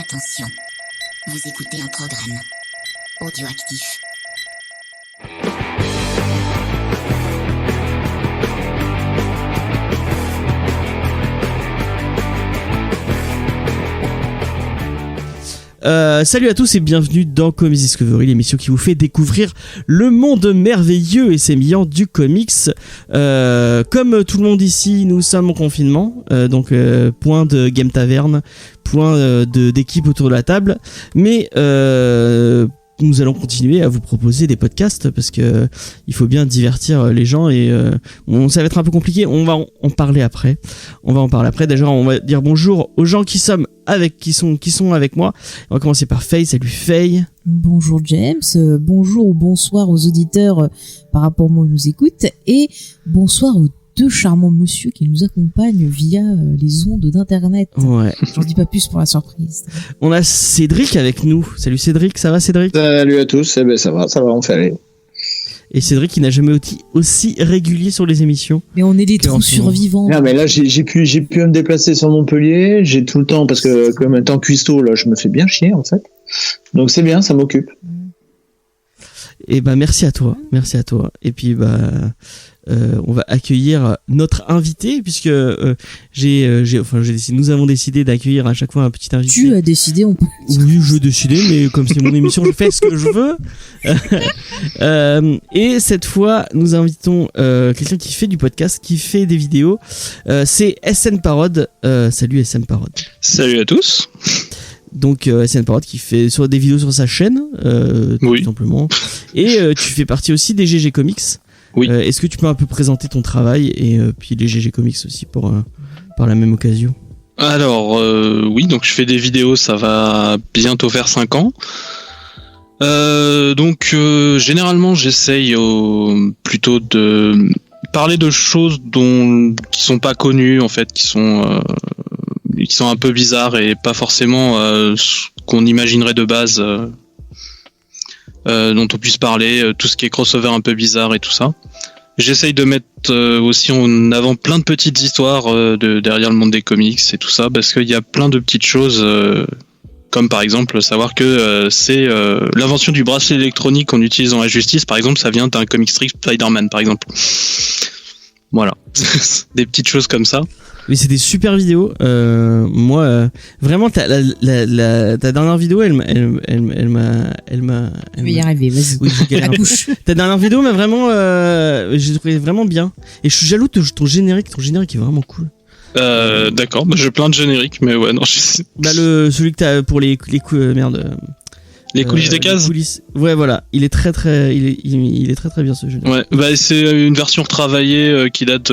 Attention, vous écoutez un programme audioactif. Salut à tous et bienvenue dans Comics Discovery, l'émission qui vous fait découvrir le monde merveilleux et sémillant du comics. Comme tout le monde ici, nous sommes en confinement, donc point de Game Taverne, point d'équipe autour de la table, mais nous allons continuer à vous proposer des podcasts parce que il faut bien divertir les gens et ça va être un peu compliqué. On va en parler après. Déjà, on va dire bonjour aux gens qui sont avec moi. On va commencer par Faye. Salut Faye. Bonjour James. Bonjour ou bonsoir aux auditeurs par rapport à moi qui nous écoutent et bonsoir aux deux charmants monsieur qui nous accompagnent via les ondes d'internet. Ouais. J'en dis pas plus pour la surprise. On a Cédric avec nous. Salut Cédric, ça va Cédric ? Salut à tous, eh ben ça va, on fait aller. Et Cédric qui n'a jamais été aussi régulier sur les émissions. Mais on est des trous survivants. Non mais là j'ai pu me déplacer sur Montpellier, j'ai tout le temps parce que comme étant cuistot là, je me fais bien chier en fait. Donc c'est bien, ça m'occupe. Et bah merci à toi. Et puis on va accueillir notre invité puisque nous avons décidé d'accueillir à chaque fois un petit invité. Tu as décidé, on peut. Oui, je décidé, mais comme c'est mon émission, je fais ce que je veux. Et cette fois, nous invitons quelqu'un qui fait du podcast, qui fait des vidéos. C'est SN Parod. Salut SN Parod. Salut à tous. Donc SN Parod qui fait des vidéos sur sa chaîne, tout simplement. Et tu fais partie aussi des GG Comics. Oui. Est-ce que tu peux un peu présenter ton travail et puis les GG Comics aussi par la même occasion? Alors oui, donc je fais des vidéos, ça va bientôt faire 5 ans. Donc généralement j'essaye plutôt de parler de choses qui sont pas connues en fait, qui sont un peu bizarres et pas forcément ce qu'on imaginerait de base. Dont on puisse parler, tout ce qui est crossover un peu bizarre et tout ça. J'essaye de mettre aussi en avant plein de petites histoires derrière le monde des comics et tout ça, parce qu'il y a plein de petites choses, comme par exemple savoir que c'est l'invention du bracelet électronique qu'on utilise dans la justice, par exemple, ça vient d'un comic strip Spider-Man, par exemple. Voilà, des petites choses comme ça. Mais c'est des super vidéos. Moi, vraiment, ta dernière vidéo, elle m'a. Je vais y arriver, vas-y. Oui, ta dernière vidéo m'a vraiment, j'ai trouvé vraiment bien. Et je suis jaloux de ton générique. Ton générique est vraiment cool. D'accord, j'ai plein de génériques, mais ouais, non. Celui que t'as pour les Les coulisses des cases. Ouais, voilà, il est très il est très bien ce jeu. Ouais, c'est une version retravaillée qui date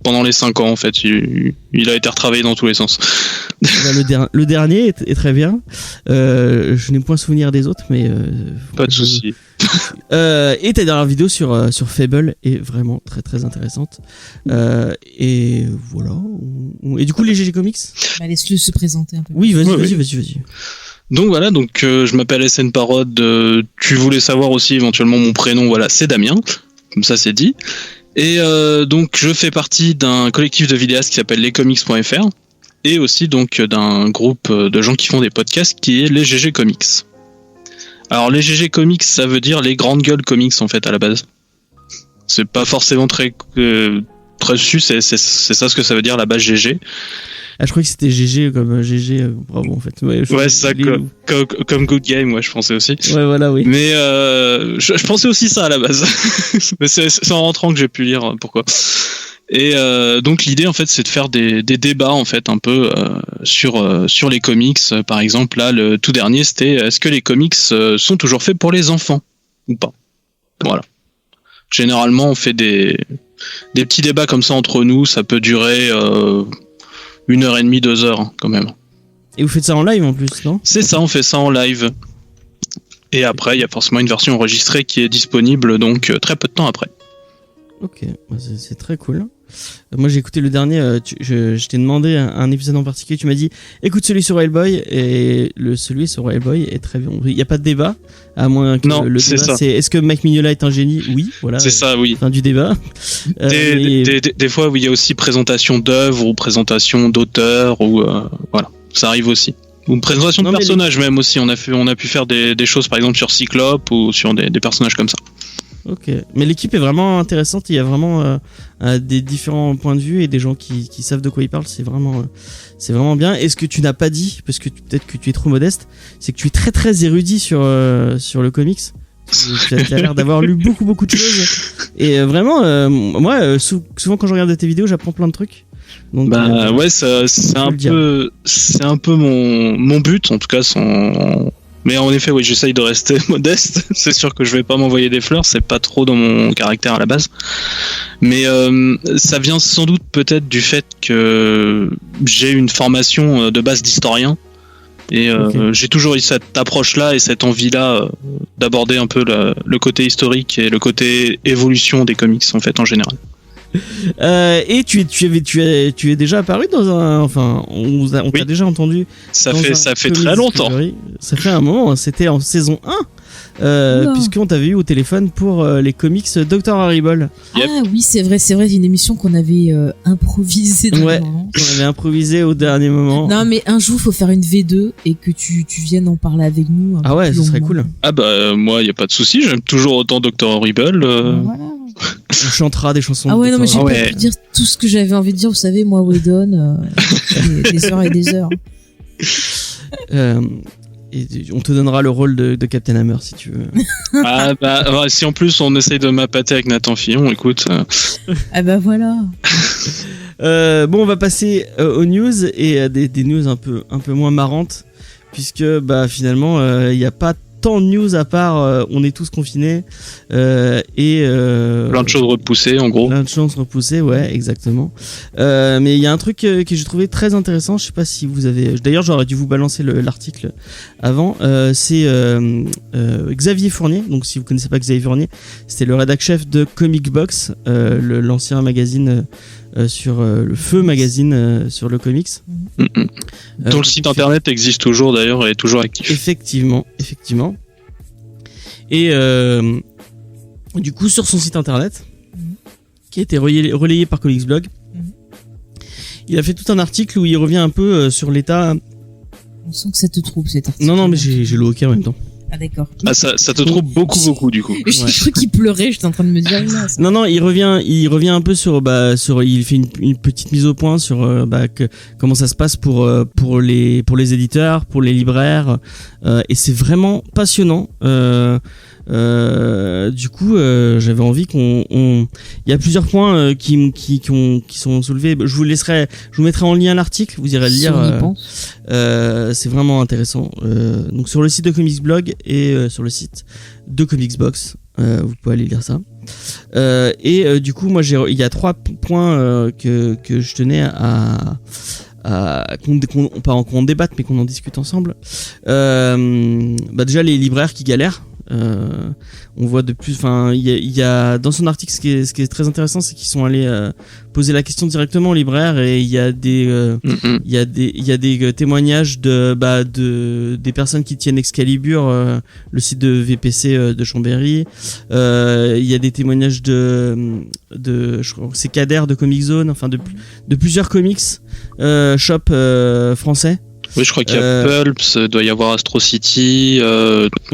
pendant les 5 ans en fait. Il a été retravaillé dans tous les sens. Le dernier est très bien. Je n'ai point souvenir des autres, mais pas de souci. Et ta dernière vidéo sur Fable est vraiment très très intéressante. Et voilà. Et du coup, les GG Comics. Laisse-le se présenter un peu. Oui, vas-y. Donc voilà, je m'appelle SN Parod. Tu voulais savoir aussi éventuellement mon prénom, voilà, c'est Damien. Comme ça, c'est dit. Et donc je fais partie d'un collectif de vidéastes qui s'appelle lescomics.fr et aussi donc d'un groupe de gens qui font des podcasts qui est les GG Comics. Alors les GG Comics, ça veut dire les grandes gueules comics en fait à la base. C'est pas forcément très su, c'est ça ce que ça veut dire à la base GG. Ah, je crois que c'était GG comme GG, bravo en fait. Ouais, c'est ça, comme Good Game, moi je pensais aussi. Ouais, voilà, oui. Mais je pensais aussi ça à la base. Mais c'est en rentrant que j'ai pu lire pourquoi. Et donc l'idée en fait c'est de faire des débats en fait un peu sur les comics. Par exemple là le tout dernier c'était est-ce que les comics sont toujours faits pour les enfants ou pas. Voilà. Généralement on fait des petits débats comme ça entre nous, ça peut durer 1h30, 2 heures hein, quand même. Et vous faites ça en live en plus, non ? C'est ça, on fait ça en live. Et après, il y a forcément une version enregistrée qui est disponible, donc très peu de temps après. Ok, c'est très cool. Moi j'ai écouté le dernier, je t'ai demandé un épisode en particulier, tu m'as dit écoute celui sur Hellboy, et celui sur Hellboy est très bien. Il n'y a pas de débat, à moins que le débat c'est est-ce que Mike Mignola est un génie ? Oui, voilà. C'est ça, oui. Fin du débat. Des fois où il y a aussi présentation d'œuvres ou présentation d'auteurs, ou voilà, ça arrive aussi. Ou une présentation de Non, mais personnages même aussi. On a pu faire des choses par exemple sur Cyclope ou sur des personnages comme ça. Ok, mais l'équipe est vraiment intéressante. Il y a vraiment des différents points de vue et des gens qui savent de quoi ils parlent. C'est vraiment bien. Et ce que tu n'as pas dit, parce que peut-être que tu es trop modeste, c'est que tu es très très érudit sur le comics. Tu as l'air d'avoir lu beaucoup de choses. Et vraiment, moi, souvent quand je regarde tes vidéos, j'apprends plein de trucs. Donc, ouais, c'est un peu mon but, en tout cas. Mais en effet, oui, j'essaye de rester modeste. C'est sûr que je vais pas m'envoyer des fleurs, c'est pas trop dans mon caractère à la base. Mais ça vient sans doute peut-être du fait que j'ai une formation de base d'historien. Et j'ai toujours eu cette approche-là et cette envie-là d'aborder un peu le côté historique et le côté évolution des comics en fait en général. Et tu es déjà apparu dans un, enfin, on t'a déjà entendu. Ça fait très longtemps. Ça fait un moment. C'était en saison 1, puisqu'on t'avait eu au téléphone pour les comics Dr. Horrible. Yep. Ah oui, c'est vrai, une émission qu'on avait improvisée. Ouais, qu'on avait improvisé au dernier moment. Non, mais un jour, faut faire une V2 et que tu viennes en parler avec nous. Ah ouais, ce serait cool. Ah bah moi, y a pas de souci. J'aime toujours autant Dr. Horrible. Voilà. On chantera des chansons. Ah ouais, non, mais j'ai pas pu dire tout ce que j'avais envie de dire. Vous savez, moi, Whedon, des heures et des heures. Et on te donnera le rôle de Captain Hammer si tu veux. Ah bah si en plus on essaye de m'appâter avec Nathan Fillon, écoute. Ah bah voilà. Bon, on va passer aux news et des news un peu moins marrantes, puisque bah finalement il n'y a pas tant de news à part on est tous confinés et plein de choses repoussées en gros. Plein de choses repoussées, ouais, exactement. Mais il y a un truc que j'ai trouvé très intéressant. Je sais pas si vous avez. D'ailleurs, j'aurais dû vous balancer l'article avant. C'est Xavier Fournier. Donc, si vous connaissez pas Xavier Fournier, c'était le rédac chef de Comic Box, l'ancien magazine. Sur le Feu magazine sur le comics. Dont le site internet existe toujours d'ailleurs et est toujours actif. Effectivement. Et du coup sur son site internet qui a été relayé par Comics Blog, il a fait tout un article où il revient un peu sur l'état. On sent que ça te trouble cet article. Non mais j'ai le hockey en même temps. Ah d'accord. Ah ça te trouble beaucoup du coup. J'ai cru qu'il pleurait, j'étais en train de me dire. Non, il revient un peu sur il fait une petite mise au point sur comment ça se passe pour les éditeurs, pour les libraires, et c'est vraiment passionnant. Du coup, j'avais envie il y a plusieurs points qui sont soulevés. Je vous mettrai en lien l'article, vous irez le lire. C'est vraiment intéressant. Donc sur le site de Comics Blog et sur le site de Comics Box, vous pouvez aller lire ça. Et du coup, moi, il y a 3 points que je tenais qu'on débatte, mais qu'on en discute ensemble. Déjà les libraires qui galèrent. On voit de plus, enfin, il y a dans son article ce qui est très intéressant, c'est qu'ils sont allés poser la question directement aux libraires et il y a des témoignages des personnes qui tiennent Excalibur, le site de VPC de Chambéry. Il y a des témoignages de je crois que c'est Kader de Comic Zone, enfin de plusieurs comics shop français. Oui, je crois qu'il y a Pulps, doit y avoir Astro City,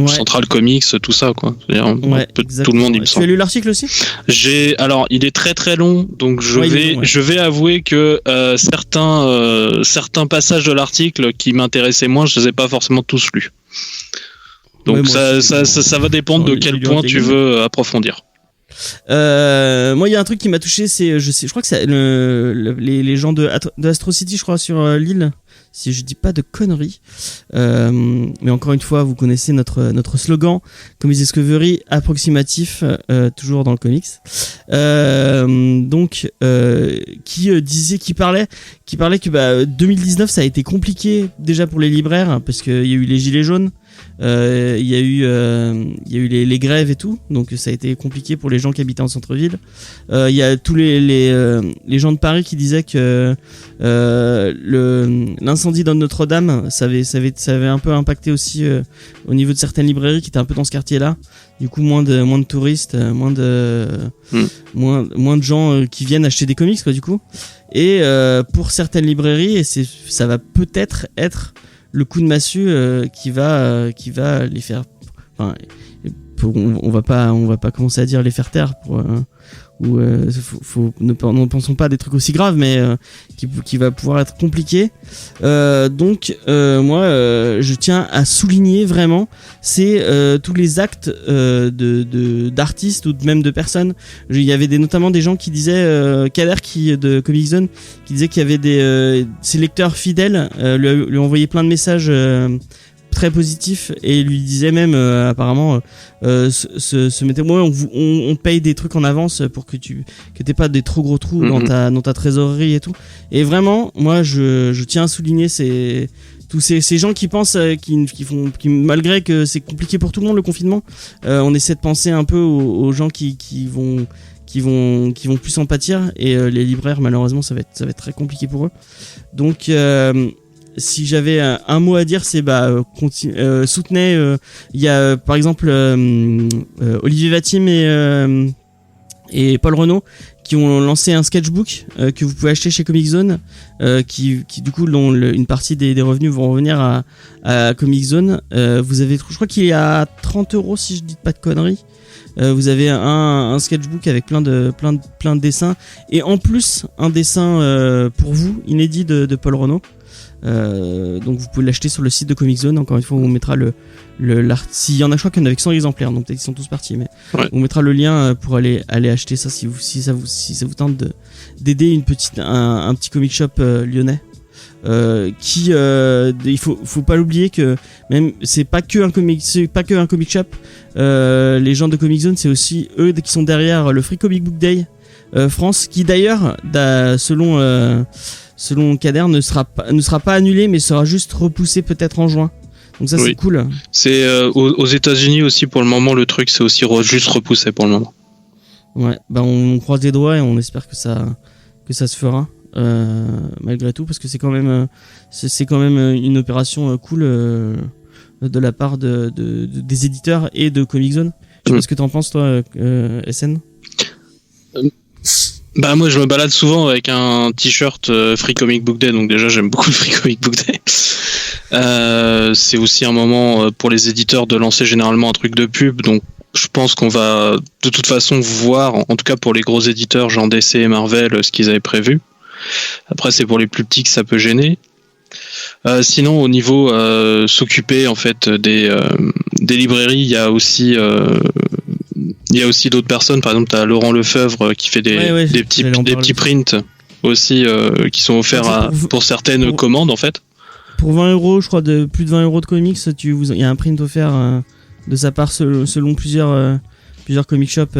Central Comics, tout ça, quoi. C'est-à-dire, tout le monde, il me semble. Tu as lu l'article aussi ? Alors, il est très très long, donc je vais avouer que certains passages de l'article qui m'intéressaient moins, je les ai pas forcément tous lus. Donc ça va dépendre de quel point tu veux approfondir. Moi, il y a un truc qui m'a touché, c'est, je crois que c'est les gens de Astro City, je crois, sur l'île. Si je dis pas de conneries, mais encore une fois, vous connaissez notre slogan, Comics Discovery approximatif, toujours dans le comics. Qui parlait que 2019 ça a été compliqué déjà pour les libraires parce qu'il y a eu les gilets jaunes. Il y a eu les grèves et tout, donc ça a été compliqué pour les gens qui habitaient en centre-ville. Il y a tous les gens de Paris qui disaient que l'incendie dans Notre-Dame, ça avait un peu impacté aussi au niveau de certaines librairies qui étaient un peu dans ce quartier-là. Du coup, moins de touristes, moins de gens qui viennent acheter des comics, quoi, du coup. Et pour certaines librairies, ça va peut-être être le coup de massue qui va les faire. Enfin, on va pas commencer à dire les faire taire ne pensons pas à des trucs aussi graves, mais qui va pouvoir être compliqué. Donc moi je tiens à souligner vraiment c'est tous les actes d'artistes ou même de personnes. Il y avait notamment des gens qui disaient Kader de Comic Zone qui disait qu'il y avait ses lecteurs fidèles lui envoyaient plein de messages très positif et lui disait même apparemment se mettait on paye des trucs en avance pour que t'aies pas des trop gros trous dans ta trésorerie et tout. Et vraiment moi je tiens à souligner tous ces gens qui pensent qui malgré que c'est compliqué pour tout le monde le confinement, on essaie de penser un peu aux gens qui vont plus en pâtir, et les libraires malheureusement ça va être très compliqué pour eux. Donc si j'avais un mot à dire, c'est soutenez. Il y a par exemple Olivier Vatim et Paul Renaud qui ont lancé un sketchbook que vous pouvez acheter chez Comic Zone, qui du coup dont une partie des revenus vont revenir à Comic Zone. Vous avez, je crois qu'il est à 30€ si je dis pas de conneries. Vous avez un sketchbook avec plein de dessins, et en plus un dessin pour vous inédit de Paul Renaud. Donc vous pouvez l'acheter sur le site de Comic Zone. Encore une fois, on mettra l'art. S'il y en a, je crois qu'il y en a avec 100 exemplaires, donc peut-être qu'ils sont tous partis, mais ouais. On mettra le lien pour aller acheter ça si ça vous tente d'aider un petit comic shop lyonnais. Il faut pas l'oublier que même c'est pas que un comic shop. Les gens de Comic Zone, c'est aussi eux qui sont derrière le Free Comic Book Day France, qui d'ailleurs selon Kader ne sera pas annulé, mais sera juste repoussé peut-être en juin. Donc ça, oui. C'est cool. C'est aux États-Unis aussi pour le moment, le truc c'est aussi juste repoussé pour le moment. Ouais, on croise les doigts et on espère que ça se fera malgré tout, parce que c'est quand même une opération cool de la part des éditeurs et de Comic Zone. Je sais pas ce que t'en penses toi, SN. Moi je me balade souvent avec un t-shirt Free Comic Book Day, donc déjà j'aime beaucoup le Free Comic Book Day. C'est aussi un moment pour les éditeurs de lancer généralement un truc de pub, donc je pense qu'on va de toute façon voir, en tout cas pour les gros éditeurs genre DC et Marvel, ce qu'ils avaient prévu. Après c'est pour les plus petits que ça peut gêner. Sinon au niveau s'occuper en fait des librairies, il y a aussi d'autres personnes. Par exemple, t'as Laurent Lefebvre qui fait des petits prints aussi qui sont offerts pour certaines commandes en fait. Pour 20€, je crois, plus de 20€ de comics, il y a un print offert de sa part selon plusieurs comic shops.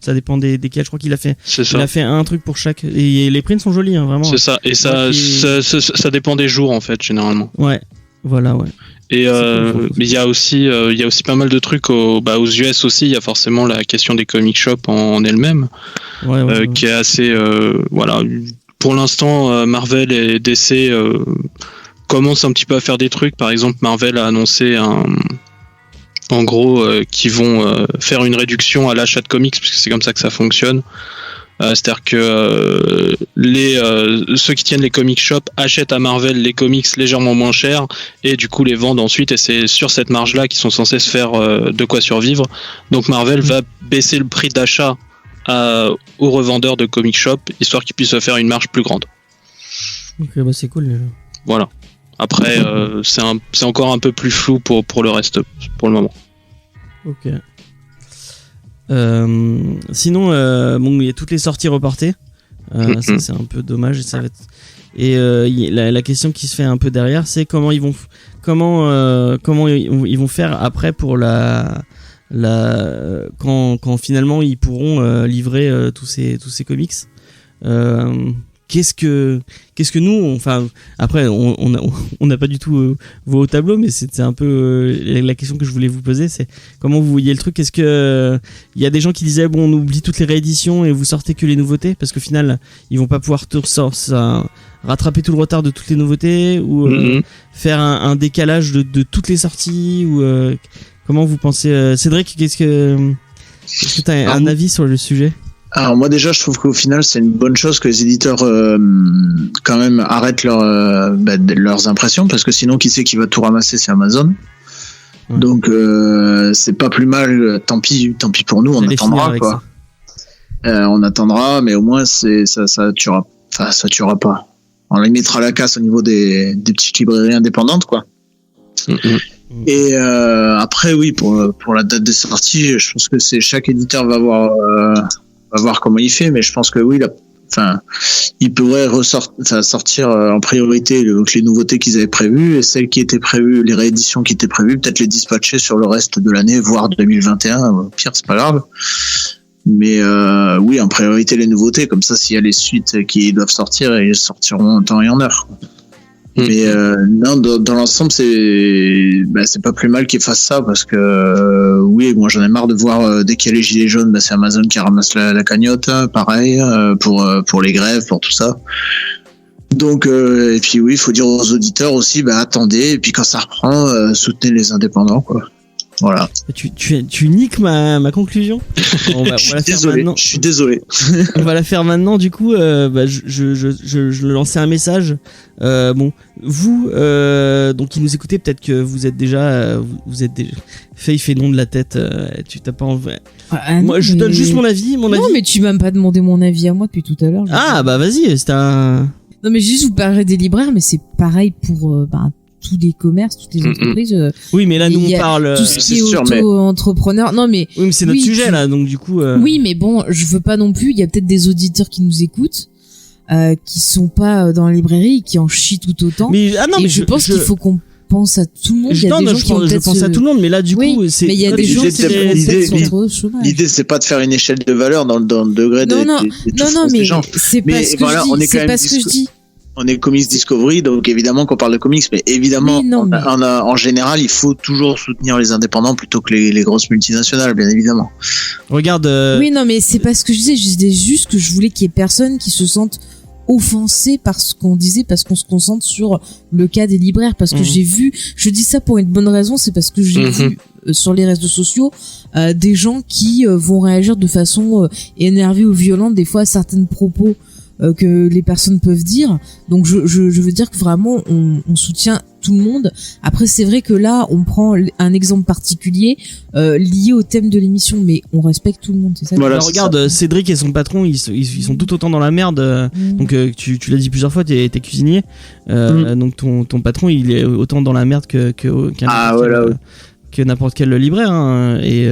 Ça dépend desquels. Je crois qu'il a fait. Il a fait un truc pour chaque. Et les prints sont jolis, hein, vraiment. C'est ça. Et ça dépend des jours en fait, généralement. Ouais. Voilà, ouais. Et mais il y a aussi pas mal de trucs aux US aussi. Il y a forcément la question des comic shops en elle-même, qui est assez voilà. Pour l'instant, Marvel et DC commencent un petit peu à faire des trucs. Par exemple, Marvel a annoncé en gros qu'ils vont faire une réduction à l'achat de comics, parce que c'est comme ça que ça fonctionne. C'est-à-dire que ceux qui tiennent les comic shops achètent à Marvel les comics légèrement moins chers et du coup les vendent ensuite, et c'est sur cette marge-là qu'ils sont censés se faire de quoi survivre. Donc Marvel va baisser le prix d'achat aux revendeurs de comic shop, histoire qu'ils puissent se faire une marge plus grande. Ok, c'est cool déjà. Voilà. Après, c'est encore un peu plus flou pour le reste pour le moment. Ok. Sinon, il y a toutes les sorties reportées. Ça c'est un peu dommage. La question qui se fait un peu derrière, c'est comment ils vont faire après pour quand finalement ils pourront livrer tous ces comics. Qu'est-ce que nous, après on n'a pas du tout vos tableaux, mais c'est un peu la question que je voulais vous poser, c'est comment vous voyez le truc. Est-ce que il y a des gens qui disaient on oublie toutes les rééditions et vous sortez que les nouveautés, parce qu'au final ils vont pas pouvoir rattraper tout le retard de toutes les nouveautés, ou faire un décalage de toutes les sorties, ou comment vous pensez, Cédric, est-ce que tu as un avis sur le sujet? Alors moi déjà, je trouve qu'au final, c'est une bonne chose que les éditeurs quand même arrêtent leurs impressions, parce que sinon, qui c'est qui va tout ramasser, c'est Amazon. Ouais. Donc c'est pas plus mal. Tant pis pour nous, on attendra quoi. On attendra, mais au moins ça tuera. Enfin, ça tuera pas. On les mettra à la casse au niveau des petites librairies indépendantes quoi. Et après oui, pour la date de sortie, je pense que c'est chaque éditeur va voir comment il fait, mais je pense que oui, il pourrait sortir en priorité les nouveautés qu'ils avaient prévues, et celles qui étaient prévues, les rééditions qui étaient prévues, peut-être les dispatcher sur le reste de l'année, voire 2021. Au pire, c'est pas grave. Mais oui, en priorité les nouveautés, comme ça, s'il y a les suites qui doivent sortir, ils sortiront en temps et en heure. Mais non, dans l'ensemble, c'est pas plus mal qu'ils fassent ça, parce que oui, moi j'en ai marre de voir dès qu'il y a les gilets jaunes, c'est Amazon qui ramasse la cagnotte, pareil pour les grèves, pour tout ça. Donc et puis oui, il faut dire aux auditeurs aussi, attendez, et puis quand ça reprend, soutenez les indépendants quoi. Voilà. Tu niques ma conclusion. Je suis désolé. On va la faire maintenant. Du coup, je lançais un message. Vous, donc qui nous écoutez, peut-être que vous êtes déjà, Faye fait non de la tête. Tu t'as pas envie. Moi, je donne juste mon avis. Non, mais tu m'as pas demandé mon avis à moi depuis tout à l'heure. Vas-y, c'est un. Non, mais juste vous parlerez des libraires, mais c'est pareil pour tous les commerces, toutes les entreprises. Oui, mais là, nous, on parle. Tout ce qui est auto-entrepreneur. Non, mais. Oui, mais c'est notre sujet, là, donc du coup. Oui, mais bon, je veux pas non plus. Il y a peut-être des auditeurs qui nous écoutent, qui sont pas dans la librairie et qui en chient tout autant. Mais, mais je pense qu'il faut qu'on pense à tout le monde. Il y a des gens qui ont je pense à tout le monde, mais là, du coup, c'est. Mais il y a des gens qui sont trop au chômage. L'idée, c'est pas de faire une échelle de valeur dans le degré des gens. C'est pas ce que je dis. C'est pas ce que je dis. On est Comics Discovery, donc évidemment qu'on parle de comics, mais évidemment, en général, il faut toujours soutenir les indépendants plutôt que les grosses multinationales, bien évidemment. Regarde. Oui, non, mais c'est pas ce que je disais. Je disais juste que je voulais qu'il y ait personne qui se sente offensé par ce qu'on disait, parce qu'on se concentre sur le cas des libraires, parce que j'ai vu, je dis ça pour une bonne raison, c'est parce que j'ai vu sur les réseaux sociaux des gens qui vont réagir de façon énervée ou violente des fois à certains propos que les personnes peuvent dire. Donc je veux dire que vraiment on soutient tout le monde. Après c'est vrai que là on prend un exemple particulier lié au thème de l'émission, mais on respecte tout le monde, c'est ça. Voilà, regarde, Cédric et son patron ils sont tout autant dans la merde. Donc tu l'as dit plusieurs fois, t'es cuisinier, donc ton patron il est autant dans la merde que n'importe quel libraire hein, et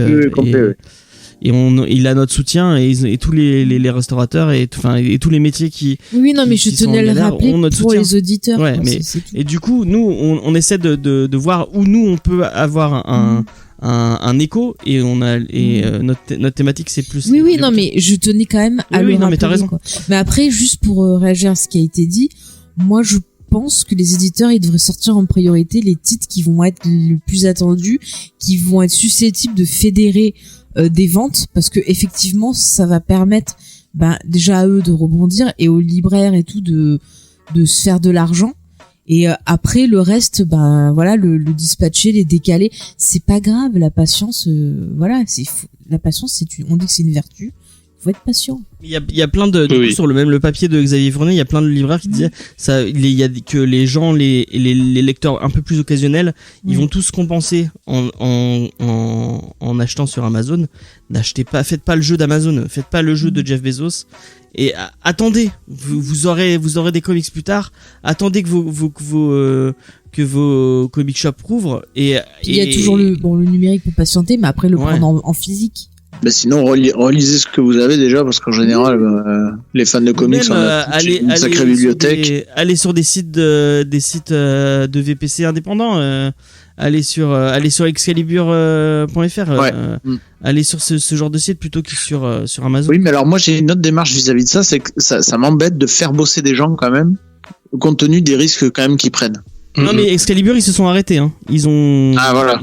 il a notre soutien et tous les restaurateurs et tous les métiers qui. Oui, non, mais je tenais à le rappeler pour soutien. Les auditeurs. Ouais, mais et du coup, nous, on essaie de voir où nous on peut avoir un écho et notre thématique c'est plus. Oui, non, mais je tenais quand même à le rappeler. Non, mais t'as raison. Quoi. Mais après, juste pour réagir à ce qui a été dit, moi je pense que les éditeurs ils devraient sortir en priorité les titres qui vont être le plus attendus, qui vont être susceptibles de fédérer des ventes, parce que effectivement ça va permettre déjà à eux de rebondir et aux libraires et tout de se faire de l'argent, et après le reste le dispatcher, les décaler, c'est pas grave. La patience la patience on dit que c'est une vertu, faut être patient. Il y a plein de sur le papier de Xavier Fournier, il y a plein de libraires qui disaient ça, il y a que les gens, les lecteurs un peu plus occasionnels, ils vont tous compenser en achetant sur Amazon. Faites pas le jeu d'Amazon, faites pas le jeu de Jeff Bezos, et attendez, vous aurez des comics plus tard, attendez que vos comic shops rouvrent, et il y a toujours le numérique pour patienter, mais après le prendre en physique. Sinon, relisez ce que vous avez déjà, parce qu'en général, les fans de comics ont une sacrée bibliothèque. Allez sur des sites de VPC indépendants. Allez sur excalibur.fr. Allez sur ce genre de site plutôt que sur Amazon. Oui, mais alors moi j'ai une autre démarche vis-à-vis de ça, c'est que ça m'embête de faire bosser des gens quand même, compte tenu des risques quand même qu'ils prennent. Non, mais Excalibur ils se sont arrêtés. Hein. Ils ont. Ah voilà.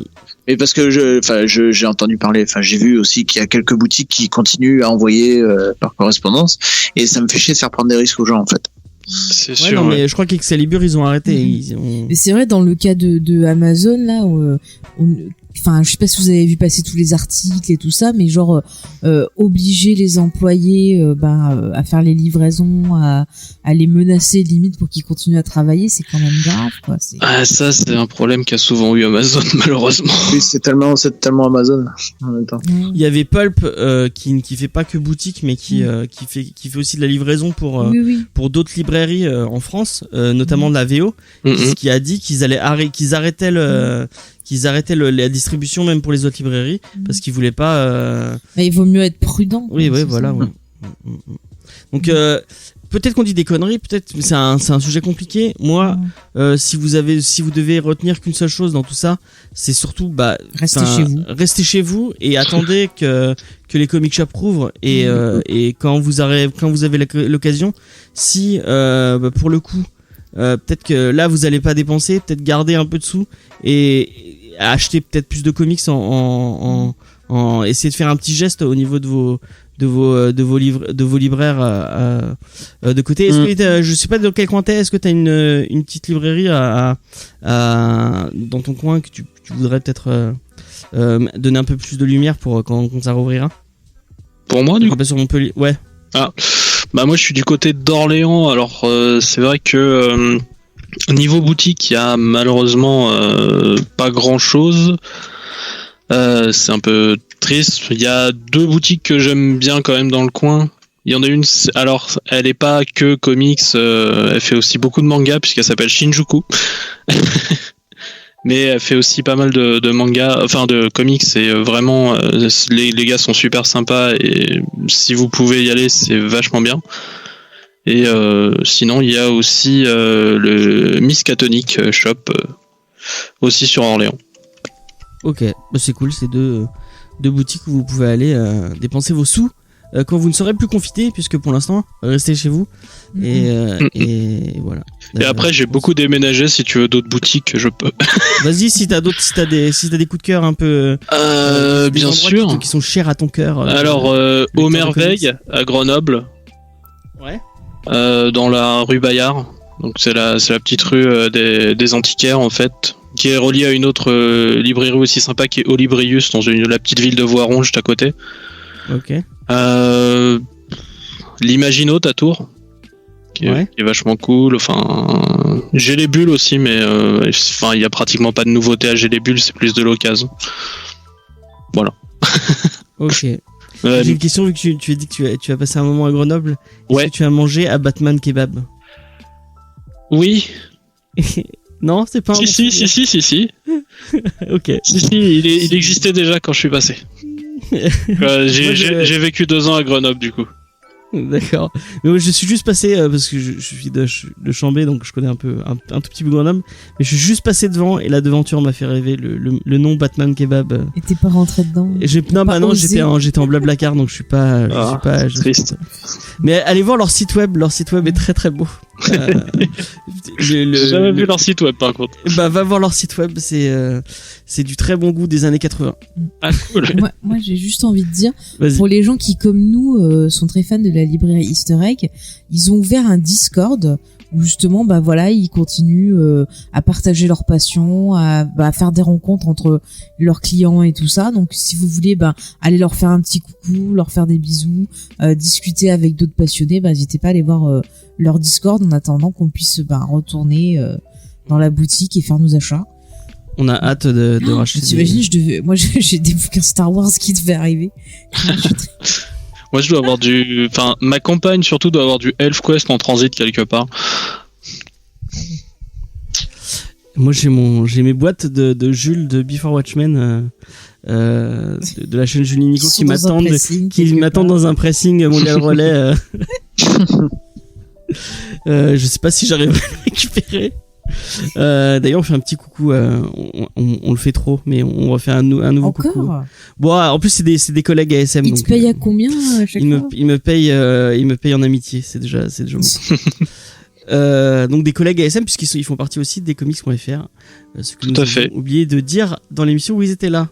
Et parce que j'ai entendu parler, j'ai vu aussi qu'il y a quelques boutiques qui continuent à envoyer par correspondance, et ça me fait chier de faire prendre des risques aux gens en fait. C'est Ouais, sûr. non, Ouais. mais je crois qu'Excalibur, ils ont arrêté. Mhm. Ils ont... Mais c'est vrai, dans le cas de Amazon, là, enfin, je sais pas si vous avez vu passer tous les articles et tout ça, mais genre, obliger les employés, à faire les livraisons, à les menacer limite pour qu'ils continuent à travailler, c'est quand même grave, quoi. Ah, ça, c'est un problème qu'a souvent eu Amazon, malheureusement. Oui, c'est tellement Amazon en même temps. Il y avait Pulp qui fait pas que boutique, mais qui fait aussi de la livraison pour Oui. pour d'autres librairies en France, notamment de la VO, qui a dit qu'ils arrêtaient la distribution même pour les autres librairies parce qu'ils voulaient pas. Mais il vaut mieux être prudent. Oui, quoi, voilà. ça. Ouais. Donc peut-être qu'on dit des conneries, peut-être c'est un sujet compliqué. Moi, si vous devez retenir qu'une seule chose dans tout ça, c'est surtout restez chez vous et attendez que les comic shops rouvrent et quand vous avez l'occasion, si pour le coup peut-être que là vous allez pas dépenser, peut-être garder un peu de sous et acheter peut-être plus de comics en essayer de faire un petit geste au niveau de vos libraires de côté. Est-ce que je sais pas dans quel coin t'es, est-ce que t'as une petite librairie dans ton coin que tu voudrais peut-être donner un peu plus de lumière pour quand ça rouvrira? Pour moi, du coup. Sur Montpellier. Ouais. Ah, bah moi je suis du côté d'Orléans. Alors c'est vrai que niveau boutique, il y a malheureusement pas grand-chose. C'est un peu triste. Il y a 2 boutiques que j'aime bien quand même dans le coin. Il y en a une, alors elle est pas que comics, elle fait aussi beaucoup de mangas puisqu'elle s'appelle Shinjuku. Mais elle fait aussi pas mal de mangas, enfin de comics, et vraiment les gars sont super sympas et si vous pouvez y aller, c'est vachement bien. Et sinon il y a aussi le Miskatonic Shop aussi sur Orléans. Ok, bah c'est cool, c'est deux boutiques où vous pouvez aller dépenser vos sous quand vous ne serez plus confiné, puisque pour l'instant restez chez vous et voilà. Et après j'ai beaucoup déménagé, si tu veux d'autres boutiques je peux. Vas-y, si t'as des coups de cœur un peu bien sûr qui sont chers à ton cœur. Alors au Merveille à Grenoble. Ouais. Dans la rue Bayard. Donc c'est la petite rue des antiquaires en fait, qui est reliée à une autre librairie aussi sympa qui est Olibrius dans la petite ville de Voiron juste à côté. Ok. L'Imaginote à Tours, qui est vachement cool. Enfin, j'ai les bulles aussi, mais il y a pratiquement pas de nouveauté à J'ai les bulles, c'est plus de l'occasion. Voilà. Ok. J'ai une question, vu que tu as dit que tu as passé un moment à Grenoble. Est-ce que tu as mangé à Batman Kebab? Oui. Non, c'est pas un Si. Ok. Si, il existait déjà quand je suis passé. J'ai vécu 2 ans à Grenoble du coup. D'accord. Mais moi, je suis juste passé parce que je suis de Chambé, donc je connais un tout petit peu Grenoble. Mais je suis juste passé devant et la devanture m'a fait rêver le nom Batman Kebab. Et t'es pas rentré dedans? Non, j'étais en Blablacar, donc je suis pas triste. Mais allez voir leur site web. Leur site web est très très beau. J'ai jamais vu leur site web par contre. Bah va voir leur site web, c'est du très bon goût des années 80. Ah cool. Moi j'ai juste envie de dire, Vas-y. pour les gens qui comme nous sont très fans de la librairie Easter Egg, ils ont ouvert un Discord où justement ils continuent à partager leur passion, à faire des rencontres entre leurs clients et tout ça. Donc si vous voulez aller leur faire un petit coucou, leur faire des bisous, discuter avec d'autres passionnés, n'hésitez pas à aller voir leur Discord en attendant qu'on puisse retourner dans la boutique et faire nos achats. On a hâte de racheter. T'imagines, j'ai des bouquins Star Wars qui devaient arriver. Moi, je dois avoir ma compagne surtout doit avoir du ElfQuest en transit quelque part. Moi, j'ai mes boîtes de Jules de Before Watchmen de la chaîne Julie Nico qui m'attendent dans un pressing mondial relais. Je sais pas si j'arrive à le récupérer. D'ailleurs, on fait un petit coucou. On le fait trop, mais on va faire un nouveau Encore coucou. Bon, en plus, c'est des collègues ASM. Ils te payent à combien chaque fois? Ils me payent en amitié. C'est déjà bon. Donc des collègues ASM, puisqu'ils font partie aussi des comics.fr. Ce que Tout à fait. oublié de dire dans l'émission où ils étaient là.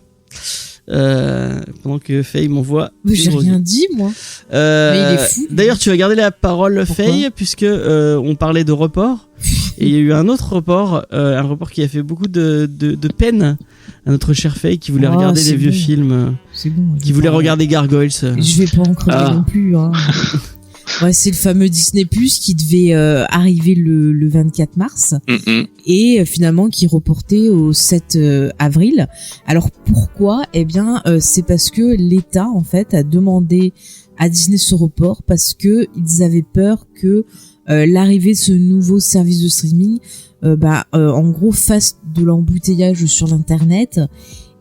pendant que Faye m'envoie. Mais j'ai rien dit, moi. Mais il est fou. D'ailleurs, tu vas garder la parole, Pourquoi Faye, puisque on parlait de report. Et il y a eu un autre report, un report qui a fait beaucoup de peine à notre cher Faye qui voulait regarder des vieux films. C'est bon. Qui voulait regarder Gargoyles. Je vais pas en crever non plus. Hein. Ouais, c'est le fameux Disney Plus qui devait arriver le 24 mars et finalement qui est reporté au 7 avril. Alors pourquoi ? Eh bien, c'est parce que l'État en fait a demandé à Disney ce report parce que ils avaient peur que l'arrivée de ce nouveau service de streaming en gros fasse de l'embouteillage sur l'internet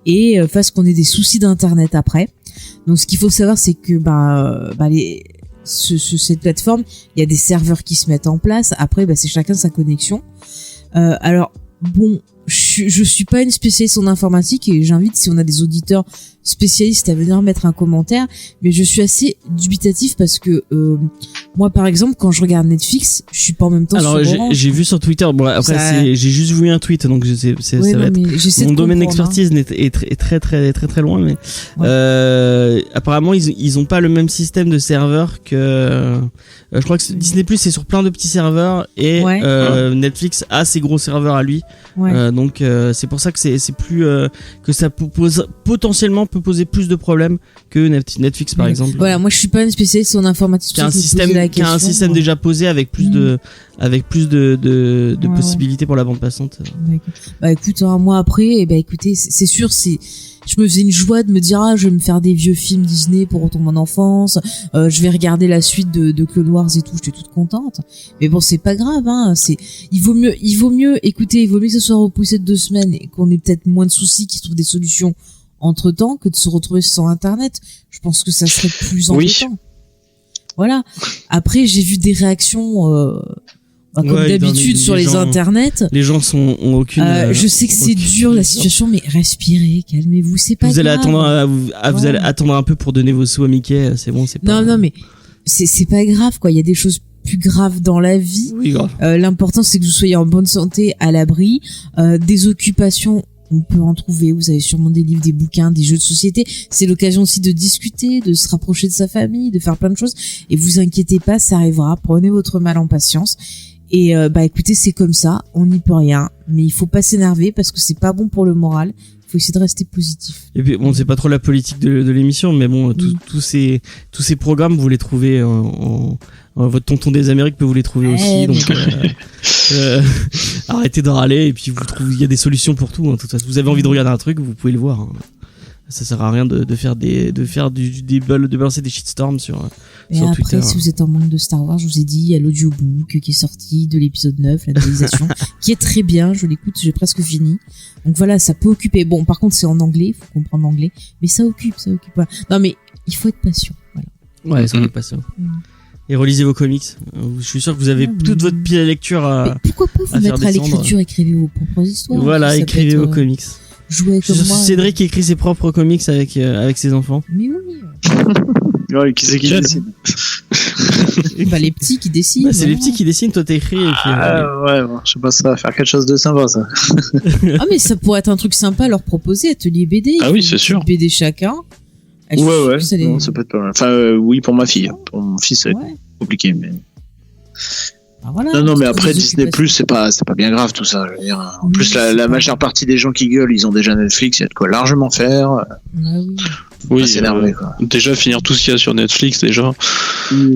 et fasse qu'on ait des soucis d'internet après. Donc ce qu'il faut savoir c'est que cette plateforme, il y a des serveurs qui se mettent en place. Après, c'est chacun sa connexion. Alors, bon, je suis pas une spécialiste en informatique et j'invite, si on a des auditeurs spécialistes, à venir mettre un commentaire. Mais je suis assez dubitatif parce que moi, par exemple, quand je regarde Netflix, je suis pas en même temps sur Orange. Alors, j'ai vu sur Twitter. Bon, après, j'ai juste vu un tweet, donc ça va être mon domaine d'expertise est très loin. Mais apparemment, ils ont pas le même système de serveur que. Je crois que Disney Plus c'est sur plein de petits serveurs et Netflix a ses gros serveurs à lui. Ouais. Donc c'est pour ça que c'est plus que ça potentiellement peut poser plus de problèmes que Netflix par exemple. Voilà, moi je suis pas une spécialiste en informatique. Qui a un système déjà posé avec plus de possibilités pour la bande passante. Bah écoute, moi après, écoutez, c'est sûr, je me faisais une joie de me dire je vais me faire des vieux films Disney pour retomber mon enfance, je vais regarder la suite de Clone Wars et tout, j'étais toute contente. Mais bon, c'est pas grave, hein, il vaut mieux que ce soit repoussé de 2 semaines et qu'on ait peut-être moins de soucis, qu'ils trouvent des solutions entre-temps que de se retrouver sans internet. Je pense que ça serait plus embêtant. Oui. Voilà. Après, j'ai vu des réactions comme d'habitude sur les internets. Les gens ont aucune. Je sais que c'est dur la situation, mais respirez, calmez-vous, c'est pas grave. Vous allez attendre un peu pour donner vos sous à Mickey, c'est bon, c'est pas. Non, mais c'est pas grave, quoi. Il y a des choses plus graves dans la vie. Oui, grave. L'important, c'est que vous soyez en bonne santé, à l'abri, des occupations. On peut en trouver, vous avez sûrement des livres, des bouquins, des jeux de société. C'est l'occasion aussi de discuter, de se rapprocher de sa famille, de faire plein de choses. Et vous inquiétez pas, ça arrivera. Prenez votre mal en patience. Et écoutez, c'est comme ça, on n'y peut rien. Mais il faut pas s'énerver parce que c'est pas bon pour le moral. Il faut essayer de rester positif. Et puis bon, c'est pas trop la politique de l'émission, mais bon, tous ces programmes, vous les trouvez votre tonton des Amériques peut vous les trouver aussi. Donc arrêtez de râler et puis il y a des solutions pour tout. Hein, toute façon, vous avez envie de regarder un truc, vous pouvez le voir. Hein. Ça sert à rien de balancer des shitstorms sur après, Twitter. Si vous êtes en manque de Star Wars, je vous ai dit, il y a l'audiobook qui est sorti de l'épisode 9, la novelisation, qui est très bien, je l'écoute, j'ai presque fini. Donc voilà, ça peut occuper. Bon, par contre, c'est en anglais, faut comprendre l'anglais, mais ça occupe. Voilà. Non, mais il faut être patient, voilà. Ouais, soyez patient. Et relisez vos comics. Je suis sûr que vous avez toute votre pile à lecture à. Mais pourquoi pas vous mettre à l'écriture, écrivez vos propres histoires. Voilà, écrivez vos comics. Jouer comme moi. Cédric écrit ses propres comics avec ses enfants. Mais oui. Ouais, qui c'est qui dessine? Les petits qui dessinent. C'est les petits qui dessinent, toi t'écris. Ouais, bon, je sais pas, ça va faire quelque chose de sympa, ça. Mais ça pourrait être un truc sympa à leur proposer, atelier BD. Ah oui, c'est sûr. BD chacun. Ouais. Non, ça peut être pas mal. Enfin, oui, pour ma fille. Pour mon fils, c'est compliqué, mais. Voilà, non, mais après Disney Plus, c'est pas bien grave tout ça. Je veux dire. En plus, la majeure partie des gens qui gueulent, ils ont déjà Netflix, il y a de quoi largement faire. Oui, s'énerver, quoi. Déjà finir tout ce qu'il y a sur Netflix, déjà,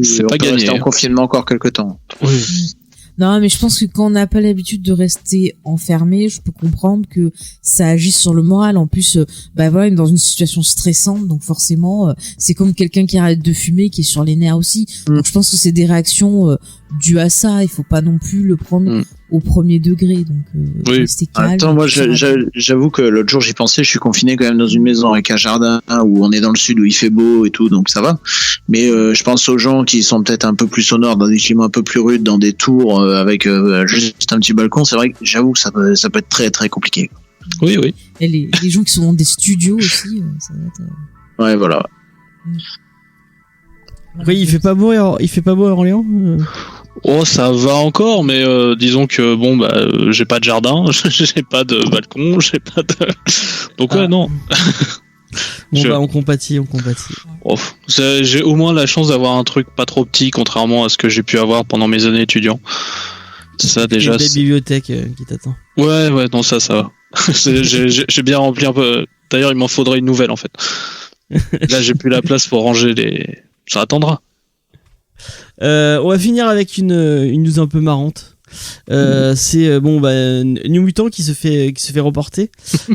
c'est pas gagné. Rester en confinement encore quelques temps. Oui. Non, mais je pense que quand on n'a pas l'habitude de rester enfermé, je peux comprendre que ça agisse sur le moral. En plus, on est dans une situation stressante, donc forcément, c'est comme quelqu'un qui arrête de fumer, qui est sur les nerfs aussi. Donc je pense que c'est des réactions dues à ça. Il faut pas non plus le prendre au premier degré. Donc rester calme. Attends, moi, j'avoue que l'autre jour, j'y pensais. Je suis confiné quand même dans une maison avec un jardin où on est dans le sud où il fait beau et tout, donc ça va. Mais je pense aux gens qui sont peut-être un peu plus au nord, dans des climats un peu plus rudes, dans des tours avec juste un petit balcon. C'est vrai que j'avoue que ça peut être très très compliqué. Oui. Et les gens qui sont dans des studios aussi, ça va être. Ouais, voilà. Oui, il fait pas beau à Orléans. Oh, ça va encore, mais disons que j'ai pas de jardin, j'ai pas de balcon, j'ai pas de. Donc non. Bon bah on compatit. Oh, j'ai au moins la chance d'avoir un truc pas trop petit, contrairement à ce que j'ai pu avoir pendant mes années étudiants. Ça déjà. Une belle bibliothèque qui t'attend. Ouais, non ça va. J'ai bien rempli un peu. D'ailleurs, il m'en faudrait une nouvelle en fait. Là, j'ai plus la place pour ranger les. Ça attendra. On va finir avec une news un peu marrante. C'est New Mutant qui se fait reporter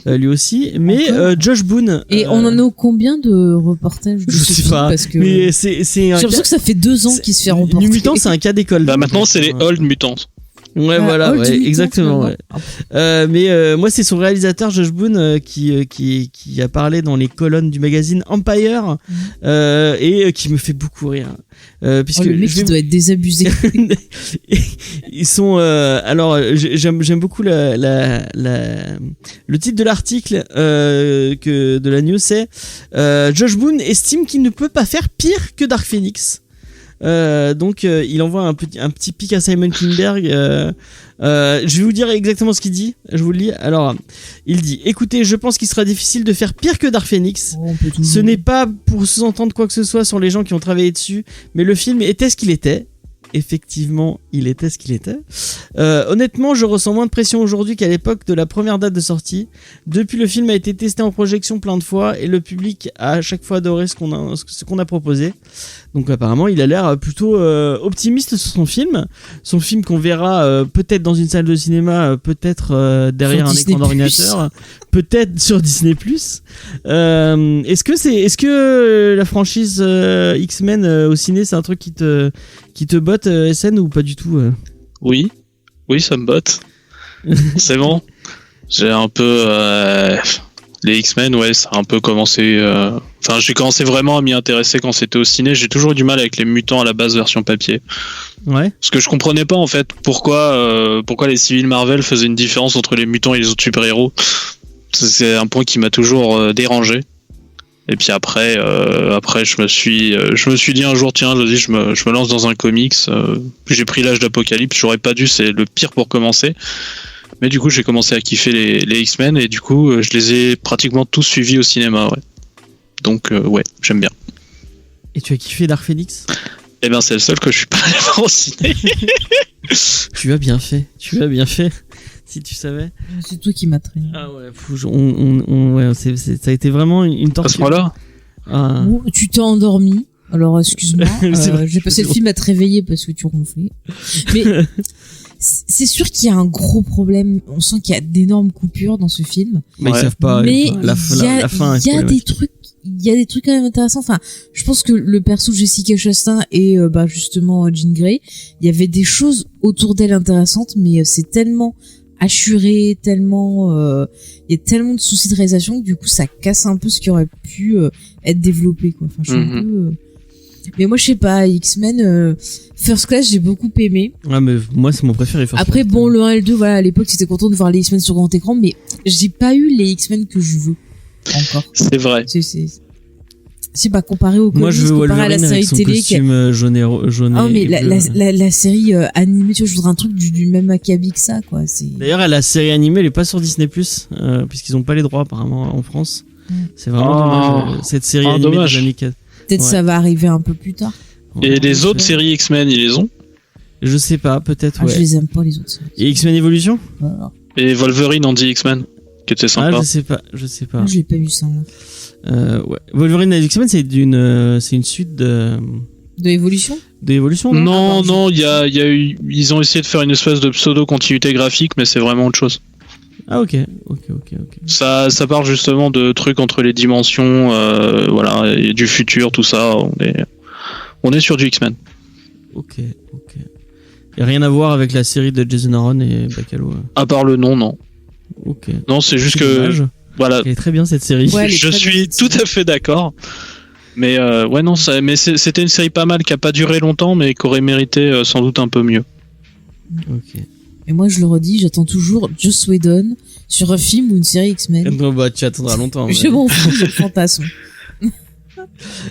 lui aussi, mais Josh Boone. Et on en a combien de reportages? Je sais pas. Parce que mais c'est j'ai l'impression que ça fait 2 ans qu'il se fait reporter. New Mutant, c'est un cas d'école. Bah maintenant, c'est les Old Mutants. Ouais, voilà, ouais, exactement. Ouais. Mais moi, c'est son réalisateur Josh Boone qui a parlé dans les colonnes du magazine Empire et qui me fait beaucoup rire. Puisque le mec qui doit être désabusé. Ils sont alors j'aime beaucoup le titre de l'article que de la news, c'est Josh Boone estime qu'il ne peut pas faire pire que Dark Phoenix. Donc il envoie un petit pic à Simon Kinberg. Je vais vous dire exactement ce qu'il dit. Je vous le lis. Alors, il dit: écoutez, je pense qu'il sera difficile de faire pire que Dark Phoenix. Ce n'est pas pour sous-entendre quoi que ce soit sur les gens qui ont travaillé dessus, mais le film était ce qu'il était. Effectivement, il était ce qu'il était. Honnêtement, je ressens moins de pression aujourd'hui qu'à l'époque de la première date de sortie. Depuis, le film a été testé en projection plein de fois et le public a à chaque fois adoré ce qu'on a proposé. Donc apparemment, il a l'air plutôt optimiste sur son film. Son film qu'on verra peut-être dans une salle de cinéma, peut-être derrière un écran d'ordinateur, peut-être sur Disney+. Est-ce que la franchise X-Men au ciné, c'est un truc qui te botte, SN, ou pas du tout Oui, ça me botte. C'est bon. J'ai un peu les X-Men, ouais, ça a un peu commencé. Enfin, j'ai commencé vraiment à m'y intéresser quand c'était au ciné. J'ai toujours eu du mal avec les mutants à la base version papier. Ouais. Parce que je comprenais pas en fait pourquoi les civils Marvel faisaient une différence entre les mutants et les autres super-héros. C'est un point qui m'a toujours dérangé. Et puis après, je me suis dit un jour, tiens, je me lance dans un comics. J'ai pris l'âge d'Apocalypse. J'aurais pas dû, c'est le pire pour commencer. Mais du coup, j'ai commencé à kiffer les X-Men et du coup, je les ai pratiquement tous suivis au cinéma. Ouais. Donc, ouais, j'aime bien. Et tu as kiffé Dark Phoenix ? Eh ben, c'est le seul que je suis pas allé voir au ciné. Tu as bien fait. Si tu savais. C'est toi qui m'as traîné. Ah ouais, ouais, ça a été vraiment une torture. À ce moment-là. Ah. Tu t'es endormi. Alors excuse-moi, j'ai passé le film à te réveiller parce que tu ronflais. Mais c'est sûr qu'il y a un gros problème. On sent qu'il y a d'énormes coupures dans ce film. Mais ils savent pas. Mais la fin. Il y a des trucs quand même intéressants. Enfin, je pense que le perso de Jessica Chastain et justement Jean Grey, il y avait des choses autour d'elle intéressantes, mais c'est tellement assuré, tellement il y a tellement de soucis de réalisation que du coup ça casse un peu ce qui aurait pu être développé, quoi. Enfin, je suis un peu mais moi je sais pas, X-Men First Class, j'ai beaucoup aimé. Ouais, mais moi c'est mon préféré. Après bon, le 1 et le 2, voilà, à l'époque j'étais content de voir les X-Men sur grand écran, mais j'ai pas eu les X-Men que je veux encore. C'est vrai. C'est pas comparé au comics, moi je veux comparé à la série avec son télé costume jaune mais et la série animée, tu vois, je voudrais un truc du même acabit que ça, quoi. D'ailleurs, la série animée elle est pas sur Disney+, puisqu'ils ont pas les droits apparemment en France. C'est vraiment dommage, cette série animée dommage. des années 4. Peut-être ça va arriver un peu plus tard. Et les autres séries X-Men, ils les ont? Je sais pas, peut-être. Ouais. Je les aime pas, les autres séries. Et X-Men Evolution? Voilà. Et Wolverine Andy X-Men, qui était sympa. Ah, je sais pas. Je l'ai pas vu ça, là. Ouais. Wolverine et X-Men, c'est une suite de Evolution? D'évolution, non, ils ont essayé de faire une espèce de pseudo-continuité graphique, mais c'est vraiment autre chose. Ah, ok. Ça parle justement de trucs entre les dimensions, voilà, et du futur, tout ça. On est sur du X-Men. Ok. Et rien à voir avec la série de Jason Aaron et Bacalo. À part le nom, non. Ok. Non, c'est juste que dommage. Voilà. Elle est très bien cette série. Ouais, je suis tout à fait d'accord. Mais ouais, non, c'était une série pas mal qui a pas duré longtemps, mais qui aurait mérité sans doute un peu mieux. Ok. Et moi, je le redis, j'attends toujours Joss Whedon sur un film ou une série X-Men. Non, bah, tu attendras longtemps. Je m'en fous, je fantasme.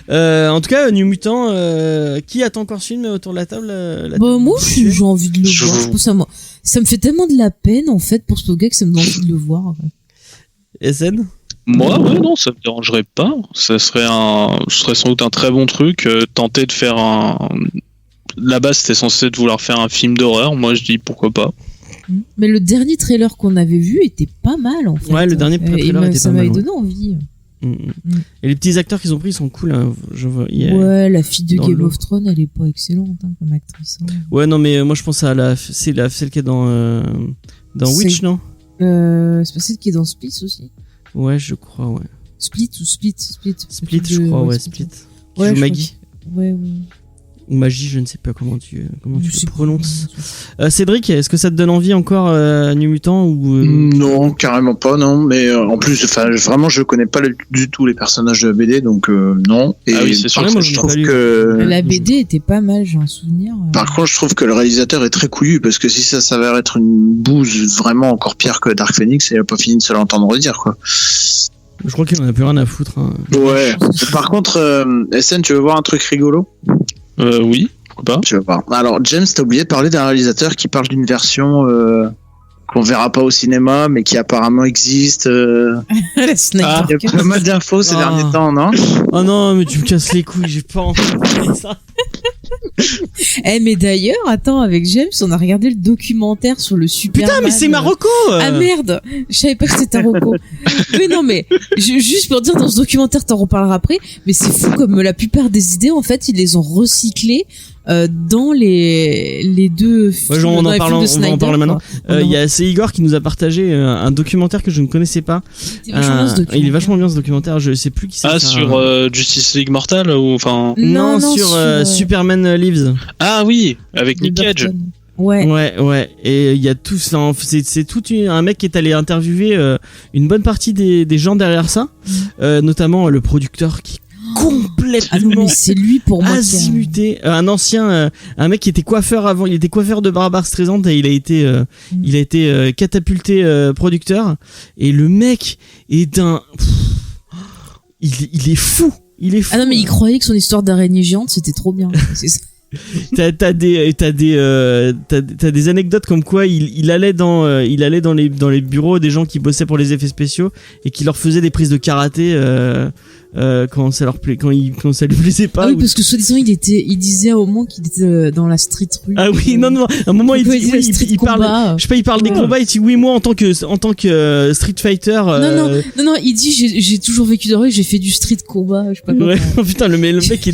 En tout cas, New Mutant, qui attend encore ce film autour de la table? Moi, j'ai envie de le voir. Je pense ça me fait tellement de la peine, en fait, pour ce gars que ça me donne envie de le voir. SN? Moi, ouais, non, ça me dérangerait pas. Ce serait sans doute un très bon truc. Tenter de faire la base, c'était censé vouloir faire un film d'horreur. Moi, je dis pourquoi pas. Mais le dernier trailer qu'on avait vu était pas mal en fait. Ouais, le dernier trailer était pas mal. Ça m'avait donné envie. Et les petits acteurs qu'ils ont pris sont cool. Hein. Je vois. Ouais, la fille de Game of Thrones, elle est pas excellente comme actrice. Hein. Ouais, non, mais moi je pense à celle qui est dans Witch, non c'est pas celle qui est dans Split aussi. Ouais, je crois, ouais. Split, je crois, ouais, Split. Ouais, joue Maggie. Ouais. Ou Magie, je ne sais pas comment tu le prononces. Cédric, est-ce que ça te donne envie encore New Mutant ou Non, carrément pas, non. Mais en plus, vraiment, je connais pas du tout les personnages de la BD, donc non. Et oui, c'est sûr. Moi, je trouve que la BD était pas mal, j'ai un souvenir. Par contre, je trouve que le réalisateur est très couillu parce que si ça s'avère être une bouse vraiment encore pire que Dark Phoenix, il a pas fini de se l'entendre dire, quoi. Je crois qu'il en a plus rien à foutre. Hein. Ouais. Par contre, SN, tu veux voir un truc rigolo? Oui, pourquoi pas. Tu veux voir. Alors, James, t'as oublié de parler d'un réalisateur qui parle d'une version qu'on verra pas au cinéma, mais qui apparemment existe. La il y a pas mal d'infos ces derniers temps, non? Oh non, mais tu me casses les couilles, j'ai pas envie de parler ça. Mais d'ailleurs, attends, avec James, on a regardé le documentaire sur le Superman. Putain, mais c'est Marocco. Ah merde, je savais pas que c'était Marocco. Oui, non, mais juste pour dire, dans ce documentaire, t'en reparleras après, mais c'est fou comme la plupart des idées, en fait, ils les ont recyclées dans les deux films. Ouais, on va en parler maintenant. C'est Igor qui nous a partagé un documentaire que je ne connaissais pas. Il est vachement bien ce documentaire. Je sais plus qui c'est. Sur Justice League Mortal ou enfin. Non, sur Superman Lives. Ah oui, avec Nick Cage. Ouais. Et il y a tout ça. C'est tout un mec qui est allé interviewer une bonne partie des gens derrière ça, notamment le producteur qui complètement c'est lui pour moi azimuté, un ancien un mec qui était coiffeur avant, il était coiffeur de Barbara Streisand et il a été catapulté producteur, et le mec est il est fou. Ah non, mais il croyait que son histoire d'araignée géante c'était trop bien. C'est ça. T'as des anecdotes comme quoi il allait dans les bureaux des gens qui bossaient pour les effets spéciaux et qui leur faisaient des prises de karaté quand ça lui plaisait pas. Ah oui, parce que soi-disant il disait au moment qu'il était dans la street rue. Ah oui, non, à un moment il parle, je sais pas, il parle des combats, il dit oui, moi en tant que Street Fighter. Non, il dit j'ai toujours vécu de rue, j'ai fait du street combat, je sais pas comment. Ouais, putain, le mec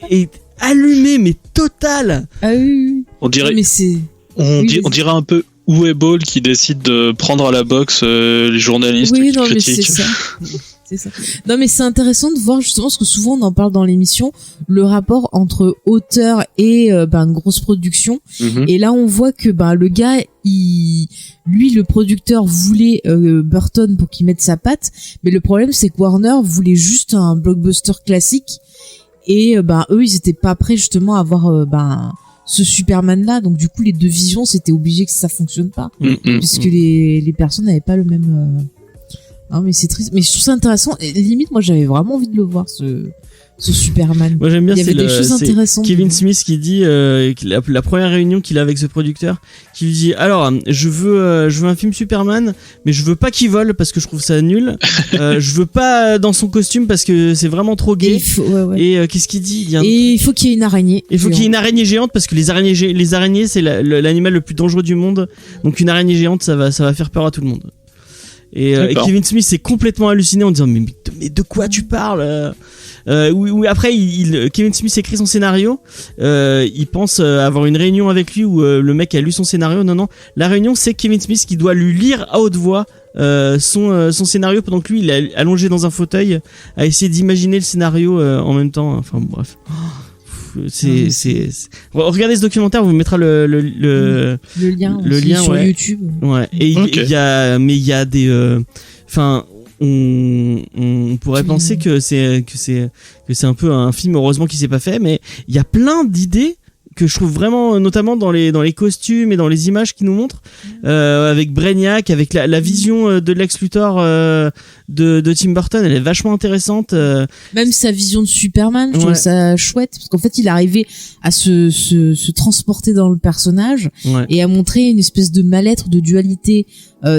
est allumé, mais total. Ah oui. On dirait. Mais c'est. On dirait un peu Uwe Boll qui décide de prendre à la boxe les journalistes qui critiquent. Mais c'est ça. C'est ça. Non, mais c'est intéressant de voir justement, parce que souvent on en parle dans l'émission, le rapport entre auteur et une grosse production. Mm-hmm. Et là on voit que le gars, lui le producteur voulait Burton pour qu'il mette sa patte, mais le problème c'est que Warner voulait juste un blockbuster classique. Et eux ils étaient pas prêts justement à avoir ce Superman là, donc du coup les deux visions c'était obligé que ça fonctionne pas, puisque les personnes n'avaient pas le même non, mais c'est triste, mais je trouve ça intéressant, et limite moi j'avais vraiment envie de le voir ce Superman. Moi j'aime bien, il y avait des choses intéressantes. Kevin Smith qui dit la première réunion qu'il a avec ce producteur, qui lui dit alors je veux un film Superman, mais je veux pas qu'il vole parce que je trouve ça nul. Je veux pas dans son costume parce que c'est vraiment trop gay. Et qu'est-ce qu'il dit? Et il faut qu'il y ait une araignée. Il faut qu'il y ait une araignée géante parce que les araignées c'est l'animal le plus dangereux du monde. Donc une araignée géante ça va faire peur à tout le monde. Et Kevin Smith s'est complètement halluciné en disant mais de quoi tu parles? Oui, après Kevin Smith écrit son scénario, il pense avoir une réunion avec lui où le mec a lu son scénario. Non, la réunion c'est Kevin Smith qui doit lui lire à haute voix son scénario pendant que lui il est allongé dans un fauteuil à essayer d'imaginer le scénario en même temps. Enfin bref. Regardez ce documentaire, on vous mettra le lien sur YouTube. Ouais. Et il y a des on pourrait penser que c'est un peu un film, heureusement qu'il s'est pas fait, mais il y a plein d'idées que je trouve vraiment, notamment dans les costumes et dans les images qu'ils nous montrent, avec Brainiac, avec la vision de Lex Luthor de Tim Burton, elle est vachement intéressante. Même sa vision de Superman, je trouve ça chouette, parce qu'en fait il arrivait à se transporter dans le personnage et à montrer une espèce de mal-être, de dualité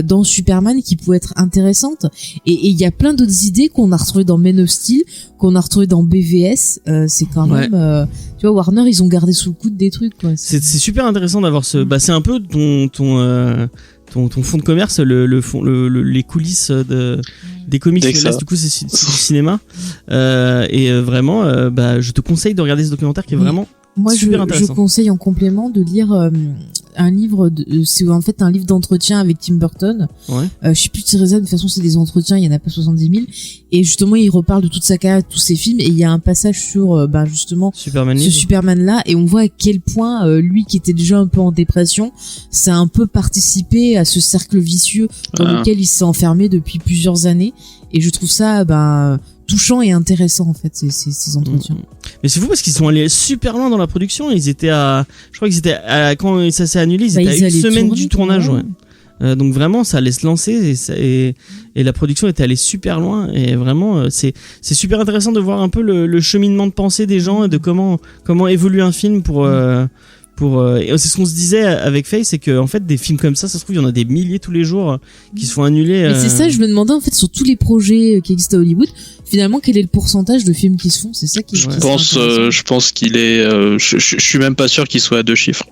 dans Superman qui pouvait être intéressante. Et il y a plein d'autres idées qu'on a retrouvées dans Man of Steel, qu'on a retrouvées dans BVS. C'est quand même, tu vois, Warner, ils ont gardé sous le coude des trucs, quoi. C'est super intéressant d'avoir bah, c'est un peu ton fond de commerce, les coulisses des comics. Là, du coup, c'est du cinéma. Vraiment, bah, je te conseille de regarder ce documentaire qui est vraiment super intéressant. Je conseille en complément de lire un livre, c'est en fait un livre d'entretien avec Tim Burton. Ouais. Je sais plus de raison, de toute façon c'est des entretiens, il y en a pas 70 000. Et justement, il reparle de toute sa carrière, de tous ses films, et il y a un passage sur, justement, ce Superman-là, et on voit à quel point lui qui était déjà un peu en dépression, ça a un peu participé à ce cercle vicieux dans lequel il s'est enfermé depuis plusieurs années. Et je trouve ça, touchant et intéressant en fait ces entretiens. Mais c'est fou parce qu'ils sont allés super loin dans la production. Je crois qu'ils étaient quand ça s'est annulé, ils étaient à une semaine du tournage. Ouais. Donc vraiment ça allait se lancer et la production était allée super loin et vraiment c'est super intéressant de voir un peu le cheminement de pensée des gens et de comment évolue un film pour et c'est ce qu'on se disait avec Faye, c'est que en fait des films comme ça se trouve il y en a des milliers tous les jours qui se font annuler. Mais c'est ça, je me demandais en fait sur tous les projets qui existent à Hollywood, finalement quel est le pourcentage de films qui se font, c'est ça qui je pense qu'il est je suis même pas sûr qu'il soit à 2 chiffres.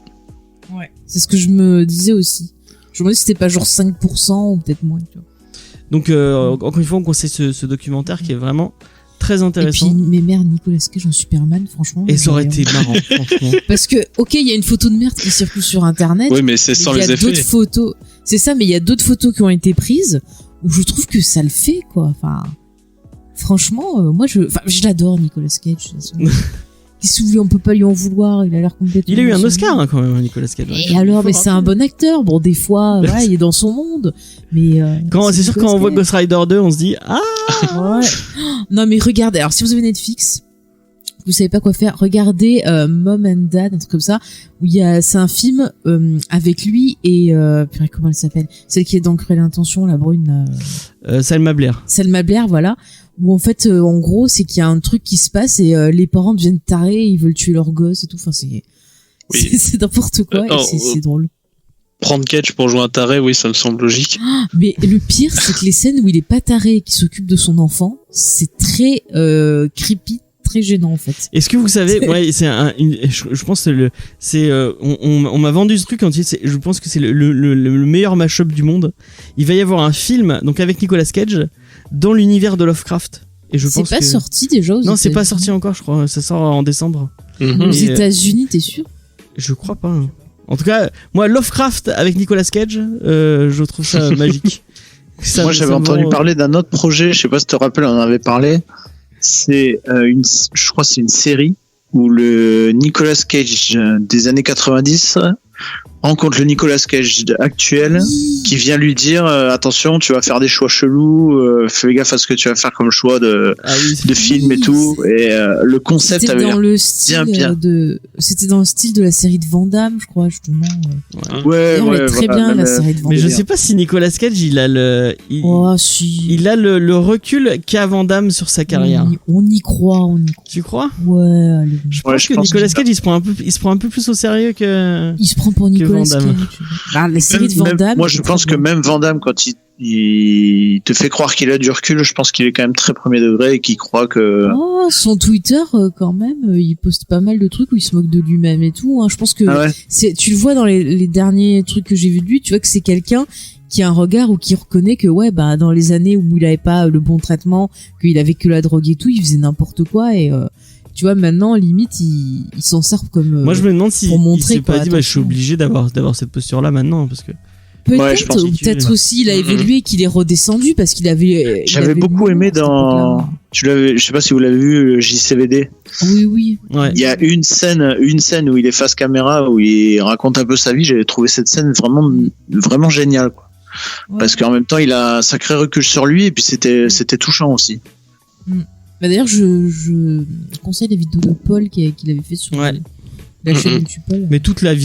Ouais. C'est ce que je me disais aussi. Je me demandais si c'était pas genre 5% ou peut-être moins, tu vois. Donc encore une fois on conseille ce documentaire qui est vraiment très intéressant. Et puis, mais merde, Nicolas Cage en Superman, franchement. Et ça aurait été marrant, franchement. Parce que, ok, il y a une photo de merde qui circule sur Internet. Oui, mais c'est sans les effets. Il y a d'autres photos. C'est ça, mais il y a d'autres photos qui ont été prises où je trouve que ça le fait, quoi. Enfin, franchement, moi, je l'adore, Nicolas Cage. Qu'est-ce que on peut pas lui en vouloir, il a l'air complètement. Il a eu un Oscar, quand même, Nicolas Cage. Et alors, mais c'est un bon acteur. Bon, des fois, voilà, il est dans son monde. Mais, c'est sûr, quand on voit Ghost Rider 2, on se dit, ouais. Non, mais regardez. Alors, si vous avez Netflix, vous savez pas quoi faire, regardez, Mom and Dad, un truc comme ça, où c'est un film, avec lui et, comment elle s'appelle? Celle qui est dans Cruelle Intention, la brune, Selma Blair. Selma Blair, voilà. Où en fait, en gros, c'est qu'il y a un truc qui se passe et les parents deviennent tarés, ils veulent tuer leur gosse et tout. Enfin, c'est n'importe quoi et c'est drôle. Prendre Cage pour jouer un taré, oui, ça me semble logique. Mais le pire, c'est que les scènes où il est pas taré et qui s'occupe de son enfant, c'est très creepy, très gênant en fait. Est-ce que vous savez, je pense que on m'a vendu ce truc quand je pense que c'est le meilleur mashup du monde. Il va y avoir un film donc avec Nicolas Cage dans l'univers de Lovecraft. Et je pense c'est pas sorti déjà aux États-Unis. Non, c'est pas sorti encore, je crois. Ça sort en décembre. Aux États-Unis, t'es sûr? Je crois pas. En tout cas, moi, Lovecraft avec Nicolas Cage, je trouve ça magique. Moi, j'avais entendu parler d'un autre projet. Je sais pas si tu te rappelles, on en avait parlé. C'est je crois, c'est une série où le Nicolas Cage des années 90 rencontre le Nicolas Cage actuel qui vient lui dire attention, tu vas faire des choix chelous, fais gaffe à ce que tu vas faire comme choix de film et tout. Et le concept avait dans le style c'était dans le style de la série de Van Damme, je crois, justement. Ouais, très bien la série de Van Damme. Mais je sais pas si Nicolas Cage il a le recul qu'a Van Damme sur sa carrière. On y croit. Tu crois? Ouais, allez. Je pense que Nicolas Cage il se prend un peu plus au sérieux que. Il se prend pour Nicolas Cage. La série de Van Damme. Moi, je pense que même Van Damme, quand il te fait croire qu'il a du recul, je pense qu'il est quand même très premier degré et qu'il croit que. Oh, son Twitter, quand même, il poste pas mal de trucs où il se moque de lui-même et tout. Hein. Je pense que tu le vois dans les derniers trucs que j'ai vus de lui, tu vois que c'est quelqu'un qui a un regard ou qui reconnaît que dans les années où il avait pas le bon traitement, qu'il avait que la drogue et tout, il faisait n'importe quoi et tu vois, maintenant, limite, il s'en sert comme. Moi, je me demande si il s'est pas dit, je suis obligé d'avoir cette posture-là maintenant, parce que. Peut-être aussi, il a évolué et qu'il est redescendu parce qu'il avait. J'avais beaucoup aimé dans. Je sais pas si vous l'avez vu, JCVD. Oui. Ouais. Il y a une scène où il est face caméra, où il raconte un peu sa vie. J'avais trouvé cette scène vraiment géniale, quoi. Ouais. Parce qu'en même temps, il a un sacré recul sur lui et puis c'était touchant aussi. D'ailleurs, je conseille la vidéo de Paul qu'il avait fait sur la chaîne YouTube Paul. Mais toute la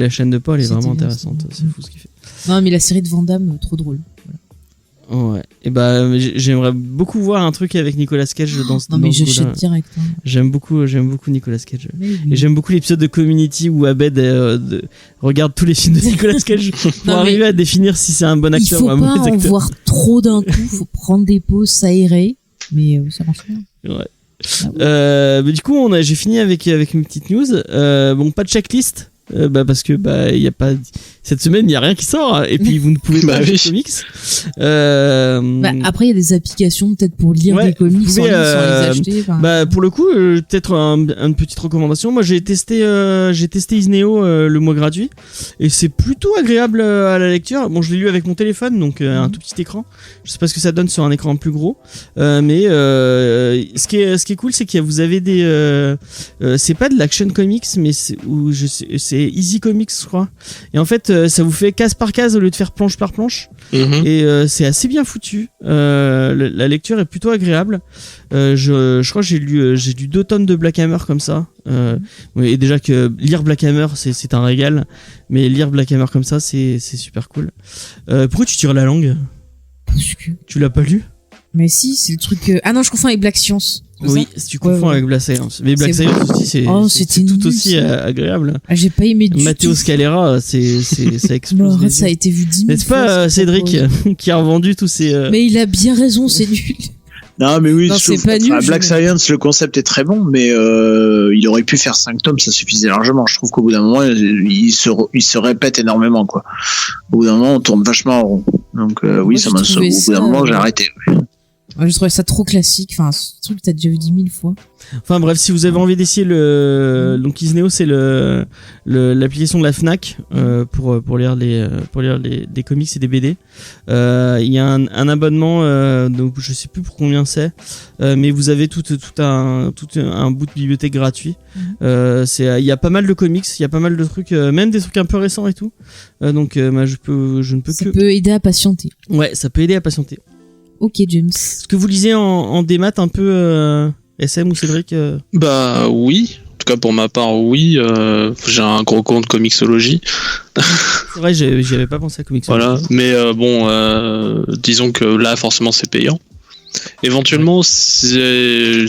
chaîne de Paul est vraiment intéressante. C'est fou ce qu'il fait. Non, mais la série de Van Damme, trop drôle. Ouais. Et j'aimerais beaucoup voir un truc avec Nicolas Cage dans ce. Non mais dans ce j'achète goût-là. direct. Hein. J'aime beaucoup Nicolas Cage. Mais oui. Et j'aime beaucoup l'épisode de Community où Abed regarde tous les films de Nicolas Cage pour Non, mais arriver à définir si c'est un bon il acteur faut ou un pas mauvais en acteur. voir trop d'un coup, faut prendre des pauses, s'aérer, mais ça marche bien. Ouais. Ah Mais du coup, j'ai fini avec une petite news. Bon, pas de checklist. Parce que il y a pas cette semaine il y a rien qui sort et puis vous ne pouvez pas acheter de comics. Après il y a des applications peut-être pour lire des comics sans les acheter. Pour le coup peut-être une petite recommandation. Moi j'ai testé Isneo le mois gratuit et c'est plutôt agréable à la lecture. Bon, je l'ai lu avec mon téléphone donc un tout petit écran. Je sais pas ce que ça donne sur un écran plus gros, mais ce qui est cool c'est que vous avez des c'est pas de l'action comics mais c'est Easy Comics je crois, et en fait ça vous fait case par case au lieu de faire planche par planche. Et c'est assez bien foutu. La lecture est plutôt agréable. Je crois que j'ai lu 2 tonnes de Black Hammer comme ça. Et déjà que lire Black Hammer c'est un régal, mais lire Black Hammer comme ça c'est super cool. Pourquoi tu tires la langue? Parce que... Tu l'as pas lu? Mais si, c'est le truc. Ah non, je confonds avec Black Science. Oui, si tu confonds avec Black Science. Mais Black Science aussi, c'est tout aussi agréable. Ah, j'ai pas aimé du Matteo tout. Scalera, ça explose. Non, ça a été vu 10 000 N'est-ce pas Cédric qui a revendu tous ces. Mais il a bien raison, c'est nul. Non, mais oui, Non, c'est pas nul, Black Science, le concept est très bon, mais il aurait pu faire 5 tomes, ça suffisait largement. Je trouve qu'au bout d'un moment, il se répète énormément, quoi. Au bout d'un moment, on tourne vachement en rond. Donc oui, ça m'a sauvé. Au bout d'un moment, j'ai arrêté. Ouais, je trouvais ça trop classique. Enfin, ce truc que t'as déjà vu 10 000 fois. Enfin bref, si vous avez envie d'essayer donc Isneo, c'est l'application de la Fnac pour lire des comics et des BD. Il y a un abonnement, donc je sais plus pour combien c'est, mais vous avez tout un bout de bibliothèque gratuit. Il y a pas mal de comics, il y a pas mal de trucs, même des trucs un peu récents et tout. Donc je ne peux ça peut aider à patienter. Ouais, ça peut aider à patienter. Ok, James. Est-ce que vous lisez en démat un peu SM ou Cédric Bah oui, en tout cas pour ma part oui. J'ai un gros compte Comixology. C'est vrai, j'y avais pas pensé à Comixology. Voilà, mais disons que là forcément c'est payant. Éventuellement, c'est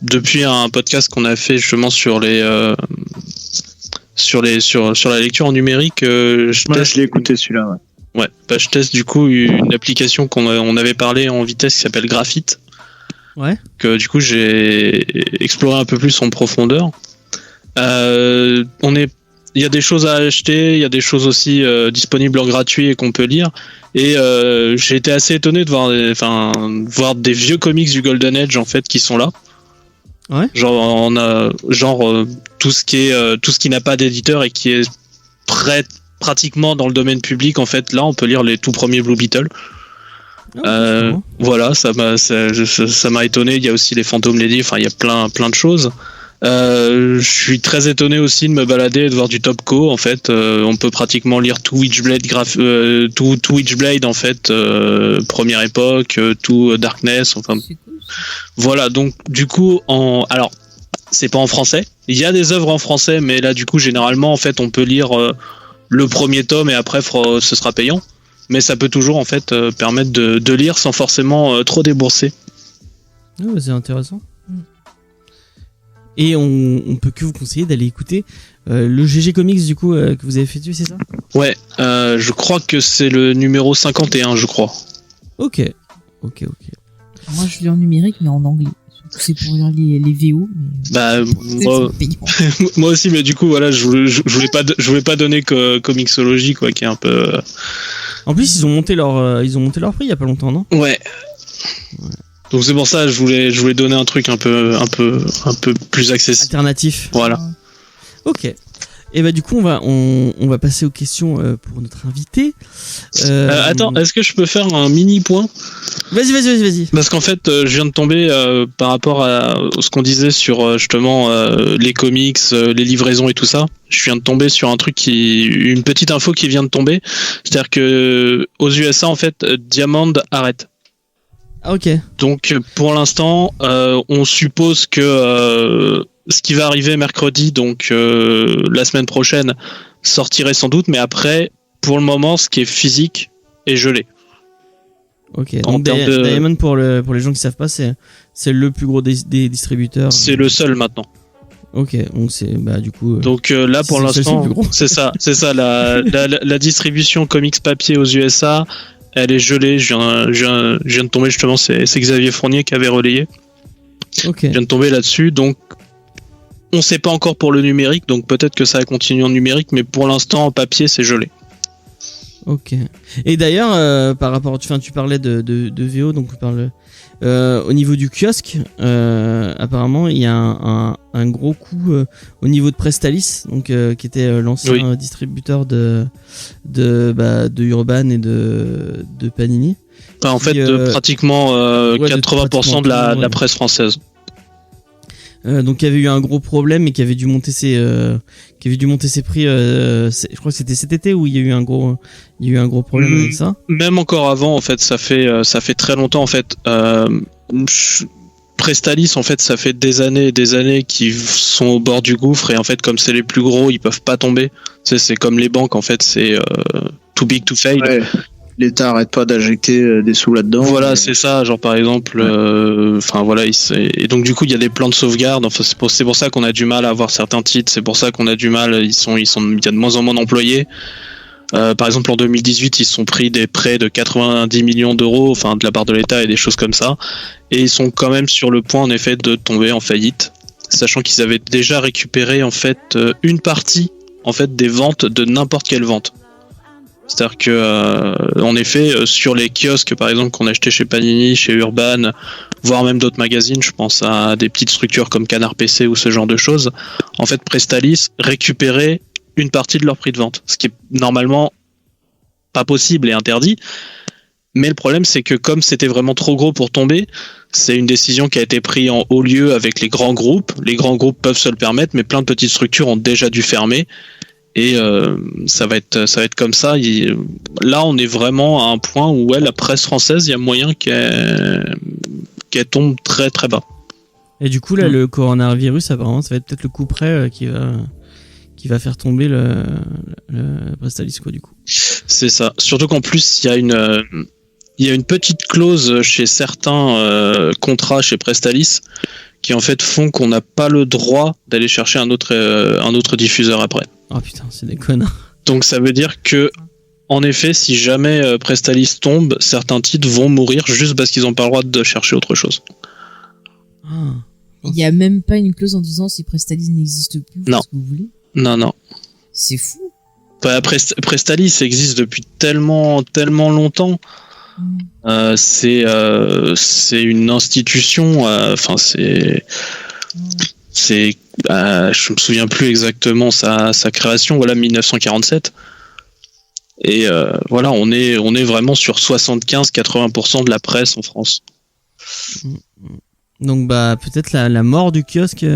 depuis un podcast qu'on a fait justement sur la lecture en numérique, je l'ai écouté celui-là. Ouais. Ouais, je teste du coup une application on avait parlé en vitesse qui s'appelle Graphite. Ouais. Que du coup j'ai exploré un peu plus en profondeur. Il y a des choses à acheter, il y a des choses aussi disponibles en gratuit et qu'on peut lire. Et j'ai été assez étonné de voir des vieux comics du Golden Age en fait qui sont là. Ouais. Tout ce qui n'a pas d'éditeur et qui est pratiquement dans le domaine public en fait. Là on peut lire les tout premiers Blue Beetle. Voilà, ça m'a étonné. Il y a aussi les Phantom Lady, enfin il y a plein de choses. Je suis très étonné aussi de me balader et de voir du Topco en fait. On peut pratiquement lire tout Witchblade tout Witchblade en fait, première époque, tout Darkness, enfin voilà. Donc du coup alors c'est pas en français. Il y a des œuvres en français, mais là du coup généralement en fait on peut lire le premier tome et après ce sera payant. Mais ça peut toujours en fait permettre de lire sans forcément trop débourser. Oh, c'est intéressant. Et on peut que vous conseiller d'aller écouter le GG Comics du coup que vous avez fait dessus, c'est ça? Ouais, je crois que c'est le numéro 51, je crois. Ok. Moi je lis en numérique mais en anglais. C'est pour lire les VO. Mais moi aussi, mais du coup voilà, je voulais pas donner que Comixology quoi, qui est un peu. En plus ils ont monté leur prix il y a pas longtemps, non? Ouais. Donc c'est pour ça je voulais donner un truc un peu plus accessible. Alternatif. Voilà. Ok. Et bah du coup on va passer aux questions pour notre invité. Attends, est-ce que je peux faire un mini point? Vas-y. Parce qu'en fait, je viens de tomber par rapport à ce qu'on disait sur justement les comics, les livraisons et tout ça. Je viens de tomber sur une petite info qui vient de tomber. C'est-à-dire que aux USA en fait, Diamond arrête. Ah ok. Donc pour l'instant, on suppose que ce qui va arriver mercredi, donc la semaine prochaine, sortirait sans doute, mais après, pour le moment, ce qui est physique est gelé. Ok. En Donc termes de- Diamond pour les gens qui savent pas, c'est le plus gros des distributeurs. C'est le seul maintenant. Ok. Donc c'est du coup. Donc là si pour c'est le seul, c'est le l'instant, plus gros. c'est ça la distribution comics papier aux USA, elle est gelée. Je viens de tomber justement, c'est Xavier Fournier qui avait relayé. Ok. Je viens de tomber là-dessus, donc on sait pas encore pour le numérique, donc peut-être que ça va continuer en numérique, mais pour l'instant en papier c'est gelé. Ok. Et d'ailleurs, par rapport, tu parlais de VO, donc on parle au niveau du kiosque. Apparemment, il y a un gros coup au niveau de Prestalis, donc qui était l'ancien distributeur de Urban et de Panini. Enfin, en fait, pratiquement 80% de la presse française. Donc il y avait eu un gros problème et qui avait dû monter ses prix. Je crois que c'était cet été où il y a eu un gros problème avec ça. Même encore avant, en fait, ça fait très longtemps en fait. Prestalis, en fait, ça fait des années et des années qu'ils sont au bord du gouffre et en fait, comme c'est les plus gros, ils peuvent pas tomber. C'est comme les banques, en fait, c'est too big to fail. Ouais. L'État arrête pas d'injecter des sous là-dedans. Voilà, c'est ça. Genre par exemple, voilà, et donc du coup il y a des plans de sauvegarde. Enfin, c'est pour ça qu'on a du mal à avoir certains titres. C'est pour ça qu'on a du mal. Il y a de moins en moins d'employés. Par exemple en 2018 ils se sont pris des prêts de 90 millions d'euros, enfin de la part de l'État et des choses comme ça. Et ils sont quand même sur le point en effet de tomber en faillite, sachant qu'ils avaient déjà récupéré en fait une partie en fait des ventes de n'importe quelle vente. C'est-à-dire que, en effet, sur les kiosques, par exemple, qu'on achetait chez Panini, chez Urban, voire même d'autres magazines, je pense à des petites structures comme Canard PC ou ce genre de choses, en fait, Prestalis récupérait une partie de leur prix de vente, ce qui est normalement pas possible et interdit. Mais le problème, c'est que comme c'était vraiment trop gros pour tomber, c'est une décision qui a été prise en haut lieu avec les grands groupes. Les grands groupes peuvent se le permettre, mais plein de petites structures ont déjà dû fermer. Et ça va être comme ça. Là, on est vraiment à un point où la presse française, il y a moyen qu'elle tombe très très bas. Et du coup, là, le coronavirus, apparemment, ça va être peut-être le coup près qui va faire tomber le Prestalis, quoi, du coup. C'est ça. Surtout qu'en plus, il y a une petite clause chez certains contrats chez Prestalis qui en fait font qu'on n'a pas le droit d'aller chercher un autre diffuseur après. Oh putain, c'est des connards. Donc ça veut dire que, en effet, si jamais Prestalis tombe, certains titres vont mourir juste parce qu'ils n'ont pas le droit de chercher autre chose. Ah. Il n'y a même pas une clause en disant si Prestalis n'existe plus, Non. ce que vous voulez. Non. C'est fou. Prestalis existe depuis tellement longtemps. C'est une institution. Je me souviens plus exactement sa création. Voilà, 1947. Et voilà, on est vraiment sur 75-80% de la presse en France. Donc peut-être la mort du kiosque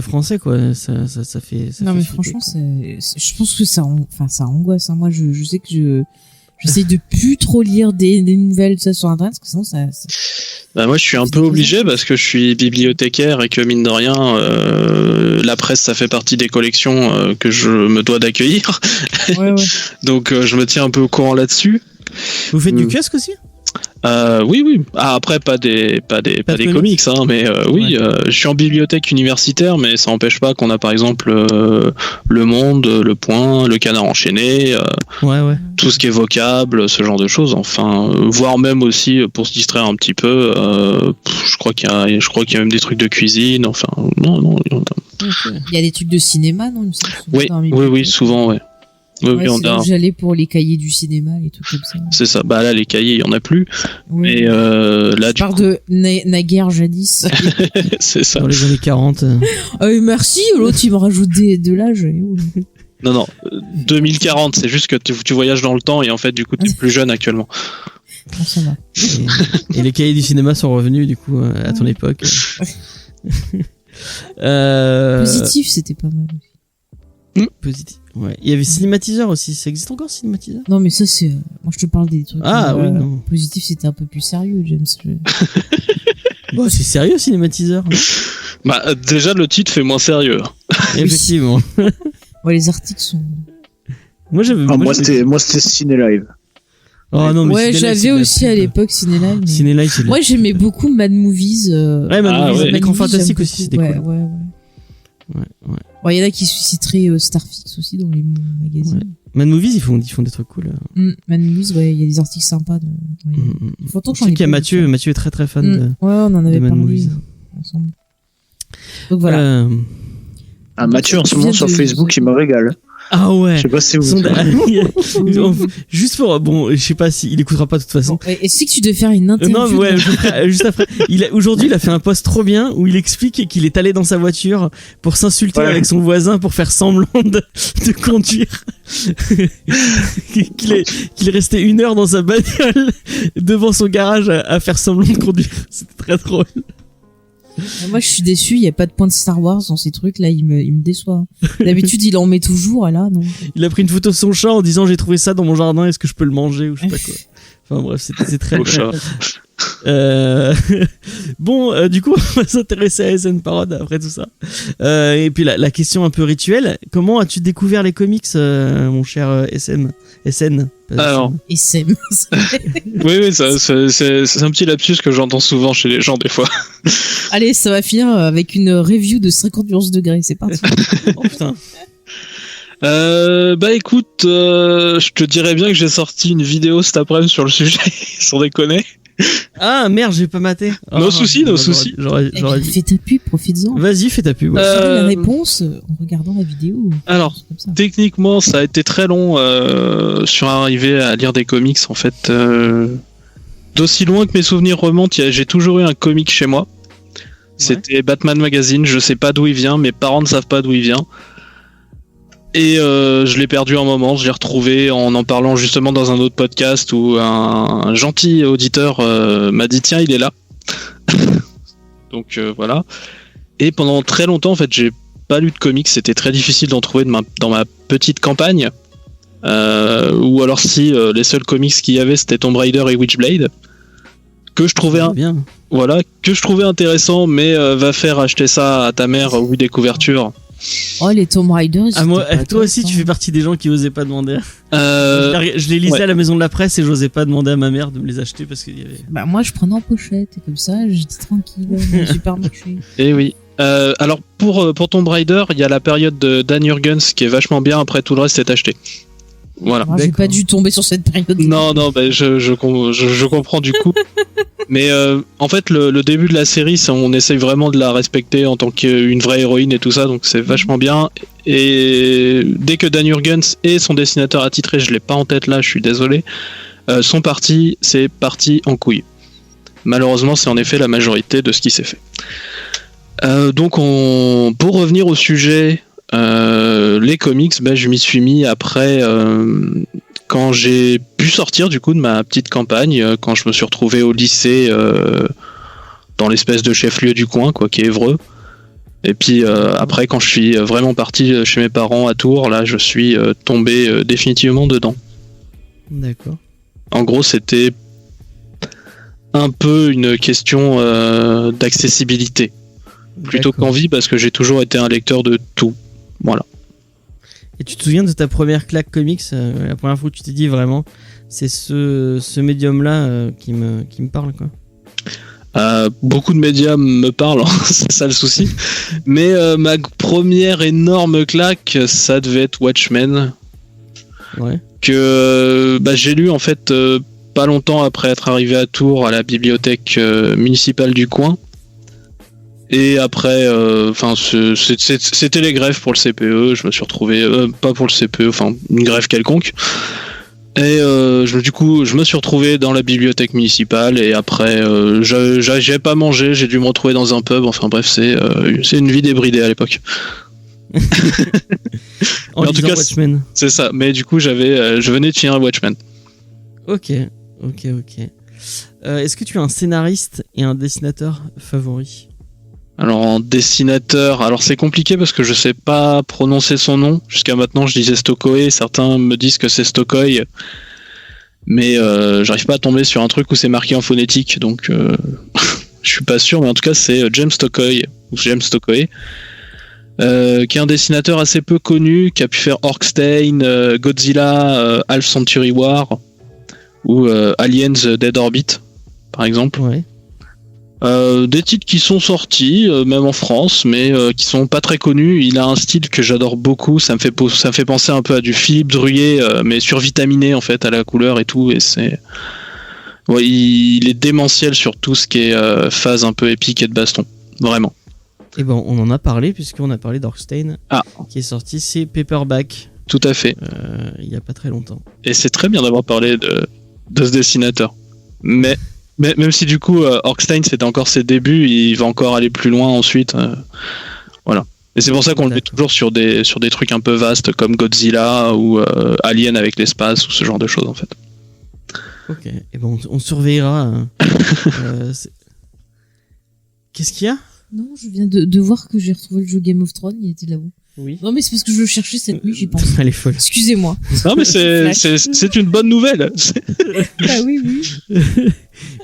français, quoi. Ça fait. Non mais franchement, je pense que ça angoisse. Hein. Moi, je sais que j'essaie de plus trop lire des nouvelles ça sur internet parce que sinon ça. Moi, je suis un peu obligé parce que je suis bibliothécaire et que mine de rien, la presse, ça fait partie des collections que je me dois d'accueillir. Ouais. Donc, je me tiens un peu au courant là-dessus. Vous faites du kiosque aussi ? Oui. Ah, après, pas des comics, hein, mais oui, je suis en bibliothèque universitaire, mais ça n'empêche pas qu'on a par exemple Le Monde, Le Point, Le Canard enchaîné, tout ce qui est vocable, ce genre de choses. Enfin, voire même aussi pour se distraire un petit peu. Je crois qu'il y a même des trucs de cuisine. Enfin, non. Il y a des trucs de cinéma, non ? Oui, souvent, ouais. Oui, c'est là où j'allais pour les cahiers du cinéma, les trucs comme ça. C'est ça. Bah là, les cahiers, il y en a plus. Ouais. Mais là, je parle de naguère jadis. C'est ça. Dans les années 40. Merci, l'autre il me rajoute de l'âge. Non, 2040, c'est juste que tu voyages dans le temps et en fait, du coup, tu es plus jeune actuellement. Bon, ça va. Et les cahiers du cinéma sont revenus, du coup, à ton époque. Positif, c'était pas mal aussi. Positif. Ouais. Il y avait Cinématiseur aussi. Ça existe encore, Cinématiseur ? Non, mais ça, c'est. Moi, je te parle des trucs. Oui, non. Positif, c'était un peu plus sérieux, James. Bon, c'est sérieux, Cinématiseur. Bah, déjà, le titre fait moins sérieux. Effectivement. Ouais, les articles sont. Moi, c'était Ciné Live. Oh non, mais ouais, Ciné Live, c'est j'avais de la aussi pub. à l'époque Ciné Live. mais- Ciné Live, c'est de la Moi, j'aimais beaucoup Mad Movies. Ouais, Mad Movies, ouais. l'écran Mad Movies, fantastique j'aime aussi, c'était beaucoup. cool. Ouais. Ouais. Bon, il y en a qui susciteraient Starfix aussi dans les magazines. Mad Movies, ils font des trucs cool. Mad Movies, ouais, il y a des articles sympas. Dans les... Il faut autant que Je sais qu'il y a Mathieu est très très fan de. Ouais, on en avait Mad parlé Movies. ensemble. Donc voilà. Mathieu, en ce moment, sur Facebook, il me régale. Ah ouais. Je sais pas si vous. Juste pour je sais pas s'il écoutera pas de toute façon. Et c'est que tu devais faire une interview. Non, mais ouais, juste après. Aujourd'hui, il a fait un post trop bien où il explique qu'il est allé dans sa voiture pour s'insulter avec son voisin pour faire semblant de conduire. qu'il est resté 1 heure dans sa bagnole devant son garage à faire semblant de conduire. C'était très drôle. Moi, je suis déçu, il y a pas de point de Star Wars dans ces trucs là, il me déçoit. D'habitude, il en met toujours, et là non. Il a pris une photo de son chat en disant j'ai trouvé ça dans mon jardin, est-ce que je peux le manger ou je sais pas quoi. Enfin bref, c'est très Au chat. Bon, du coup, on va s'intéresser à SN Parod après tout ça. Et puis la question un peu rituelle, comment as-tu découvert les comics, mon cher SN? Alors, SM. oui, c'est un petit lapsus que j'entends souvent chez les gens des fois. Allez, ça va finir avec une review de 51 degrés, c'est parti. Oh putain. Bah écoute, je te dirais bien que j'ai sorti une vidéo cet après-midi sur le sujet, sans déconner. Ah merde, j'ai pas maté. Nos soucis. J'aurais dit. Fais ta pub, profites-en. Vas-y, fais ta pub. Ouais. La réponse en regardant la vidéo. Alors, Comme ça. techniquement, ça a été très long sur arriver à lire des comics, en fait. D'aussi loin que mes souvenirs remontent, j'ai toujours eu un comic chez moi. C'était Batman Magazine, je sais pas d'où il vient, mes parents ne savent pas d'où il vient. Et je l'ai perdu un moment, je l'ai retrouvé en parlant justement dans un autre podcast où un gentil auditeur m'a dit tiens, il est là. Donc voilà. Et pendant très longtemps, en fait, j'ai pas lu de comics, c'était très difficile d'en trouver dans ma petite campagne. Ou alors si les seuls comics qu'il y avait, c'était Tomb Raider et Witchblade, que je trouvais que je trouvais intéressant, mais va faire acheter ça à ta mère au bout des couvertures. Oh, les Tomb Raider. Toi aussi, tu fais partie des gens qui osaient pas demander. Je les lisais à la maison de la presse et j'osais pas demander à ma mère de me les acheter parce qu'il y avait. Bah, moi, je prenais en pochette et comme ça, j'étais tranquille dans le supermarché. Et oui. Alors, pour Tomb Raider, il y a la période de Dan Jurgens qui est vachement bien, après tout le reste est acheté. Voilà. Alors, j'ai pas dû tomber sur cette période. Non, bah, je comprends du coup. Mais en fait, le début de la série, on essaye vraiment de la respecter en tant qu'une vraie héroïne et tout ça, donc c'est vachement bien. Et dès que Dan Jurgens et son dessinateur attitré, je l'ai pas en tête là, je suis désolé, sont partis, c'est parti en couille. Malheureusement, c'est en effet la majorité de ce qui s'est fait. Donc, pour revenir au sujet, les comics, je m'y suis mis après. Quand j'ai pu sortir du coup de ma petite campagne, quand je me suis retrouvé au lycée dans l'espèce de chef-lieu du coin, quoi, qui est Évreux. Et puis après, quand je suis vraiment parti chez mes parents à Tours, là, je suis tombé définitivement dedans. D'accord. En gros, c'était un peu une question d'accessibilité, plutôt qu'envie, parce que j'ai toujours été un lecteur de tout. Voilà. Et tu te souviens de ta première claque comics, la première fois où tu t'es dit vraiment, c'est ce médium-là qui me parle, quoi. Beaucoup de médias me parlent, c'est ça le souci. Mais ma première énorme claque, ça devait être Watchmen. Ouais. Que j'ai lu en fait pas longtemps après être arrivé à Tours à la bibliothèque municipale du coin. Et après, c'était les grèves pour le CPE. Je me suis retrouvé, pas pour le CPE, enfin une grève quelconque. Et je me suis retrouvé dans la bibliothèque municipale. Et après, j'avais pas mangé, j'ai dû me retrouver dans un pub. Enfin bref, c'est une vie débridée à l'époque. en tout cas, Watchmen. C'est ça. Mais du coup, je venais de finir Watchmen. Ok. Est-ce que tu as un scénariste et un dessinateur favori? Alors en dessinateur, alors c'est compliqué parce que je sais pas prononcer son nom. Jusqu'à maintenant, je disais Stokoi. Certains me disent que c'est Stokoi, mais j'arrive pas à tomber sur un truc où c'est marqué en phonétique, donc je suis pas sûr. Mais en tout cas, c'est James Stokoi qui est un dessinateur assez peu connu, qui a pu faire Orkstein, Godzilla, Half Century War. ou Aliens Dead Orbit, par exemple. Ouais. Des titres qui sont sortis, même en France, mais qui sont pas très connus. Il a un style que j'adore beaucoup. Ça me fait penser un peu à du Philippe Druillet, mais survitaminé en fait, à la couleur et tout. Et c'est, ouais, il est démentiel sur tout ce qui est phase un peu épique et de baston, vraiment. Et ben, on en a parlé puisqu'on a parlé d'Orkstein, qui est sorti, c'est Paperback. Tout à fait. Il y a pas très longtemps. Et c'est très bien d'avoir parlé de ce dessinateur. Mais même si du coup Orkstein c'était encore ses débuts, il va encore aller plus loin ensuite. Voilà. Et c'est pour ça qu'on le met toujours sur des trucs un peu vastes comme Godzilla ou Alien avec l'espace ou ce genre de choses en fait. Ok. Et bon, on surveillera. Qu'est-ce qu'il y a ? Non, je viens de voir que j'ai retrouvé le jeu Game of Thrones, il était là-haut. Oui. Non, mais c'est parce que je le cherchais cette nuit, j'y pense. Elle est folle. Excusez-moi. Non mais c'est une bonne nouvelle. Ah oui.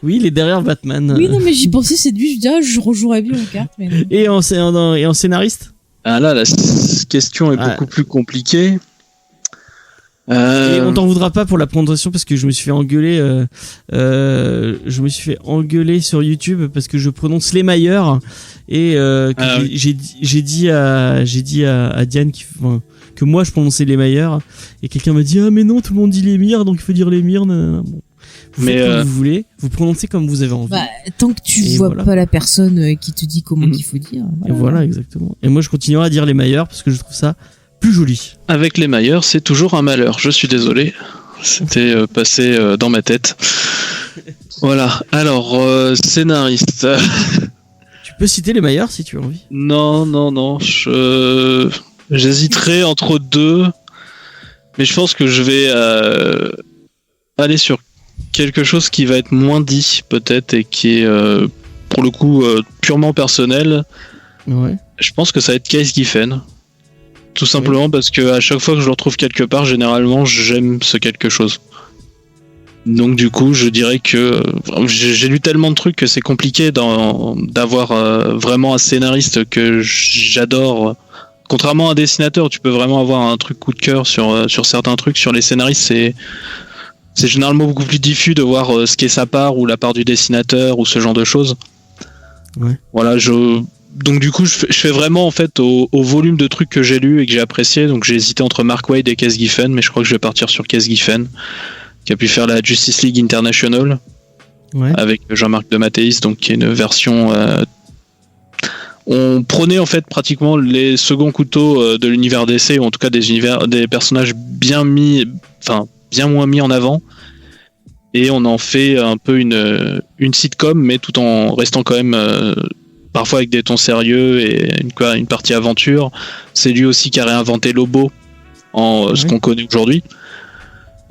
Oui, il est derrière Batman. Oui, non, mais j'y pensais cette nuit, je dis, je rejouerais bien aux cartes. Mais non. Et en scénariste ? Ah là, la question est beaucoup plus compliquée. Et on t'en voudra pas pour la prononciation parce que je me suis fait engueuler. Je me suis fait engueuler sur YouTube parce que je prononce les meilleurs et j'ai dit à Diane que moi je prononçais les meilleurs et quelqu'un m'a dit mais non, tout le monde dit les meilleurs, donc il faut dire les meilleurs. Bon. Vous faites comme vous voulez, vous prononcez comme vous avez envie. Bah, tant que tu vois pas la personne qui te dit comment il faut dire. Voilà. Et voilà, exactement. Et moi je continuerai à dire les meilleurs parce que je trouve ça plus joli. Avec les meilleurs, c'est toujours un malheur. Je suis désolé. C'était passé dans ma tête. Voilà. Alors, scénariste. Tu peux citer les meilleurs si tu as envie. Non. J'hésiterai entre deux. Mais je pense que je vais aller sur quelque chose qui va être moins dit, peut-être, et qui est, pour le coup, purement personnel. Ouais. Je pense que ça va être Case Giffen. Tout simplement parce que à chaque fois que je le retrouve quelque part, généralement, j'aime ce quelque chose. Donc du coup, je dirais que j'ai lu tellement de trucs que c'est compliqué d'avoir vraiment un scénariste que j'adore. Contrairement à un dessinateur, tu peux vraiment avoir un truc coup de cœur sur certains trucs. Sur les scénaristes, c'est généralement beaucoup plus diffus de voir ce qui est sa part ou la part du dessinateur ou ce genre de choses. Ouais. Voilà, donc du coup je fais vraiment en fait au volume de trucs que j'ai lu et que j'ai apprécié. Donc j'ai hésité entre Mark Waid et Case Giffen, mais je crois que je vais partir sur Case Giffen, qui a pu faire la Justice League International avec Jean-Marc de Mattéis, donc qui est une version on prenait en fait pratiquement les seconds couteaux de l'univers DC, ou en tout cas des personnages bien moins mis en avant, et on en fait un peu une sitcom, mais tout en restant quand même parfois avec des tons sérieux et une partie aventure. C'est lui aussi qui a réinventé Lobo en ce qu'on connaît aujourd'hui.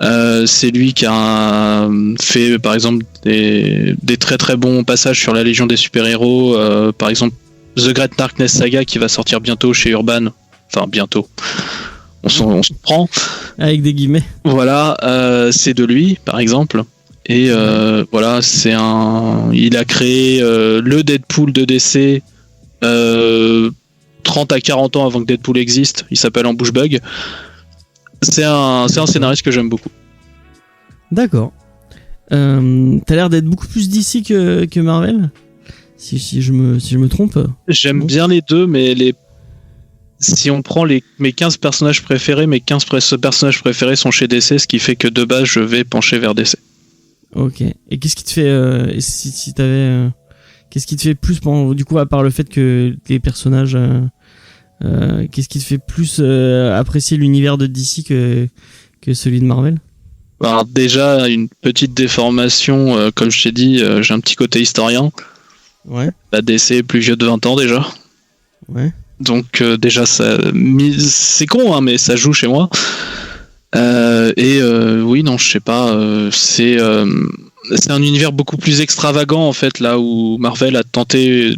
C'est lui qui a fait par exemple des très très bons passages sur la Légion des super-héros, par exemple The Great Darkness Saga qui va sortir bientôt chez Urban. Enfin bientôt, on s'en prend avec des guillemets. Voilà, c'est de lui par exemple. Et voilà, il a créé le Deadpool de DC 30 à 40 ans avant que Deadpool existe. Il s'appelle Ambushbug. C'est un scénariste que j'aime beaucoup. D'accord. T'as l'air d'être beaucoup plus DC que Marvel, si je me trompe. J'aime bien les deux, mais si on prend mes 15 personnages préférés, mes 15 personnages préférés sont chez DC, ce qui fait que de base je vais pencher vers DC. Ok. Et qu'est-ce qui te fait si t'avais qu'est-ce qui te fait plus du coup, à part le fait que les personnages qu'est-ce qui te fait plus apprécier l'univers de DC que celui de Marvel? Alors déjà, une petite déformation, comme je t'ai dit, j'ai un petit côté historien. Ouais. La DC est plus vieux de 20 ans déjà. Ouais. Donc déjà c'est con hein, mais ça joue chez moi. Oui, non, je sais pas. C'est un univers beaucoup plus extravagant en fait, là où Marvel a tenté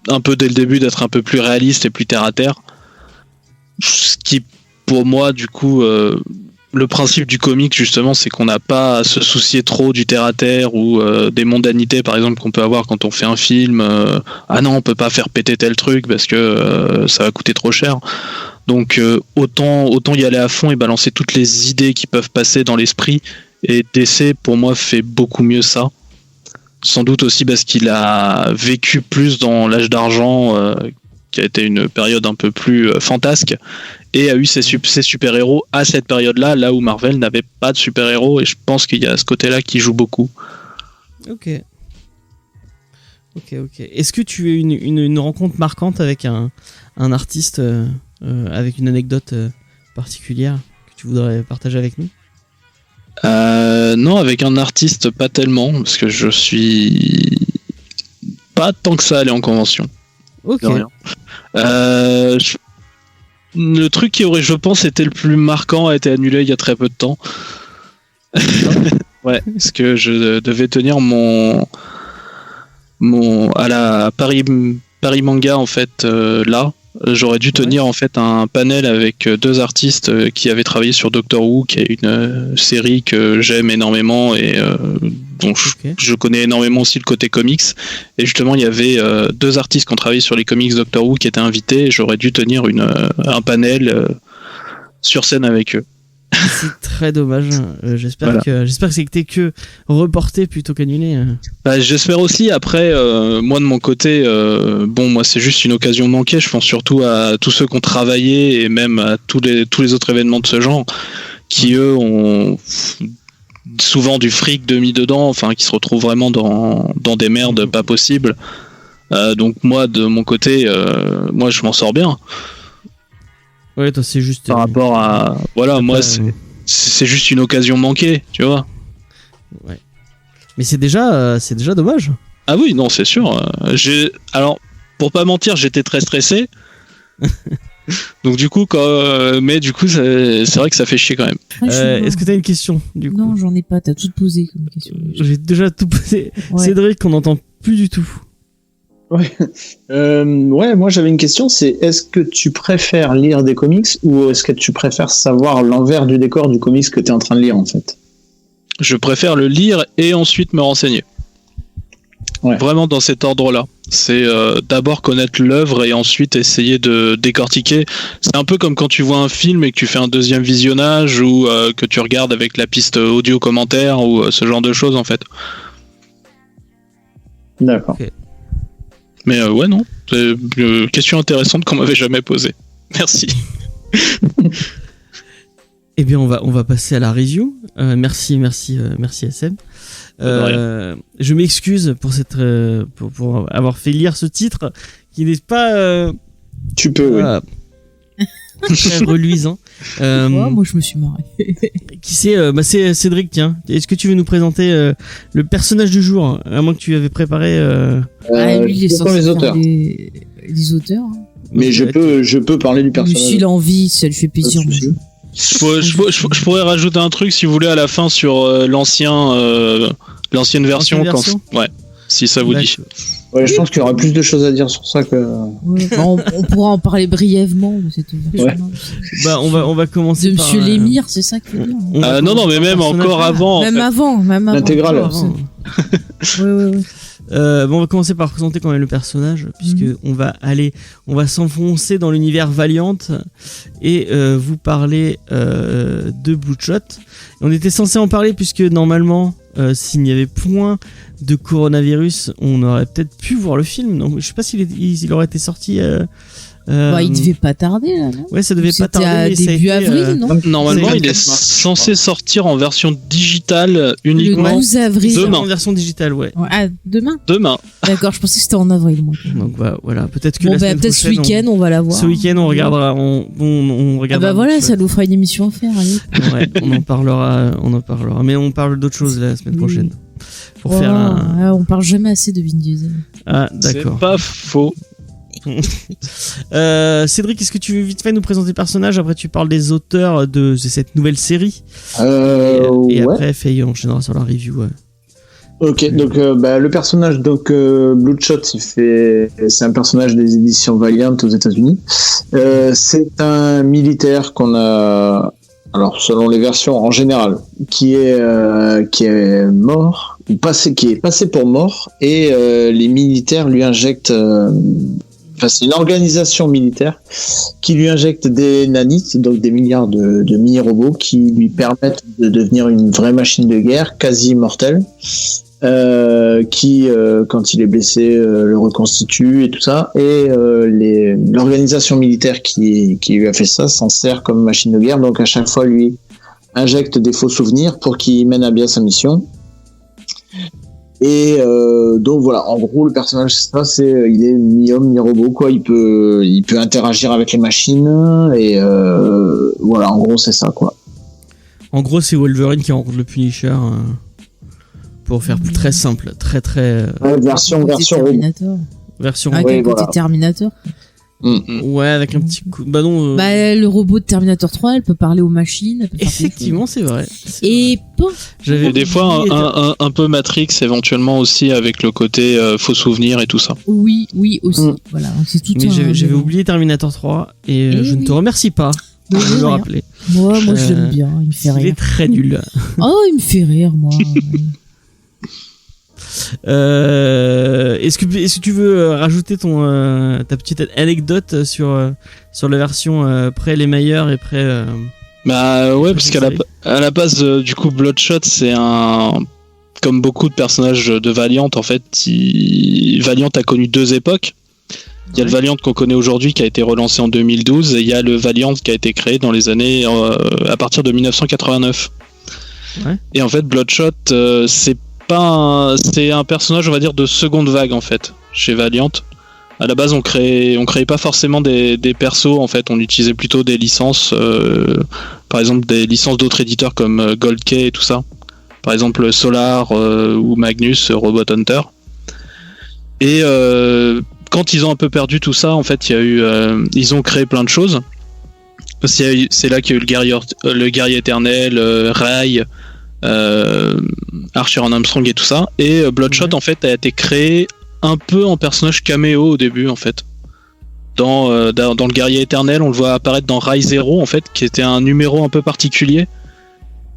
un peu dès le début d'être un peu plus réaliste et plus terre à terre. Ce qui, pour moi, du coup, le principe du comic justement, c'est qu'on n'a pas à se soucier trop du terre à terre ou des mondanités, par exemple, qu'on peut avoir quand on fait un film. Ah non, on peut pas faire péter tel truc parce que ça va coûter trop cher. Donc autant y aller à fond et balancer toutes les idées qui peuvent passer dans l'esprit Et DC pour moi fait beaucoup mieux ça. Sans doute aussi parce qu'il a vécu plus dans l'âge d'argent, qui a été une période un peu plus fantasque, et a eu ses super-héros à cette période-là, là où Marvel n'avait pas de super-héros, et je pense qu'il y a ce côté-là qui joue beaucoup. Ok. Est-ce que tu as une rencontre marquante avec un artiste, avec une anecdote particulière que tu voudrais partager avec nous ? Non, avec un artiste, pas tellement, parce que je suis pas tant que ça allé en convention. Ok. Le truc qui aurait, je pense, été le plus marquant a été annulé il y a très peu de temps. Ouais, parce que je devais tenir à la Paris Manga en fait là. J'aurais dû tenir en fait un panel avec 2 artistes qui avaient travaillé sur Doctor Who, qui est une série que j'aime énormément et dont je connais énormément aussi le côté comics. Et justement, il y avait 2 artistes qui ont travaillé sur les comics Doctor Who qui étaient invités. Et j'aurais dû tenir un panel sur scène avec eux. C'est très dommage. J'espère que c'était que reporté plutôt qu'annulé. Bah, j'espère aussi. Après, moi de mon côté, moi c'est juste une occasion manquée. Je pense surtout à tous ceux qui ont travaillé et même à tous les autres événements de ce genre, qui eux ont souvent du fric de mis dedans, enfin qui se retrouvent vraiment dans des merdes pas possibles. Donc moi de mon côté, moi je m'en sors bien. Ouais, toi c'est juste par rapport à moi c'est juste une occasion manquée, tu vois. Ouais. Mais c'est déjà dommage. Ah oui, non, c'est sûr. Alors pour pas mentir, j'étais très stressé. Donc du coup c'est vrai que ça fait chier quand même. Est-ce que t'as une question du coup ? Non, j'en ai pas, t'as tout posé comme question. J'ai déjà tout posé. Ouais. Cédric, on n'entend plus du tout. Ouais, moi j'avais une question, c'est est-ce que tu préfères lire des comics ou est-ce que tu préfères savoir l'envers du décor du comics que tu es en train de lire en fait ? Je préfère le lire et ensuite me renseigner. Ouais. Vraiment dans cet ordre-là. C'est d'abord connaître l'œuvre et ensuite essayer de décortiquer. C'est un peu comme quand tu vois un film et que tu fais un deuxième visionnage ou que tu regardes avec la piste audio commentaire ou ce genre de choses en fait. D'accord. Okay. Mais ouais, non. C'est une question intéressante qu'on m'avait jamais posée. Merci. Eh bien, on va passer à la review. Merci SM. Je m'excuse pour pour avoir fait lire ce titre qui n'est pas. Tu peux. Très reluisant. Moi, je me suis marré. Qui c'est c'est Cédric, tiens. Est-ce que tu veux nous présenter le personnage du jour, à moins que tu avais préparé lui, il est censé les auteurs. Les auteurs. Mais je peux parler du personnage. S'il a envie, ça lui fait plaisir. Je pourrais rajouter un truc si vous voulez à la fin sur l'ancienne version. Ouais, si ça vous dit. Ouais, je pense qu'il y aura plus de choses à dire sur ça que. Ouais, on pourra en parler brièvement de cette version. Bah, on va commencer de par. Monsieur Lemire, c'est ça qu'il veut dire. Non, mais même encore avant. Même avant. L'intégrale. Ouais. On va commencer par présenter quand même le personnage, puisque on va s'enfoncer dans l'univers Valiant et vous parler de Bloodshot. On était censé en parler puisque normalement, s'il n'y avait point de coronavirus, on aurait peut-être pu voir le film. Donc, je sais pas s'il aurait été sorti. Il devait pas tarder là, non ? Ouais, ça devait pas tarder. C'était début avril, non ? Normalement, il est censé sortir en version digitale uniquement. Le 12 avril. Demain. En version digitale, ouais. Ah, demain ? D'accord, je pensais que c'était en avril, moi. Donc voilà, peut-être que la semaine peut-être prochaine, ce week-end, on va la voir. Ce week-end, on regardera. On regardera. Voilà, ça nous fera une émission à faire. Allez. Ouais, on en parlera. Mais on parle d'autres choses la semaine prochaine. Pour faire on parle jamais assez de Vin Diesel. Ah, d'accord. C'est pas faux. Cédric, est-ce que tu veux vite fait nous présenter le personnage ? Après, tu parles des auteurs de cette nouvelle série. Et après, Faye enchaînera sur la review. Ouais. Ok, donc le personnage Bloodshot, c'est un personnage des éditions Valiant aux États-Unis. C'est un militaire qu'on a, alors selon les versions en général, qui est mort, qui est passé pour mort, et les militaires lui injectent c'est une organisation militaire qui lui injecte des nanites, donc des milliards de mini-robots qui lui permettent de devenir une vraie machine de guerre quasi immortelle, qui, quand il est blessé, le reconstitue et tout ça. Et l'organisation militaire qui lui a fait ça s'en sert comme machine de guerre, donc à chaque fois lui injecte des faux souvenirs pour qu'il mène à bien sa mission. Et donc voilà, en gros le personnage il est mi-homme mi-robot quoi, il peut interagir avec les machines et voilà, en gros c'est ça quoi. En gros c'est Wolverine qui rencontre le Punisher pour faire très simple, très version Terminator. Version avec un côté Terminator. Ouais, avec un petit coup. Bah non. Le robot de Terminator 3, elle peut parler aux machines. Effectivement, c'est vrai. Et j'avais des fois un peu Matrix, éventuellement aussi avec le côté faux souvenirs et tout ça. Oui, aussi. Voilà, c'est tout. Mais j'avais oublié Terminator 3 et je ne te remercie pas de me le rappeler. Moi, je l'aime bien. Il me fait rire. Il est très nul. Oh, il me fait rire, moi. Est-ce que tu veux rajouter ta petite anecdote sur la version près les meilleurs et près bah ouais, parce qu'à la base du coup Bloodshot c'est comme beaucoup de personnages de Valiant en fait, Valiant a connu deux époques. Il y a le Valiant qu'on connaît aujourd'hui qui a été relancé en 2012 et il y a le Valiant qui a été créé dans les années à partir de 1989. Ouais. Et en fait Bloodshot c'est un personnage on va dire de seconde vague en fait chez Valiant. À la base on créait pas forcément des persos en fait, on utilisait plutôt des licences, par exemple des licences d'autres éditeurs comme Gold Key et tout ça, par exemple Solar ou Magnus Robot Hunter. Et quand ils ont un peu perdu tout ça en fait, il y a eu ils ont créé plein de choses. C'est là qu'il y a eu le guerrier éternel, Rai, Archer en Armstrong et tout ça, et Bloodshot en fait a été créé un peu en personnage caméo au début en fait. Dans le guerrier éternel on le voit apparaître dans Rai Zero en fait, qui était un numéro un peu particulier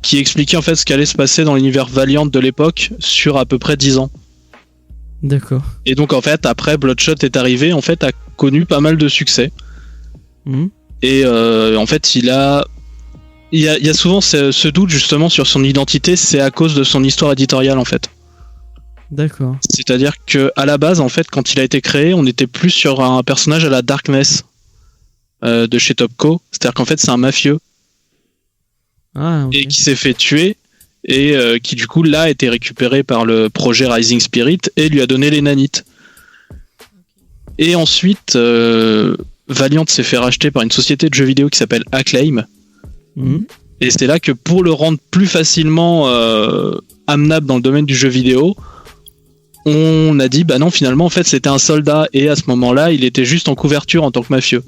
qui expliquait en fait ce qu'allait se passer dans l'univers Valiant de l'époque sur à peu près 10 ans. D'accord. Et donc en fait après Bloodshot est arrivé, en fait a connu pas mal de succès. Et en fait il y a souvent ce doute justement sur son identité, c'est à cause de son histoire éditoriale en fait. D'accord. C'est-à-dire que à la base en fait quand il a été créé on était plus sur un personnage à la Darkness de chez Topco, c'est-à-dire qu'en fait c'est un mafieux et qui s'est fait tuer et qui du coup là a été récupéré par le projet Rising Spirit et lui a donné les nanites. Et ensuite Valiant s'est fait racheter par une société de jeux vidéo qui s'appelle Acclaim. Et c'est là que pour le rendre plus facilement amenable dans le domaine du jeu vidéo, on a dit bah non finalement en fait c'était un soldat et à ce moment-là il était juste en couverture en tant que mafieux.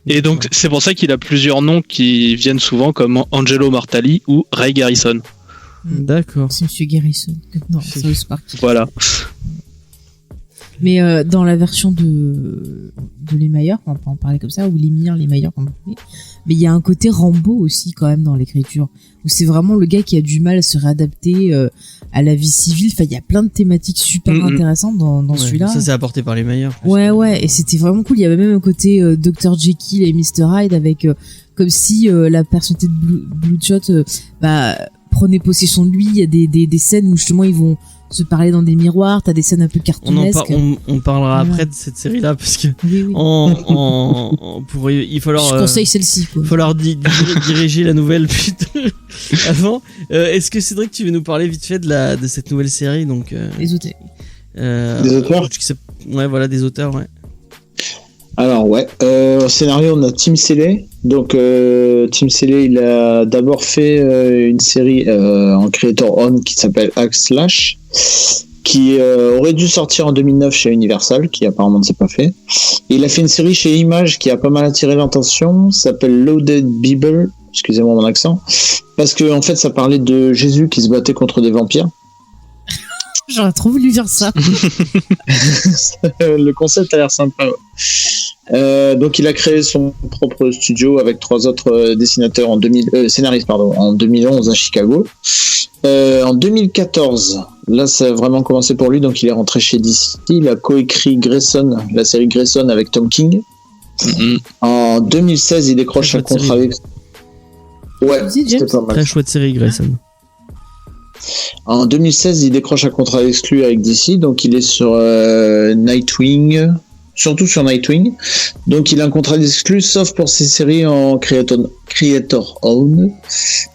Et donc c'est pour ça qu'il a plusieurs noms qui viennent souvent comme Angelo Mortali ou Ray Garrison. D'accord. C'est Monsieur Garrison. Non, c'est South Park. Voilà. Mais dans la version de Les Meilleurs, on peut en parler comme ça, ou Les Meilleurs, comme vous voulez, mais il y a un côté Rambo aussi quand même dans l'écriture, où c'est vraiment le gars qui a du mal à se réadapter à la vie civile. Enfin, il y a plein de thématiques super intéressantes dans celui-là. Ça c'est apporté par Les Meilleurs. Ouais, et c'était vraiment cool. Il y avait même un côté Dr. Jekyll et Mr. Hyde avec comme si la personnalité de Bloodshot prenait possession de lui. Il y a des scènes où justement ils vont se parler dans des miroirs, t'as des scènes un peu cartoonesques. On parlera après de cette série-là parce que il faut leur. Je conseille celle-ci. Il faut leur diriger la nouvelle avant. Est-ce que Cédric, tu veux nous parler vite fait de cette nouvelle série donc Les auteurs. Des auteurs. Ouais, voilà, des auteurs, ouais. Alors au scénario on a Tim Seeley. Donc Tim Seeley il a d'abord fait une série en Creator Own qui s'appelle Hack Slash, qui aurait dû sortir en 2009 chez Universal, qui apparemment ne s'est pas fait. Et il a fait une série chez Image qui a pas mal attiré l'attention, s'appelle Loaded Bible, excusez-moi mon accent, parce que en fait ça parlait de Jésus qui se battait contre des vampires. J'aurais trop voulu dire ça. Le concept a l'air sympa. Donc il a créé son propre studio avec 3 autres dessinateurs scénaristes en 2011 à Chicago. En 2014, là ça a vraiment commencé pour lui, donc il est rentré chez DC. Il a coécrit Grayson, la série Grayson avec Tom King. En 2016, il décroche un contrat avec. Ouais, c'était pas mal. Très chouette série Grayson. En 2016, il décroche un contrat exclu avec DC, donc il est sur Nightwing, surtout sur Nightwing. Donc il a un contrat d'exclu, sauf pour ses séries en creator own.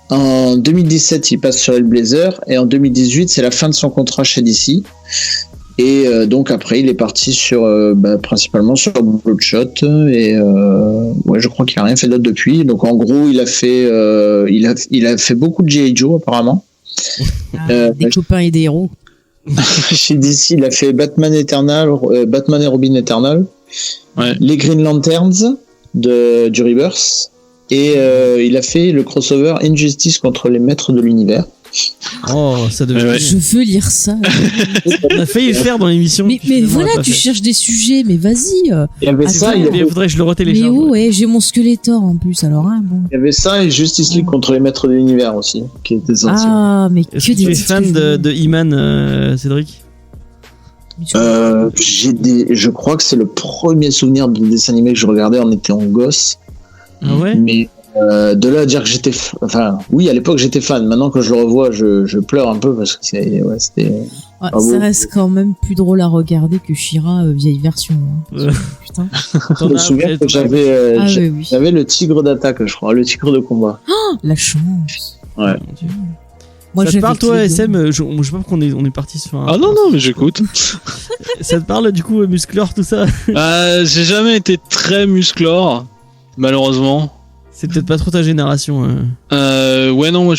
En 2017, il passe sur Hellblazer, et en 2018, c'est la fin de son contrat chez DC. Et donc après, il est parti sur principalement sur Bloodshot, et je crois qu'il a rien fait d'autre depuis. Donc en gros, il a fait beaucoup de G.I. Joe apparemment. Des copains et des héros. Chez DC, il a fait Batman Eternal, Batman et Robin Eternal, les Green Lanterns du Rebirth, et il a fait le crossover Injustice contre les Maîtres de l'Univers. Oh, ça devait. Je veux lire ça. On a failli le faire dans l'émission. Mais voilà, tu cherches des sujets, mais vas-y. Il y avait ça, il faudrait que je le retélécharge. Mais ouais, j'ai mon Skeletor en plus, alors bon. Il y avait ça et Justice League contre les Maîtres de l'Univers aussi, qui était sorti. Ah, mais est-ce que tu es fan de He-Man, Cédric? Je crois que c'est le premier souvenir de dessin animé que je regardais en étant gosse. Ah ouais? Mais de là à dire que j'étais oui, à l'époque j'étais fan. Maintenant que je le revois, je pleure un peu parce que c'était ça reste quand même plus drôle à regarder que She-Ra vieille version. Putain. Je me souviens que j'avais le tigre d'attaque, je crois, le tigre de combat. Oh, la chance. Ouais. Moi, ça te parle toi SM? Je sais pas pourquoi on est parti sur un... Ah non, mais j'écoute. Ça te parle du coup Musclor, tout ça? J'ai jamais été très Musclor, malheureusement. C'est peut-être pas trop ta génération. Ouais, non, moi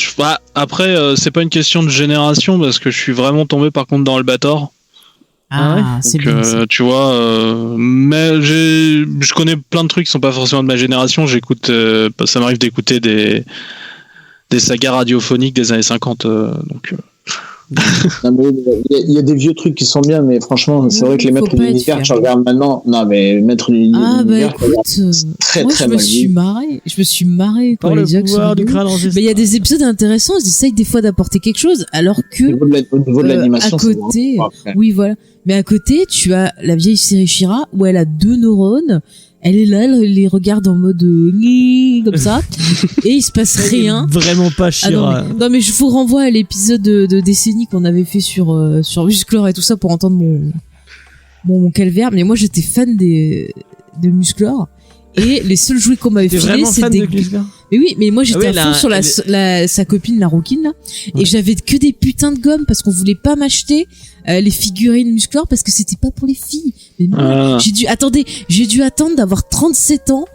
après, c'est pas une question de génération parce que je suis vraiment tombé par contre dans Albator. C'est donc, bien ça. tu vois, mais je connais plein de trucs qui sont pas forcément de ma génération. J'écoute, ça m'arrive d'écouter des sagas radiophoniques des années 50. Donc. Il y a des vieux trucs qui sont bien, mais franchement, c'est vrai que les Maîtres de l'Univers, tu regardes maintenant. Non, mais les Maîtres de l'Univers, très moi, très je me suis marré par le pouvoir du crâne ancestral. Mais il y a des épisodes intéressants, ils essayent des fois d'apporter quelque chose, alors que au niveau de l'animation, à côté, oui voilà. Mais à côté, tu as la vieille série She-Ra où elle a 2 neurones. Elle est là, elle les regarde en mode comme ça, et il se passe rien. Vraiment pas She-Ra. Non mais je vous renvoie à l'épisode de décennie qu'on avait fait sur Musclor et tout ça pour entendre mon calvaire. Mais moi j'étais fan de Musclor, et les seuls jouets qu'on m'avait filés c'était des... Mais oui, mais moi j'étais à fond sur sa copine, la rouquine là, et j'avais que des putains de gommes parce qu'on voulait pas m'acheter les figurines Musclor parce que c'était pas pour les filles. Mais moi, j'ai dû attendre d'avoir 37 ans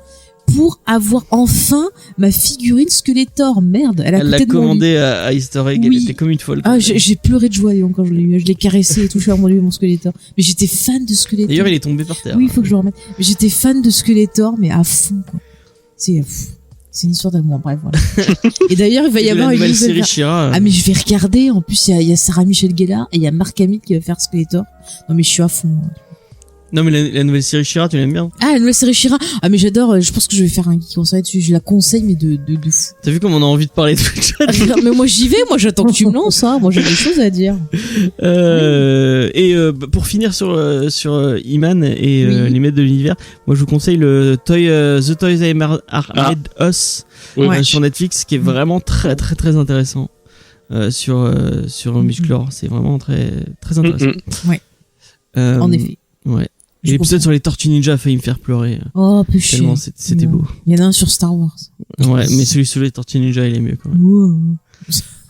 pour avoir enfin ma figurine Skeletor. Merde, elle l'a commandé à Easter Egg, elle était comme une folle. J'ai pleuré de joie quand je l'ai eu, je l'ai caressé et tout, je suis amoureux de mon Skeletor. Mais j'étais fan de Skeletor. D'ailleurs, il est tombé par terre. Oui, il faut que je le remette. Mais j'étais fan de Skeletor, mais à fond quoi. C'est une histoire d'amour, bref, voilà. Et d'ailleurs, il va y avoir une nouvelle série She-Ra. Ah, mais je vais regarder. En plus, il y a Sarah Michelle Gellar et il y a Mark Hamill qui va faire Skeletor. Non, mais je suis à fond. Non, mais la nouvelle série She-Ra, tu l'aimes bien? Ah, la nouvelle série She-Ra. Ah, mais j'adore. Je pense que je vais faire un geek conseil dessus. Je la conseille, mais de fou. T'as vu comme on a envie de parler de Twitch? Non, mais moi, j'y vais. Moi, j'attends que tu me lances, hein. Moi, j'ai des choses à dire. Pour finir sur He-Man et les Maîtres de l'Univers, moi, je vous conseille le The Toys I Made Us sur Netflix, qui est vraiment très, très, très intéressant. Sur Musclor. C'est vraiment très, très intéressant. Ouais. En effet. Ouais. Et l'épisode sur les Tortues Ninja a failli me faire pleurer. Oh, péché. Tellement c'était beau. Il y en a un sur Star Wars. Ouais, mais celui sur les Tortues Ninja, il est mieux quand même. Wow.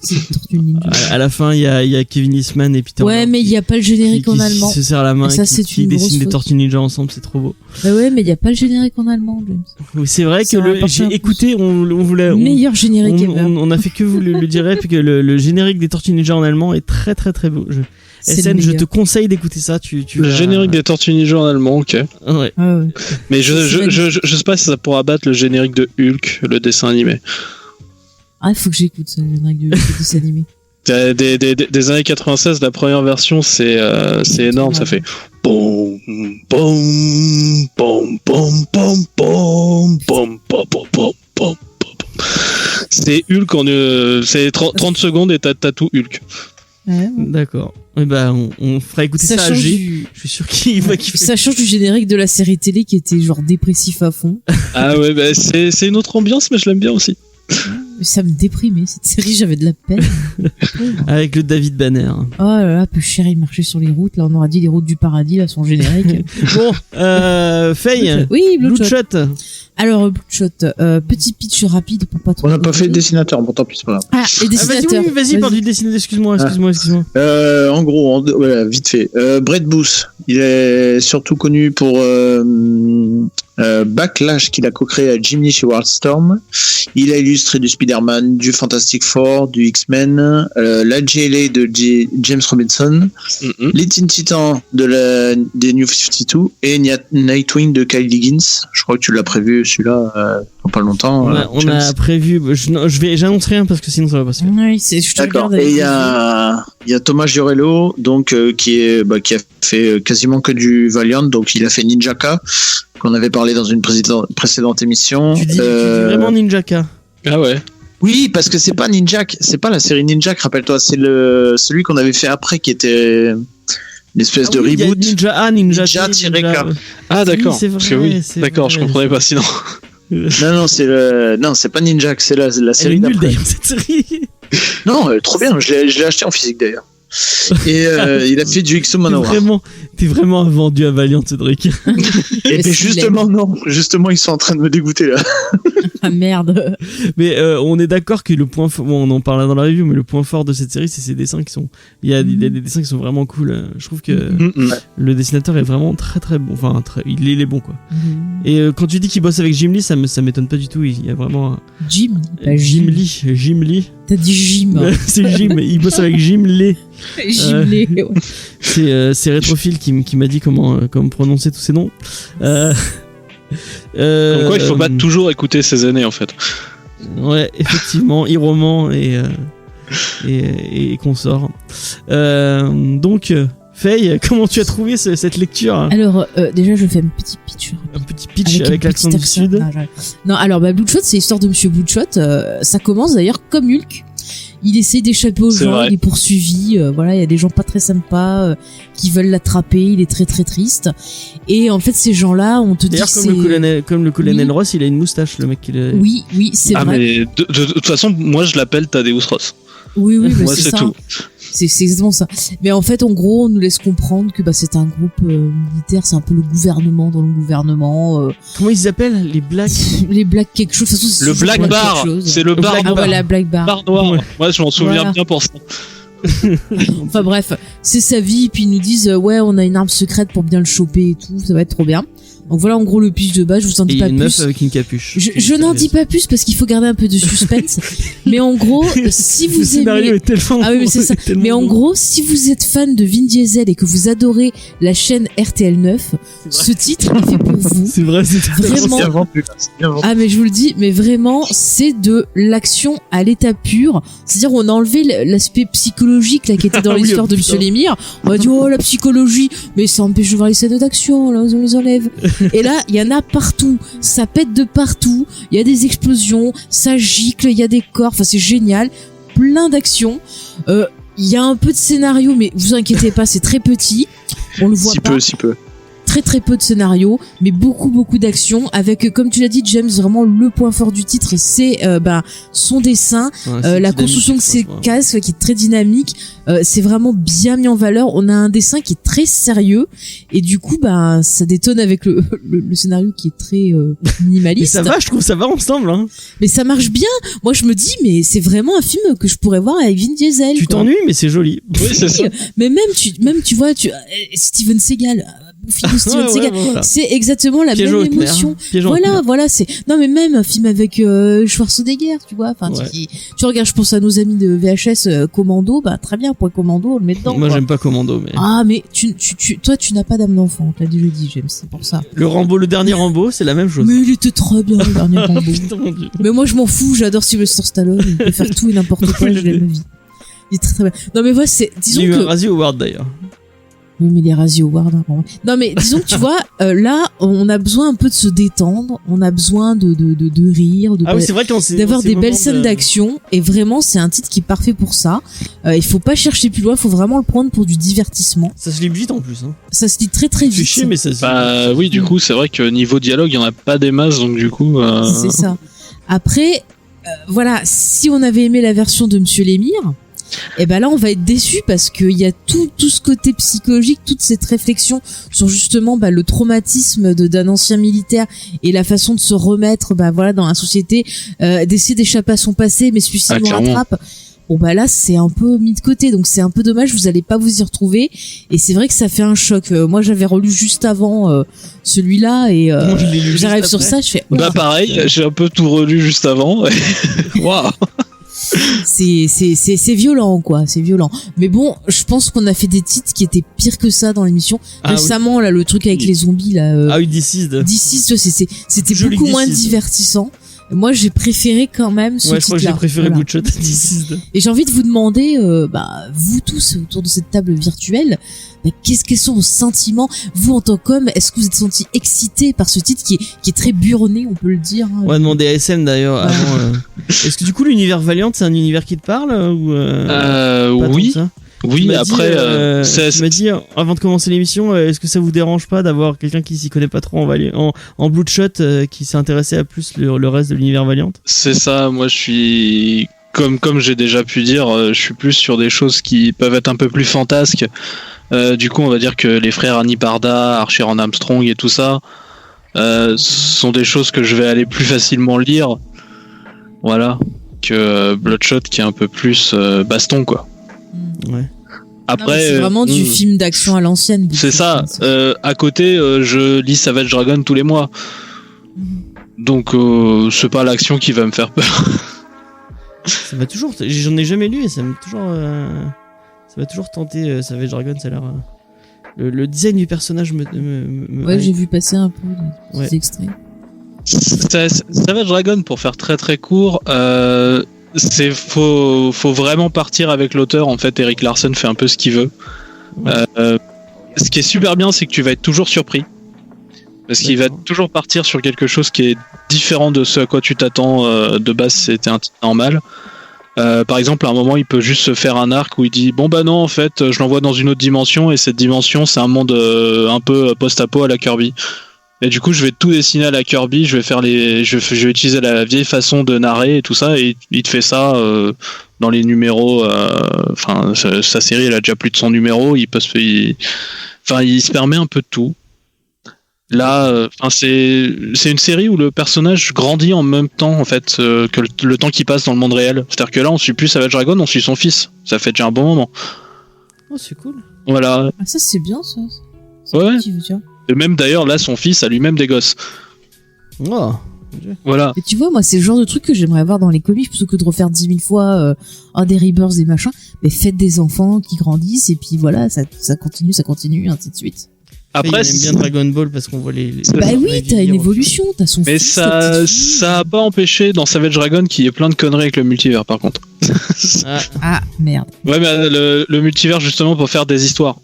C'est les Tortues Ninja. À la fin, il y a Kevin Eastman et Peter. Ouais, mais il n'y a pas le générique en allemand. Qui se serrent la main et et qui dessinent des Tortues Ninja ensemble, c'est trop beau. Bah ouais, mais il n'y a pas le générique en allemand, James. Oui, c'est vrai que j'ai écouté, on voulait. Meilleur générique ever. On a fait que vous le direz, puis que le générique des Tortues Ninja en allemand est très très très beau. SN, je te conseille d'écouter ça. Le générique des Tortues Ninja en allemand, ok. Ouais. Mais je sais pas si ça pourra battre le générique de Hulk, le dessin animé. Ah, il faut que j'écoute ça, le générique de dessin animé. Des années 96, la première version, c'est énorme, ça fait boum boum boum boum boum boum boum boum boum boum. C'est Hulk c'est 30 secondes et t'as tout Hulk. Ouais. D'accord. Et on fera écouter ça à G. Je suis sûr qu'il va kiffer. Ça change du générique de la série télé qui était genre dépressif à fond. Ah ouais, c'est une autre ambiance, mais je l'aime bien aussi. Mais ça me déprimait cette série, j'avais de la peine. Avec le David Banner. Oh là là, peu cher, il marchait sur les routes. Là, on aurait dit les routes du paradis, là, son générique. Bon, Faye. Oui, Bloodshot. Alors, Bloodshot, petit pitch rapide pour pas trop. On n'a pas fait le dessinateur, bon tant pis, c'est pas grave. Ah, les dessinateurs. Vas-y, parle du dessinateur, excuse-moi. En gros, voilà, vite fait. Brett Booth, il est surtout connu pour Backlash qu'il a co-créé à Jim Lee chez Wildstorm. Il a illustré du Spider-Man, du Fantastic Four, du X-Men, la JLA de James Robinson, les Teen Titans des New 52 et Nightwing de Kyle Higgins. Je crois que tu l'as prévu celui-là dans pas longtemps. On a prévu. J'annonce rien parce que sinon ça va passer. Oui, je te D'accord. regarde. Et il y a Thomas Giorello, donc qui a fait quasiment que du Valiant, donc il a fait Ninjaka qu'on avait parlé dans une précédente émission. Tu dis vraiment Ninjaka. Ah ouais. Oui, parce que c'est pas Ninjak, c'est pas la série Ninjak, rappelle-toi, c'est celui qu'on avait fait après qui était l'espèce de reboot. Ninja-K. Ah d'accord. Oui, c'est vrai, parce que oui, c'est d'accord, vrai, je comprenais pas sinon. Non, c'est pas Ninjak, c'est la série Elle est nulle d'après. d'ailleurs cette série. Non, trop bien, je l'ai acheté en physique d'ailleurs. Et il a fait du X-O Manowar. T'es vraiment vendu à Valiant, Cédric. Et puis justement, non. Justement, ils sont en train de me dégoûter là. Ah merde. Mais on est d'accord que le point fort, on en parlera dans la review, mais le point fort de cette série, c'est ses dessins qui sont. Il y a des dessins qui sont vraiment cool. Je trouve que le dessinateur est vraiment très très bon. Enfin, il est bon quoi. Et quand tu dis qu'il bosse avec Jim Lee, ça m'étonne pas du tout. Il y a vraiment. Jim Lee. T'as dit Jim. C'est Jim. Il bosse avec Jim Lee. Jim Lee. C'est Rétrophile qui m'a dit comment prononcer tous ces noms. Comme quoi, il faut pas toujours écouter ces années en fait. Ouais, effectivement, Iroman et consorts. Donc, Faye, comment tu as trouvé cette lecture? Alors, déjà, je fais un petit pitch. Un petit pitch avec l'accent du Sud. Non, alors, Bloodshot, c'est l'histoire de Monsieur Bloodshot. Ça commence d'ailleurs comme Hulk. Il essaie d'échapper aux gens, il est poursuivi. Voilà, il y a des gens pas très sympas qui veulent l'attraper. Il est très très triste. Et en fait, ces gens-là, on te dit que c'est comme le colonel Ross, il a une moustache, le mec. Oui, c'est vrai. Mais de toute façon, moi, je l'appelle Thaddeus Ross. Oui, mais moi, c'est ça. tout. C'est exactement ça. Mais en fait, en gros, on nous laisse comprendre que c'est un groupe militaire, c'est un peu le gouvernement dans le gouvernement. Comment ils s'appellent les Blacks? Les Blacks quelque chose. De toute façon, le Black Bar, c'est le bar. Ah voilà, Black Bar. Bar noir. Ouais. Moi, je m'en souviens bien pour ça. Enfin bref, c'est sa vie. Puis ils nous disent ouais, on a une arme secrète pour bien le choper et tout. Ça va être trop bien. Donc voilà en gros le pitch de base, je vous en dis pas plus. Et une meuf avec une capuche. Je n'en dis pas plus parce qu'il faut garder un peu de suspense. Mais en gros, si vous aimez... scénario est tellement ah oui, mais c'est ça. Mais en gros, si vous êtes fan de Vin Diesel et que vous adorez la chaîne RTL 9, ce titre est fait pour vous. C'est vrai, c'est vraiment. Bien vendu, bien vendu. Ah mais je vous le dis, mais vraiment, c'est de l'action à l'état pur. C'est-à-dire on a enlevé l'aspect psychologique là qui était dans l'histoire de Monsieur Lemire. On va dire oh la psychologie, mais ça empêche de voir les scènes d'action. Là, on les enlève. Et là, il y en a partout. Ça pète de partout. Il y a des explosions, ça gicle, il y a des corps. Enfin, c'est génial. Plein d'actions. Il y a un peu de scénario, mais vous inquiétez pas, c'est très petit. On le voit pas. Si peu. Très très peu de scénario, mais beaucoup d'action avec, comme tu l'as dit James, vraiment le point fort du titre, c'est son dessin, la construction de ses casques qui est très dynamique. C'est vraiment bien mis en valeur. On a un dessin qui est très sérieux et du coup ça détonne avec le scénario qui est très minimaliste. Mais ça va, je trouve ça va ensemble hein. Mais ça marche bien. Moi je me dis mais c'est vraiment un film que je pourrais voir avec Vin Diesel. Tu t'ennuies mais c'est joli. Oui, c'est ça. Mais même tu vois Steven Seagal. Steven Seagal. Voilà. C'est exactement la même émotion. Voilà, c'est non mais même un film avec Schwarzenegger, tu vois. Enfin, tu regardes, je pense à nos amis de VHS Commando, très bien pour Commando, on le met dedans. Moi, j'aime pas Commando, mais. Ah, mais toi, tu n'as pas d'âme d'enfant. T'as dit jeudi, James, c'est pour ça. Le dernier Rambo, c'est la même chose. Mais il était très bien le dernier Rambo. Putain, mon Dieu. Mais moi, je m'en fous. J'adore Sylvester Stallone. Il peut faire tout et n'importe quoi. Je l'aime ma vie. Il est très très bien. Non mais voilà, c'est disons Il y a eu que un Razzie Award d'ailleurs. oui, mais les Razzie Awards. Hein, non mais disons que tu vois, là, on a besoin un peu de se détendre, on a besoin de rire, Ah oui, c'est vrai qu'on s'est d'avoir des belles scènes d'action, et vraiment c'est un titre qui est parfait pour ça. Il faut pas chercher plus loin, il faut vraiment le prendre pour du divertissement. Ça se lit vite en plus. Hein. Ça se lit très très C'est vite. chier, mais ça se lit. Bah oui, du coup, c'est vrai que niveau dialogue, il y en a pas des masses, donc du coup. C'est ça. Après, voilà, si on avait aimé la version de Monsieur Lémire, et ben là on va être déçu parce qu'il y a tout ce côté psychologique, toute cette réflexion sur justement le traumatisme d'un ancien militaire et la façon de se remettre voilà dans la société, d'essayer d'échapper à son passé, mais celui-ci nous rattrape. Bon bah là c'est un peu mis de côté, donc c'est un peu dommage, vous allez pas vous y retrouver, et c'est vrai que ça fait un choc. Moi j'avais relu juste avant celui-là, et j'arrive sur ça, je fais bah pareil, j'ai un peu tout relu juste avant. Waouh. C'est violent quoi, c'est violent. Mais bon, je pense qu'on a fait des titres qui étaient pires que ça dans l'émission. Récemment là, le truc avec les zombies là. Ah oui, Deceased. C'était beaucoup moins divertissant. Moi, j'ai préféré quand même ce titre-là. Ouais, je crois que j'ai préféré Bloodshot à Deceased. Et j'ai envie de vous demander, vous tous autour de cette table virtuelle, quels sont vos sentiments, vous en tant qu'homme? Est-ce que vous êtes senti excité par ce titre qui est très burné, on peut le dire, hein, On va demander à SM d'ailleurs. Avant, est-ce que du coup l'univers Valiant c'est un univers qui te parle ou oui. Oui, après, tu m'as dit avant de commencer l'émission, est-ce que ça vous dérange pas d'avoir quelqu'un qui s'y connaît pas trop en Bloodshot, qui s'est intéressé à plus le reste de l'univers Valiant? C'est ça, moi je suis comme j'ai déjà pu dire, je suis plus sur des choses qui peuvent être un peu plus fantasques. Du coup, on va dire que les frères Annie Parda, Archer en Armstrong et tout ça sont des choses que je vais aller plus facilement lire. Voilà, que Bloodshot qui est un peu plus baston quoi. Ouais. Après, c'est vraiment du film d'action à l'ancienne. C'est ça. À côté, je lis Savage Dragon tous les mois. Donc, c'est pas l'action qui va me faire peur. Ça m'a toujours. J'en ai jamais lu et ça m'a toujours tenté. Savage Dragon, ça a l'air. Le design du personnage Ouais, j'ai vu passer un peu des extraits. Savage Dragon, pour faire très très court, faut vraiment partir avec l'auteur. En fait, Erik Larsen fait un peu ce qu'il veut. Ce qui est super bien, c'est que tu vas être toujours surpris, parce qu'il va toujours partir sur quelque chose qui est différent de ce à quoi tu t'attends de base. C'était un titre normal. Par exemple, à un moment, il peut juste se faire un arc où il dit bon bah non, en fait, je l'envoie dans une autre dimension, et cette dimension, c'est un monde un peu post-apo à la Kirby. Et du coup, je vais tout dessiner à la Kirby, je vais utiliser la vieille façon de narrer et tout ça, et il te fait ça dans les numéros. Enfin, sa série, elle a déjà plus de 100 numéros. Il se permet un peu de tout. Là, c'est une série où le personnage grandit en même temps en fait que le temps qui passe dans le monde réel. C'est-à-dire que là, on suit plus Savage Dragon, on suit son fils. Ça fait déjà un bon moment. Oh, c'est cool. Voilà. Ah, ça c'est bien ça. Ouais. Et même d'ailleurs, là, son fils a lui-même des gosses. Oh. Voilà. Et tu vois, moi, c'est le genre de truc que j'aimerais voir dans les comics, plutôt que de refaire 10 000 fois des Rebirths, des machins. Mais faites des enfants qui grandissent, et puis voilà, ça continue, ainsi de suite. Après, il aime bien Dragon Ball parce qu'on voit les bah oui, t'as une évolution, t'as son mais fils, ça a pas empêché dans Savage Dragon qu'il y ait plein de conneries avec le multivers, par contre. Ah, merde. Ouais, mais le multivers, justement, pour faire des histoires.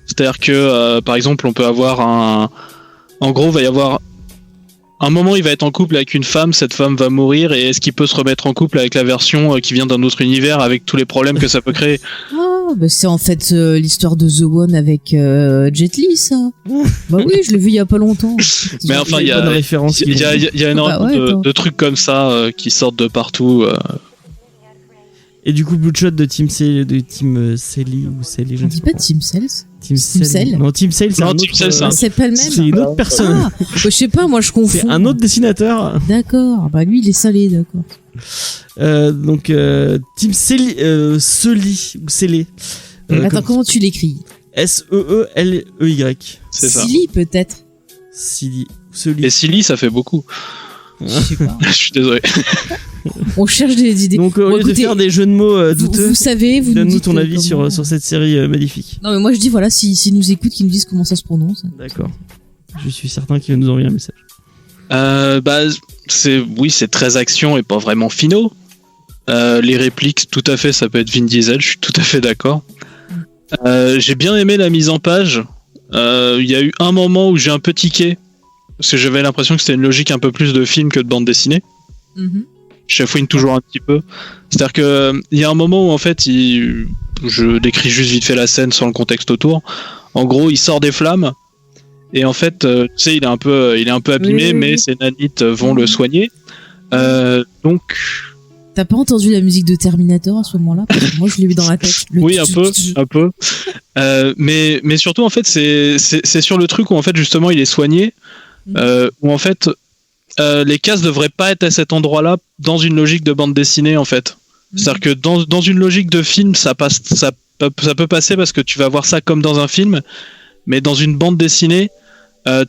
C'est-à-dire que, par exemple, on peut avoir en gros, va y avoir un moment, il va être en couple avec une femme, cette femme va mourir, et est-ce qu'il peut se remettre en couple avec la version qui vient d'un autre univers, avec tous les problèmes que ça peut créer? Ah, bah c'est en fait l'histoire de The One avec Jet Li, ça. Bah oui, je l'ai vu il y a pas longtemps. Mais enfin, il y a énormément de trucs comme ça qui sortent de partout. Et du coup, Bloodshot de Team Selly ou Selly, je ne sais pas. On dit pas Team Cells? Team Cell. Non, Team Cell, c'est un autre. C'est pas le même. C'est une autre personne. Ah, je sais pas, moi je confonds. C'est un autre dessinateur. D'accord. Bah lui, il est salé, d'accord. Donc Team Selly, ou Selly. Attends, comment tu l'écris? S-E-E-L-E-Y. C'est ça. Silly, peut-être. Silly. Et Silly, ça fait beaucoup. Je sais pas. Je suis désolé. On cherche des idées. Donc au lieu de faire des jeux de mots douteux, vous savez, vous donne-nous nous ton avis sur cette série magnifique. Non mais moi je dis voilà, s'ils nous écoutent, qu'ils nous disent comment ça se prononce. D'accord. Je suis certain qu'ils nous envoyer un message. Bah c'est très action et pas vraiment finaux. Les répliques, tout à fait, ça peut être Vin Diesel, je suis tout à fait d'accord. J'ai bien aimé la mise en page. Il y a eu un moment où j'ai un peu tiqué, parce que j'avais l'impression que c'était une logique un peu plus de film que de bande dessinée. Je chafouine toujours un petit peu. C'est-à-dire que il y a un moment où en fait, je décris juste vite fait la scène sans le contexte autour. En gros, il sort des flammes et en fait, tu sais, il est un peu abîmé, mais ses nanites vont le soigner. Donc. T'as pas entendu la musique de Terminator à ce moment-là? Parce que moi, je l'ai eu dans la tête. Oui, un peu. Mais surtout, en fait, c'est sur le truc où en fait, justement, il est soigné, où en fait. Les cases devraient pas être à cet endroit-là dans une logique de bande dessinée en fait. C'est-à-dire que dans une logique de film, ça peut passer parce que tu vas voir ça comme dans un film, mais dans une bande dessinée,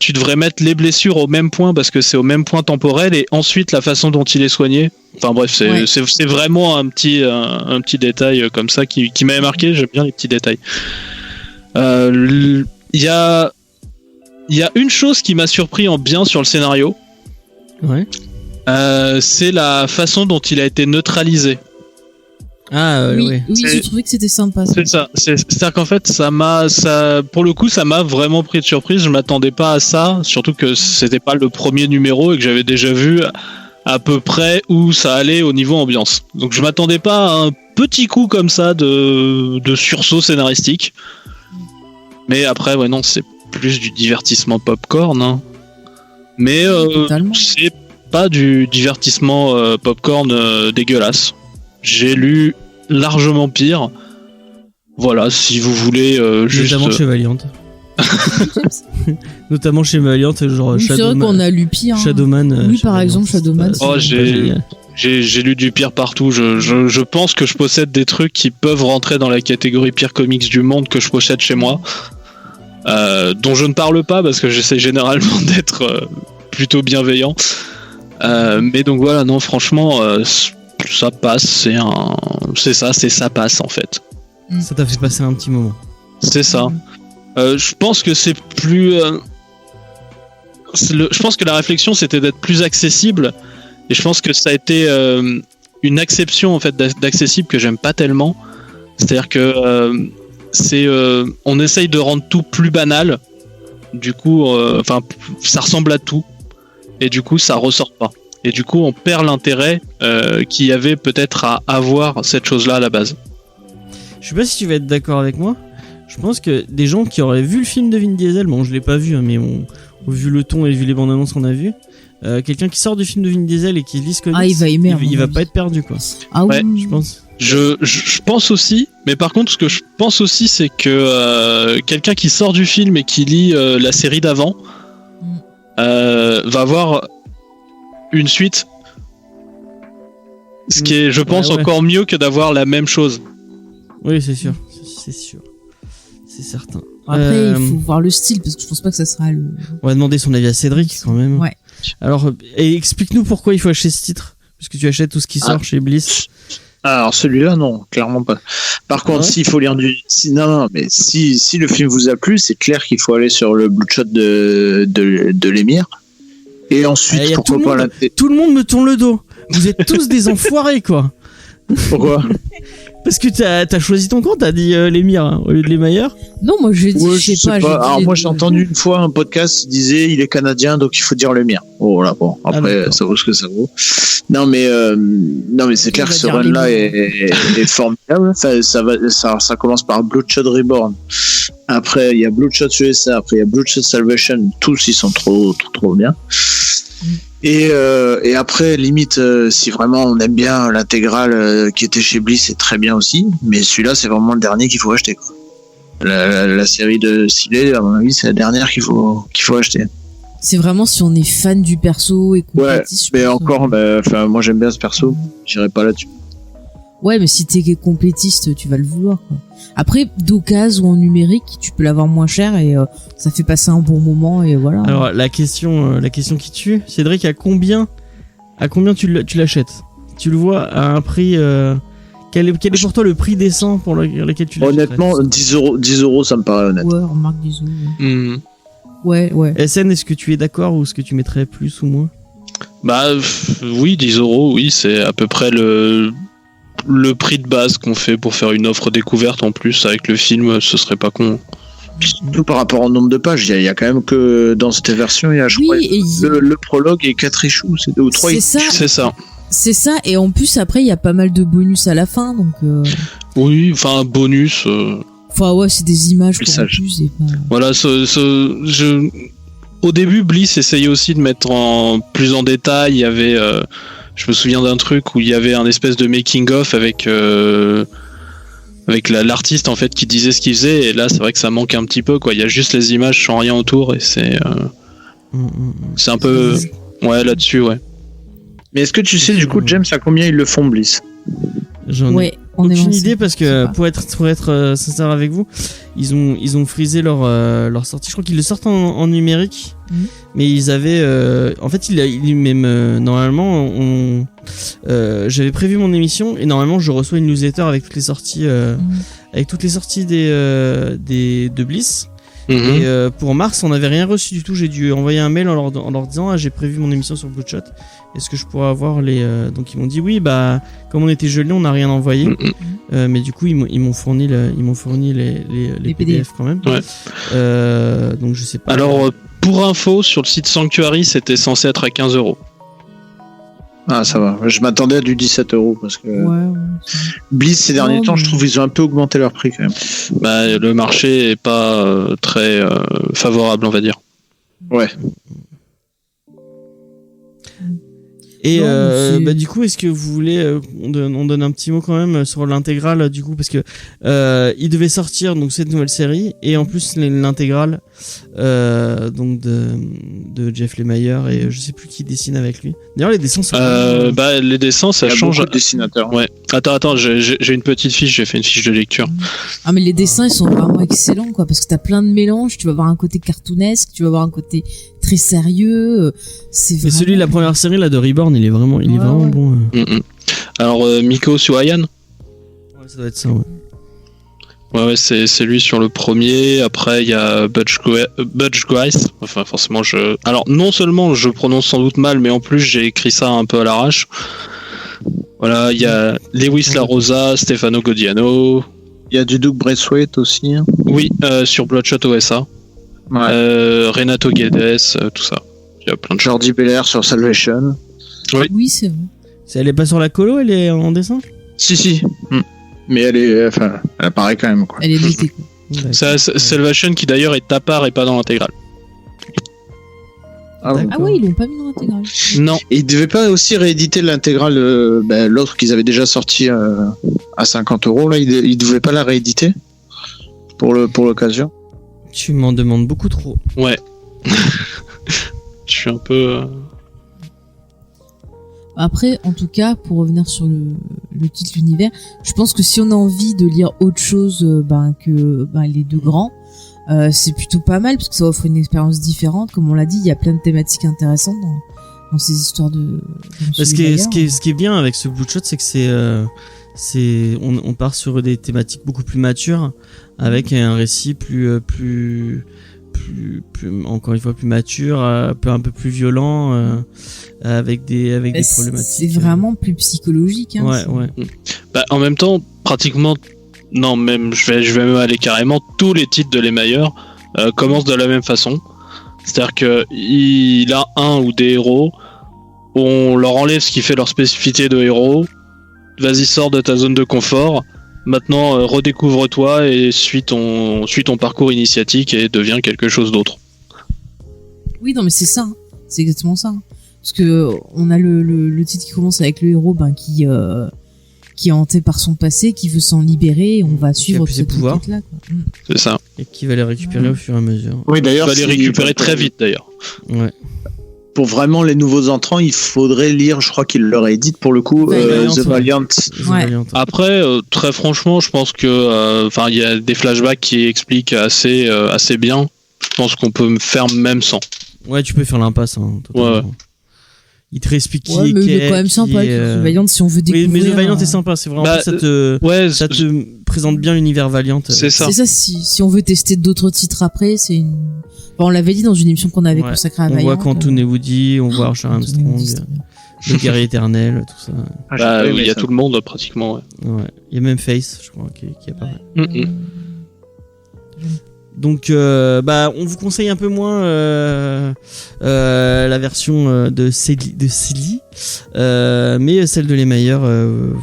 tu devrais mettre les blessures au même point parce que c'est au même point temporel et ensuite la façon dont il est soigné. Enfin bref, c'est vraiment un petit détail comme ça qui m'avait marqué. J'aime bien les petits détails. Il y a une chose qui m'a surpris en bien sur le scénario. Ouais. C'est la façon dont il a été neutralisé. Oui, j'ai trouvé que c'était sympa. C'est ça. C'est-à-dire qu'en fait, pour le coup, ça m'a vraiment pris de surprise. Je m'attendais pas à ça, surtout que c'était pas le premier numéro et que j'avais déjà vu à peu près où ça allait au niveau ambiance. Donc je m'attendais pas à un petit coup comme ça de sursaut scénaristique. Mais après, ouais, non, c'est plus du divertissement popcorn. Hein. Mais c'est pas du divertissement popcorn dégueulasse. J'ai lu largement pire. Voilà, si vous voulez juste... Notamment chez Valiant. Notamment chez Valiant, genre oui, Shadowman. C'est vrai qu'on a lu pire. Shadowman. Oui, par exemple, Shadowman. J'ai lu du pire partout. Je pense que je possède des trucs qui peuvent rentrer dans la catégorie pire comics du monde que je possède chez moi. Dont je ne parle pas parce que j'essaie généralement d'être plutôt bienveillant. Mais donc voilà, non, franchement, ça passe. Ça passe en fait. Ça t'a fait passer un petit moment. C'est ça. Je pense que c'est plus. Je pense que la réflexion c'était d'être plus accessible. Et je pense que ça a été une acception en fait d'accessible que j'aime pas tellement. C'est-à-dire que on essaye de rendre tout plus banal. Du coup, ça ressemble à tout. Et du coup, ça ressort pas. Et du coup, on perd l'intérêt qu'il y avait peut-être à avoir cette chose-là à la base. Je sais pas si tu vas être d'accord avec moi. Je pense que des gens qui auraient vu le film de Vin Diesel, bon, je l'ai pas vu, hein, mais ont vu le ton et vu les bandes annonces qu'on a vues. Quelqu'un qui sort du film de Vin Diesel et qui lit ce comics, il va aimer. Il va pas être perdu, quoi. Ah ouais, oui, je pense. Je pense aussi, mais par contre, ce que je pense aussi, c'est que quelqu'un qui sort du film et qui lit la série d'avant va avoir une suite. Ce qui est, je pense, encore mieux que d'avoir la même chose. Oui, c'est sûr. C'est certain. Après, il faut voir le style, parce que je pense pas que ça sera le... On va demander son avis à Cédric, quand même. Ouais. Alors, explique-nous pourquoi il faut acheter ce titre. Puisque tu achètes tout ce qui sort chez Bliss. Alors, celui-là, non, clairement pas. Par contre, s'il faut lire mais si le film vous a plu, c'est clair qu'il faut aller sur le Bloodshot de l'émir. Et ensuite, pourquoi pas la... Tout le monde me tourne le dos. Vous êtes tous des enfoirés, quoi. Pourquoi? Parce que t'as choisi ton camp, t'as dit l'émir hein, au lieu de l'émailleur. Non, moi je sais pas. Alors moi j'ai entendu une fois un podcast qui disait il est canadien donc il faut dire l'émir. Oh là bon, après ça vaut ce que ça vaut. Non mais c'est clair que ce run là est formidable. Enfin, ça commence par Bloodshot Reborn. Après il y a Bloodshot USA, après il y a Bloodshot Salvation. Tous ils sont trop bien. Et après, limite, si vraiment on aime bien l'intégrale qui était chez Bliss, c'est très bien aussi. Mais celui-là, c'est vraiment le dernier qu'il faut acheter, quoi. La série de Silé, à mon avis, c'est la dernière qu'il faut acheter. C'est vraiment si on est fan du perso et complétiste. Ouais, mais encore, moi j'aime bien ce perso. J'irai pas là-dessus. Ouais, mais si t'es complétiste, tu vas le vouloir, quoi. Après, d'occasion ou en numérique, tu peux l'avoir moins cher et ça fait passer un bon moment et voilà. Alors la question qui tue, Cédric, à combien tu l'achètes? Tu le vois à un prix quel est pour toi le prix décent pour lequel tu l'achètes? Honnêtement, 10 euros, ça me paraît honnête. Ouais, remarque 10 euros. Ouais. SN, est-ce que tu es d'accord ou est-ce que tu mettrais plus ou moins? Bah oui, 10 euros, oui, c'est à peu près le prix de base qu'on fait pour faire une offre découverte en plus avec le film, ce serait pas con. Surtout par rapport au nombre de pages, il y a quand même que dans cette version, il y a, je crois, le prologue et 4 issues, c'est 2 ou 3 issues. C'est ça. C'est ça, et en plus après il y a pas mal de bonus à la fin, donc. Oui, enfin bonus. Enfin ouais, c'est des images en plus. Et pas... Voilà, au début, Bliss essayait aussi de mettre plus en détail. Il y avait, je me souviens d'un truc où il y avait un espèce de making of avec l'artiste en fait qui disait ce qu'il faisait. Et là, c'est vrai que ça manque un petit peu, quoi. Il y a juste les images sans rien autour et c'est un peu là-dessus, ouais. Mais est-ce que tu sais du coup, James, à combien ils le font Bliss? J'en ai aucune idée parce que pour être sincère avec vous, ils ont frisé leur sortie. Je crois qu'ils le sortent en numérique, mais ils avaient en fait normalement j'avais prévu mon émission et normalement je reçois une newsletter avec toutes les sorties de Bliss. Et pour mars, on n'avait rien reçu du tout. J'ai dû envoyer un mail en leur disant j'ai prévu mon émission sur Bloodshot. Est-ce que je pourrais avoir les donc ils m'ont dit oui, bah comme on était gelé, on n'a rien envoyé. Mais du coup ils m'ont fourni les PDF quand même. Ouais. Donc je sais pas. Alors pour info, sur le site Sanctuary, c'était censé être à 15€. Ah, ça va. Je m'attendais à du 17€ parce que Bliss ces derniers temps, je trouve ils ont un peu augmenté leur prix quand même. Bah, le marché est pas très favorable, on va dire. Ouais. Et du coup, est-ce que vous voulez on donne un petit mot quand même sur l'intégrale du coup, parce que il devait sortir donc cette nouvelle série et en plus l'intégrale donc de Jeff Lemire et je sais plus qui dessine avec lui. D'ailleurs les dessins sont les dessins ça change. Beaucoup de dessinateurs. Ouais. Attends, j'ai une petite fiche, j'ai fait une fiche de lecture. Ah mais les dessins ils sont vraiment excellents quoi, parce que t'as plein de mélanges, tu vas avoir un côté cartoonesque, tu vas avoir un côté très sérieux, c'est vraiment... Mais celui de la première série là de Reborn, il est vraiment bon. Alors Miko Suayan. Ouais, ça doit être ça. Ouais, c'est lui sur le premier. Après il y a Butch Grice. Enfin forcément alors non seulement je prononce sans doute mal, mais en plus j'ai écrit ça un peu à l'arrache. Voilà, il y a Lewis La Rosa, Stefano Godiano. Il y a du Doug Braithwaite aussi. Oui, sur Bloodshot OSA. Ouais. Renato Guedes, tout ça. Il y a plein de Jordi Belair sur Salvation. Oui, c'est vrai. Elle est pas sur la colo, elle est en dessin. Si. Mais elle apparaît quand même quoi. Elle est notée quoi. C'est Salvation qui d'ailleurs est à part et pas dans l'intégrale. Ah ouais, ils l'ont pas mis dans l'intégrale. Non. Et ils devaient pas aussi rééditer l'intégrale, l'autre qu'ils avaient déjà sorti à 50€ là, ils devaient pas la rééditer pour l'occasion. Tu m'en demandes beaucoup trop. Ouais. Je suis un peu. Après, en tout cas, pour revenir sur le titre l'univers, je pense que si on a envie de lire autre chose que les deux grands, c'est plutôt pas mal parce que ça offre une expérience différente. Comme on l'a dit, il y a plein de thématiques intéressantes dans ces histoires de ce qui est bien avec ce Bloodshot, c'est que on part sur des thématiques beaucoup plus matures avec un récit plus encore une fois plus mature, un peu plus violent, avec des problématiques. C'est vraiment plus psychologique. Hein, ouais. Bah, en même temps, pratiquement, non, même je vais même aller carrément. Tous les titres de Lemire commencent de la même façon. C'est-à-dire que il a un ou des héros, on leur enlève ce qui fait leur spécificité de héros. Vas-y, sors de ta zone de confort. Maintenant, redécouvre-toi et suis ton parcours initiatique et deviens quelque chose d'autre. Oui, non, mais c'est ça. C'est exactement ça. Parce que on a le titre qui commence avec le héros qui est hanté par son passé, qui veut s'en libérer, et on va suivre cette quête-là. C'est ça. Et qui va les récupérer au fur et à mesure. Oui, d'ailleurs, il va les récupérer très vite, d'ailleurs. Ouais. Pour vraiment les nouveaux entrants, il faudrait lire, je crois qu'il le réédite pour le coup, The Valiant. Ouais. Après, très franchement, je pense que, il y a des flashbacks qui expliquent assez bien. Je pense qu'on peut faire même sans. Ouais, tu peux faire l'impasse. Ouais. Il te réexplique qui mais il est quand même qui sympa. The Valiant, si on veut découvrir. Oui, mais The Valiant est sympa. C'est vraiment ça te présente bien l'univers Valiant. C'est ça. C'est ça. Si on veut tester d'autres titres après, c'est une. On l'avait dit dans une émission qu'on avait consacrée à Valiant. On voit Quantum et Woody, on voit Archer Armstrong. Le guerrier éternel, tout ça. Bah, il y a tout le monde pratiquement. Ouais. Il y a même Face, je crois, qui apparaît. Mm-hmm. Donc, on vous conseille un peu moins la version de Célie, mais celle de Lemayer,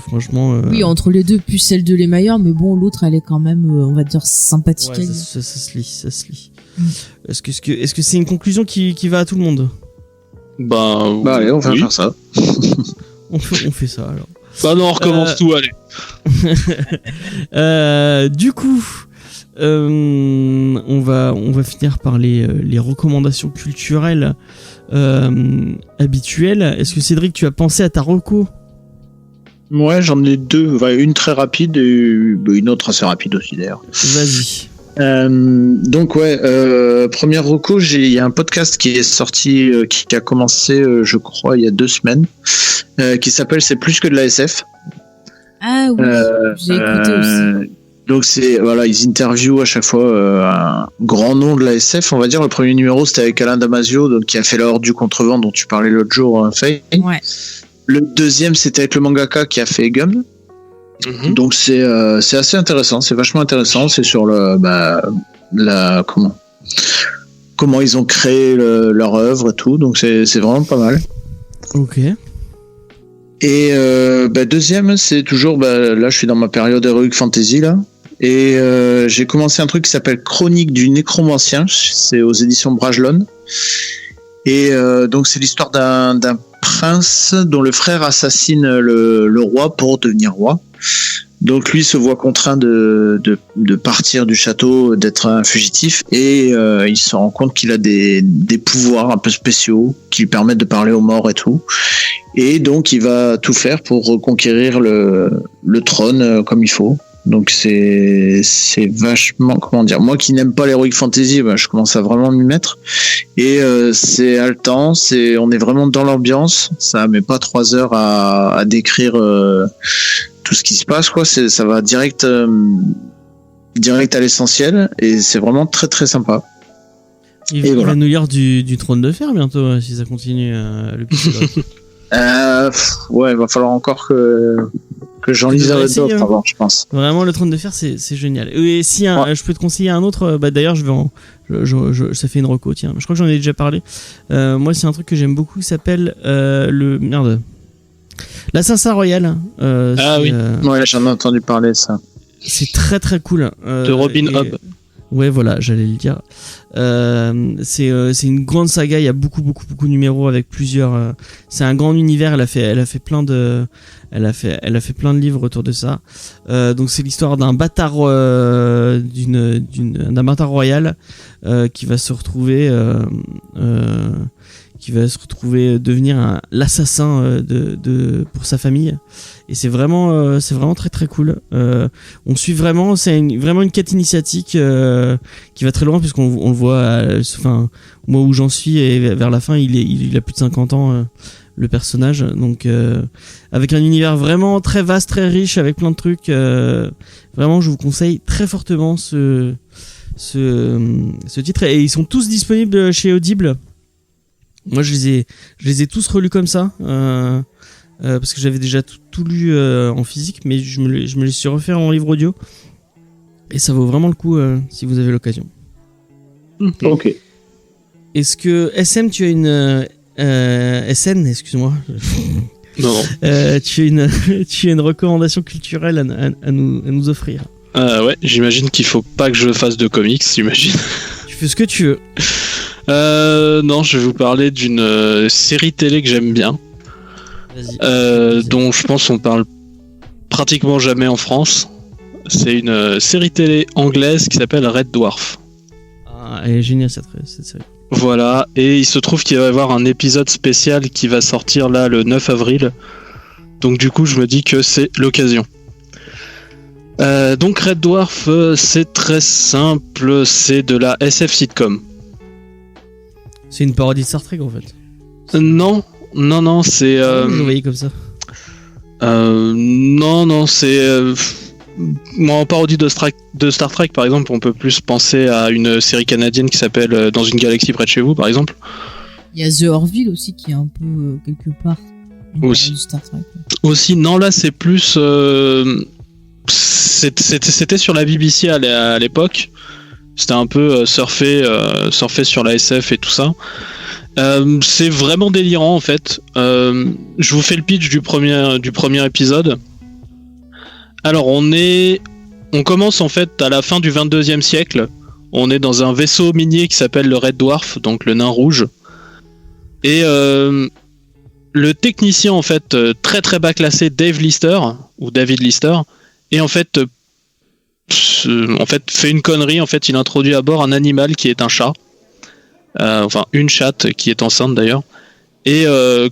franchement. Oui, entre les deux, plus celle de Lemayer, mais bon, l'autre, elle est quand même, on va dire, sympathique. Ouais, ça se lit. Est-ce que c'est une conclusion qui va à tout le monde? Bah allez, on va faire ça. on fait ça alors. Bah non, on recommence tout, allez. Du coup. On va finir par les recommandations culturelles habituelles. Est-ce que Cédric, tu as pensé à ta reco? Ouais, j'en ai deux. Une très rapide et une autre assez rapide aussi d'ailleurs. Vas-y. Donc première reco, il y a un podcast qui est sorti, qui a commencé, je crois, il y a 2 semaines, qui s'appelle C'est plus que de la SF. Ah oui, j'ai écouté aussi. Donc ils interviewent à chaque fois un grand nom de la SF, on va dire. Le premier numéro, c'était avec Alain Damasio, donc qui a fait La Horde du Contrevent dont tu parlais l'autre jour, Faye. Ouais. Le deuxième, c'était avec le mangaka qui a fait Gum. Mm-hmm. Donc c'est assez intéressant, c'est vachement intéressant. C'est sur comment ils ont créé leur œuvre et tout. Donc c'est vraiment pas mal. Ok. Et deuxième, c'est toujours là je suis dans ma période Heroic Fantasy là. Et j'ai commencé un truc qui s'appelle Chronique du Nécromancien, c'est aux éditions Brajlon. Et donc c'est l'histoire d'un prince dont le frère assassine le roi pour devenir roi. Donc lui se voit contraint de partir du château, d'être un fugitif, et il se rend compte qu'il a des pouvoirs un peu spéciaux qui lui permettent de parler aux morts et tout. Et donc il va tout faire pour reconquérir le trône comme il faut. Donc c'est vachement, comment dire, moi qui n'aime pas l'heroic fantasy, je commence à vraiment m'y mettre. Et c'est haletant, on est vraiment dans l'ambiance. Ça met pas 3 heures à décrire tout ce qui se passe, quoi. Ça va direct à l'essentiel, et c'est vraiment très très sympa. Il va nous lire du Trône de Fer bientôt, si ça continue, le ouais, il va falloir encore que j'en lise d'autres avant, je pense. Vraiment, le Trône de Fer, c'est génial. Et si je peux te conseiller un autre, d'ailleurs, ça fait une reco, tiens. Je crois que j'en ai déjà parlé. Moi, c'est un truc que j'aime beaucoup qui s'appelle l'Assassin Royal. Oui. Ouais, j'en ai entendu parler, ça. C'est très très cool. De Robin Hobb. Ouais, voilà, j'allais le dire. C'est une grande saga. Il y a beaucoup de numéros avec plusieurs. C'est un grand univers. Elle a fait plein de livres autour de ça. Donc c'est l'histoire d'un bâtard d'un bâtard royal qui va se retrouver devenir l'assassin pour sa famille. Et c'est vraiment très très cool. On suit vraiment, vraiment une quête initiatique qui va très loin, puisqu'on le voit, moi où j'en suis, et vers la fin il a plus de 50 ans, le personnage, donc avec un univers vraiment très vaste, très riche, avec plein de trucs. Vraiment, je vous conseille très fortement ce titre, et ils sont tous disponibles chez Audible. Moi je les ai tous relus comme ça, parce que j'avais déjà tout lu en physique, mais je me les suis refait en livre audio, et ça vaut vraiment le coup si vous avez l'occasion. Ok. Est-ce que SM, tu as une SN, excuse-moi. Non. Tu as une recommandation culturelle à nous offrir? Ouais, j'imagine qu'il faut pas que je fasse de comics, j'imagine. Tu fais ce que tu veux. Non, je vais vous parler d'une série télé que j'aime bien, dont je pense on parle pratiquement jamais en France. C'est une série télé anglaise qui s'appelle Red Dwarf. Ah, elle est géniale cette série. Voilà, et il se trouve qu'il va y avoir un épisode spécial qui va sortir là le 9 avril. Donc du coup, je me dis que c'est l'occasion. Donc Red Dwarf, c'est très simple, c'est de la SF sitcom. C'est une parodie de Star Trek en fait. Non, c'est. Vous le voyez comme ça. Non, c'est. Moi, en parodie de Star Trek, par exemple, on peut plus penser à une série canadienne qui s'appelle Dans une galaxie près de chez vous, par exemple. Il y a The Orville aussi qui est un peu quelque part Aussi. Star Trek. Aussi, non, là c'est plus. C'était sur la BBC à l'époque. C'était un peu surfer sur la SF et tout ça. C'est vraiment délirant en fait. Je vous fais le pitch du premier épisode. Alors on commence en fait à la fin du 22e siècle. On est dans un vaisseau minier qui s'appelle le Red Dwarf, donc le nain rouge. Et le technicien en fait très très bas classé David Lister et en fait fait une connerie. En fait, il introduit à bord un animal qui est un chat, enfin une chatte qui est enceinte d'ailleurs. Et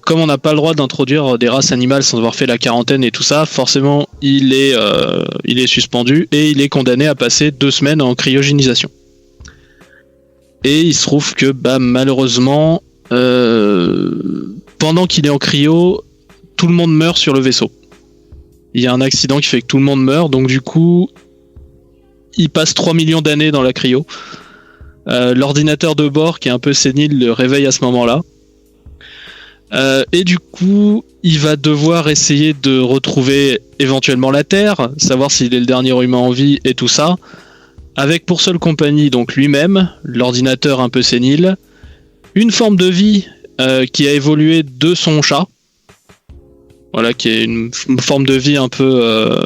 comme on n'a pas le droit d'introduire des races animales sans avoir fait la quarantaine et tout ça, forcément il est suspendu et il est condamné à passer 2 semaines en cryogénisation. Et il se trouve que malheureusement pendant qu'il est en cryo, tout le monde meurt sur le vaisseau. Il y a un accident qui fait que tout le monde meurt, donc du coup il passe 3 millions d'années dans la cryo. L'ordinateur de bord, qui est un peu sénile, le réveille à ce moment-là. Et du coup, il va devoir essayer de retrouver éventuellement la Terre, savoir s'il est le dernier humain en vie et tout ça, avec pour seule compagnie donc lui-même, l'ordinateur un peu sénile, une forme de vie qui a évolué de son chat, voilà, qui est une forme de vie un peu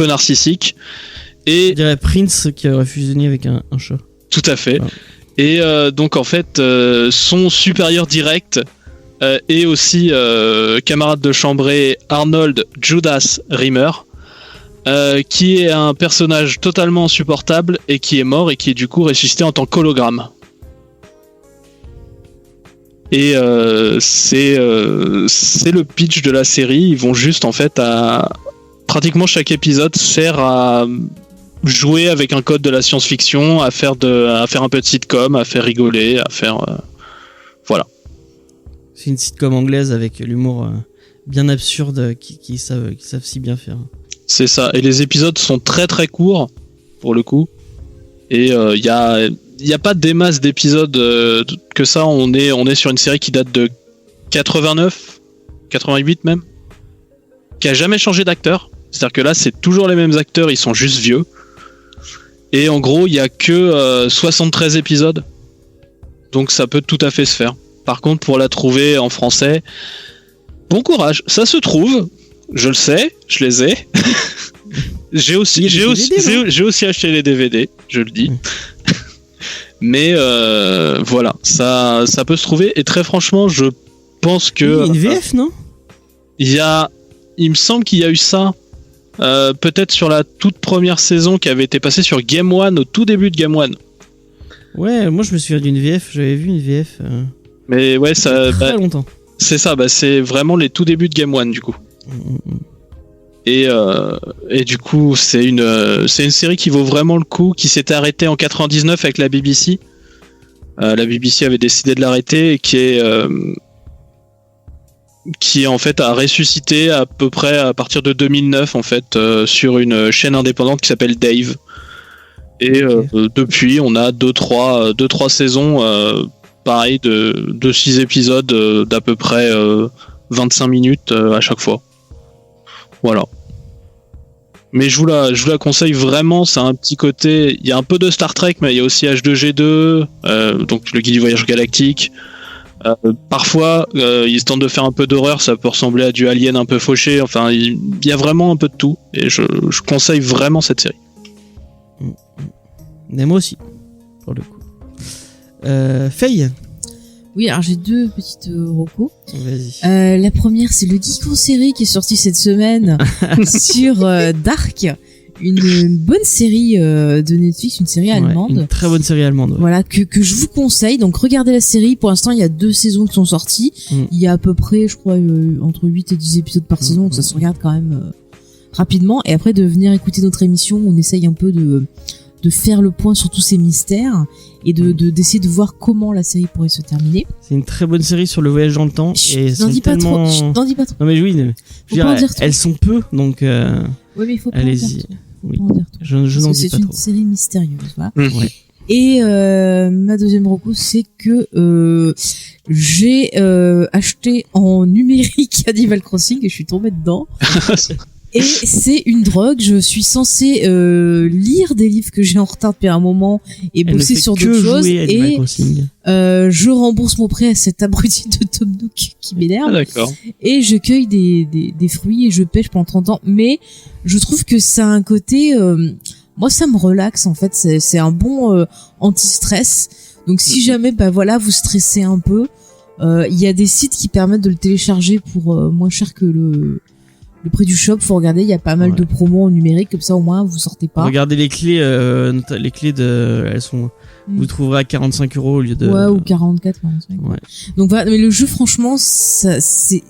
narcissique. Et je dirais Prince qui aurait fusionné avec un chat. Tout à fait. Ouais. Et donc en fait, son supérieur direct est aussi camarade de chambrée Arnold Judas Rimmer, qui est un personnage totalement insupportable et qui est mort et qui est du coup ressuscité en tant qu'hologramme. Et c'est le pitch de la série. Ils vont juste en fait pratiquement chaque épisode sert à jouer avec un code de la science-fiction, à faire un peu de sitcom, à faire rigoler, à faire voilà. C'est une sitcom anglaise avec l'humour bien absurde qui savent si bien faire. C'est ça. Et les épisodes sont très très courts pour le coup. Et il y a pas des masses d'épisodes que ça. On est sur une série qui date de 89, 88 même, qui a jamais changé d'acteur. C'est-à-dire que là, c'est toujours les mêmes acteurs, ils sont juste vieux. Et en gros, il y a que 73 épisodes. Donc ça peut tout à fait se faire. Par contre, pour la trouver en français, bon courage. Ça se trouve, je le sais, je les ai. J'ai aussi acheté les DVD, je le dis. Mais voilà, ça peut se trouver. Et très franchement, je pense que... Une VF, non ? Il me semble qu'il y a eu ça. Peut-être sur la toute première saison qui avait été passée sur Game One, au tout début de Game One. Ouais, moi je me souviens d'une VF, j'avais vu une VF. Mais ouais, ça. Très longtemps. C'est ça, c'est vraiment les tout débuts de Game One du coup. Et du coup, c'est une série qui vaut vraiment le coup, qui s'était arrêtée en 99 avec la BBC. La BBC avait décidé de l'arrêter et qui en fait a ressuscité à peu près à partir de 2009 en fait sur une chaîne indépendante qui s'appelle Dave. Et depuis, on a 2-3 saisons pareil de 6 épisodes d'à peu près 25 minutes à chaque fois. Voilà. Mais je vous la conseille vraiment, c'est un petit côté, il y a un peu de Star Trek, mais il y a aussi H2G2, donc le guide du voyage galactique. Parfois, ils tentent de faire un peu d'horreur, ça peut ressembler à du Alien un peu fauché, enfin, il y a vraiment un peu de tout, et je conseille vraiment cette série. Mais moi aussi, pour le coup. Faye. Oui, alors j'ai 2 petites recos. Vas-y. La première, c'est le Geek en série qui est sorti cette semaine sur Dark, une bonne série de Netflix, une série allemande. Une très bonne série allemande. Ouais. Voilà, que je vous conseille. Donc regardez la série. Pour l'instant, il y a 2 saisons qui sont sorties. Il y a à peu près, je crois, entre 8 et 10 épisodes par saison, donc ça se regarde quand même rapidement. Et après, de venir écouter notre émission, on essaye un peu de faire le point sur tous ces mystères et d'essayer de voir comment la série pourrait se terminer. C'est une très bonne série sur le voyage dans le temps. Et n'en dis pas trop. N'en dis pas trop. Non mais oui, elles sont peu, donc ouais, mais il faut pas allez-y. en dire trop. Oui. Pas en dire trop. Je n'en dis pas trop. C'est une série mystérieuse, voilà. Ouais. Et ma deuxième reco, c'est que j'ai acheté en numérique Animal Crossing et je suis tombée dedans. Et c'est une drogue. Je suis censée lire des livres que j'ai en retard depuis un moment et bosser sur d'autres choses. Et je rembourse mon prêt à cet abruti de Tom Nook qui m'énerve. Ah, d'accord. Et je cueille des fruits et je pêche pendant 30 ans. Mais je trouve que ça a un côté... moi, ça me relaxe en fait. C'est un bon anti-stress. Donc si jamais vous stressez un peu, il y a des sites qui permettent de le télécharger pour moins cher que le prix du shop. Faut regarder, il y a pas mal de promos en numérique, comme ça au moins vous sortez pas. Regardez les clés, elles sont, vous trouverez à 45 € au lieu de. Ouais, ou 44, 45. Ouais. Donc voilà, mais le jeu franchement, c'est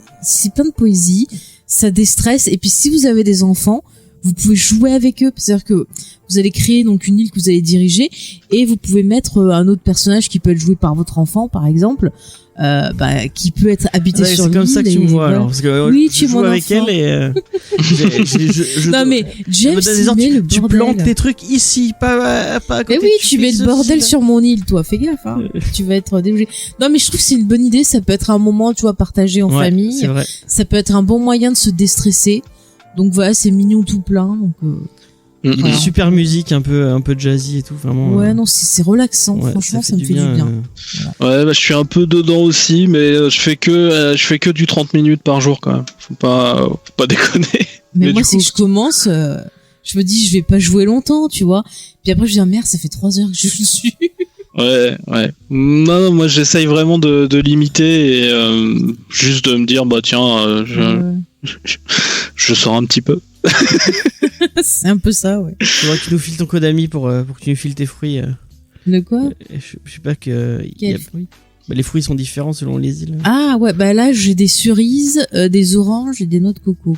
plein de poésie, ça déstresse, et puis si vous avez des enfants, vous pouvez jouer avec eux, c'est-à-dire que vous allez créer donc une île que vous allez diriger, et vous pouvez mettre un autre personnage qui peut être joué par votre enfant, par exemple, qui peut être habité sur l'île. C'est comme ça que tu me vois, alors, parce que oui, je joue avec elle et non mais James, tu plantes tes trucs ici, pas à côté. Mais oui, tu mets le bordel sur mon île, toi, fais gaffe, hein. Tu vas être débouché. Non mais je trouve que c'est une bonne idée, ça peut être un moment, tu vois, partagé en famille. C'est vrai. Ça peut être un bon moyen de se déstresser. Donc voilà, c'est mignon tout plein. Donc il y a une super musique, un peu jazzy et tout, vraiment. Ouais, non, c'est relaxant. Franchement, ça me fait du bien. Voilà. Ouais, je suis un peu dedans aussi, mais je fais que du 30 minutes par jour quand même. Faut pas déconner. Mais moi, c'est que je commence, je me dis, je vais pas jouer longtemps, tu vois. Puis après, je dis, merde, ça fait 3 heures que je suis. Ouais. Non, moi j'essaye vraiment de limiter et juste de me dire, tiens, je sors un petit peu. C'est un peu ça, ouais. Faudrait que tu nous files ton code ami pour que tu nous files tes fruits. De quoi? Je sais pas que. Quels fruits? Les fruits sont différents selon les îles. Ah ouais, là j'ai des cerises, des oranges et des noix de coco.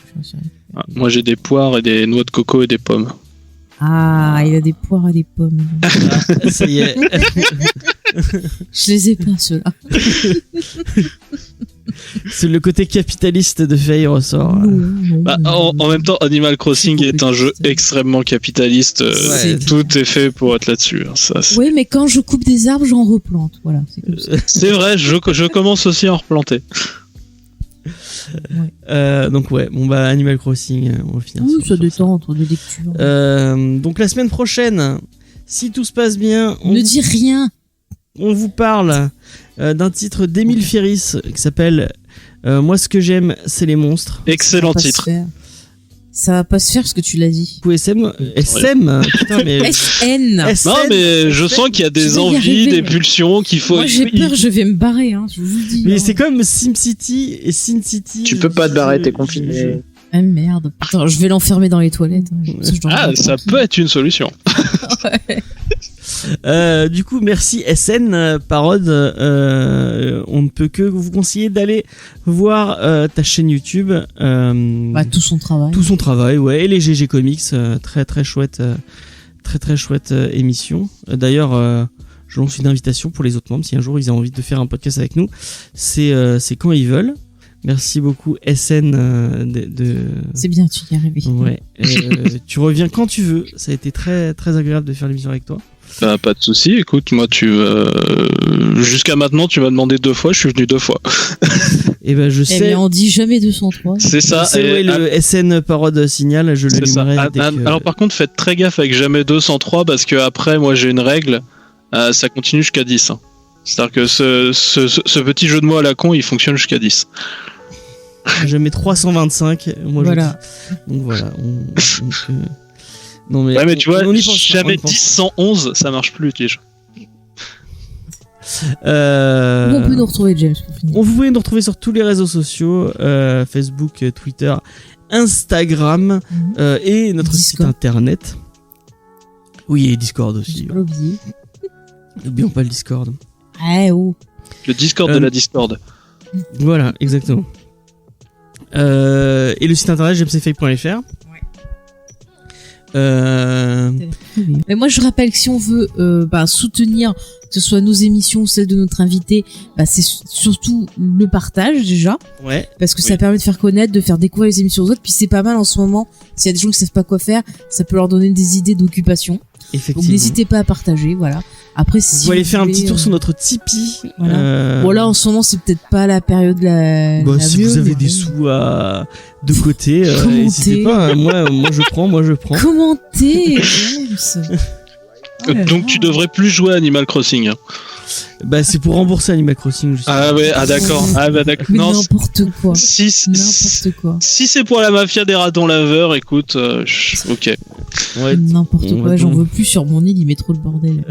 Moi j'ai des poires et des noix de coco et des pommes. Ah, il y a des poires et des pommes. Ah, ça y est. Je les ai pas, ceux-là. C'est le côté capitaliste de Faye ressort. En même temps, Animal Crossing est un jeu extrêmement capitaliste. Tout est fait pour être là-dessus. Oui, mais quand je coupe des arbres, j'en replante. Voilà, c'est comme ça. C'est vrai, je commence aussi à en replanter. Donc Animal Crossing, on va finir. Oui, ça détend entre deux lectures. Donc la semaine prochaine, si tout se passe bien, ne dis rien. On vous parle d'un titre d'Émile Ferris qui s'appelle Moi ce que j'aime c'est les monstres. Excellent titre. Ça va pas se faire parce que tu l'as dit. SM putain, mais... SN. Non mais je sens qu'il y a des envies, des pulsions qu'il faut... Moi j'ai peur, je vais me barrer, hein, je vous le dis. Mais c'est comme SimCity et Sin City. Tu peux pas te barrer, t'es confiné. Ah merde, putain, je vais l'enfermer dans les toilettes. Ça peut être une solution. Du coup, merci SN Parode. On ne peut que vous conseiller d'aller voir ta chaîne YouTube. Tout son travail. Tout son travail, ouais. Et les GG Comics, très très chouette, très chouette émission. D'ailleurs, je lance une invitation pour les autres membres si un jour ils ont envie de faire un podcast avec nous. C'est quand ils veulent. Merci beaucoup SN C'est bien, tu y es arrivé. Ouais. Tu reviens quand tu veux. Ça a été très très agréable de faire l'émission avec toi. Pas de souci. Écoute, moi jusqu'à maintenant tu m'as demandé 2 fois, je suis venu 2 fois. Et je sais. Mais on dit jamais 203. C'est ça. C'est le SN Parode signal, je le limerai. Alors par contre, faites très gaffe avec jamais 203 parce que après moi j'ai une règle, ça continue jusqu'à 10. Hein. C'est-à-dire que ce petit jeu de mots à la con, il fonctionne jusqu'à 10. Je mets 325. Moi, voilà. Donc voilà. Non mais tu vois, jamais 10, 111, ça marche plus les jeux. On peut nous retrouver, James, pour finir. Vous pouvez nous retrouver sur tous les réseaux sociaux, Facebook, Twitter, Instagram et notre site internet. Oui, et Discord aussi. N'oublions pas le Discord. Le Discord de la Discord. Voilà, exactement. Et le site internet jamesfake.fr. Mais moi je rappelle que si on veut soutenir que ce soit nos émissions ou celles de notre invité, c'est surtout le partage déjà, parce que ça permet de faire connaître, de faire découvrir les émissions aux autres, puis c'est pas mal en ce moment s'il y a des gens qui savent pas quoi faire, ça peut leur donner des idées d'occupation. Effectivement. Donc n'hésitez pas à partager, voilà. Après, si vous allez faire un petit tour voulez, sur notre Tipeee. Voilà. Bon là en ce moment c'est peut-être pas la période la si mieux, vous avez mais des sous de côté, Commentez. n'hésitez pas. Moi je prends. commentez. James. Oh là Donc là. tu devrais plus jouer à Animal Crossing. Hein. Bah c'est pour rembourser Animal Crossing. Je sais. Ah ouais, d'accord. Ah bah d'accord. Mais Non, n'importe quoi. si N'importe quoi. c'est pour la mafia des ratons laveurs, écoute, ok. Ouais. N'importe on quoi, va j'en donc- veux plus sur mon île, il met trop le bordel.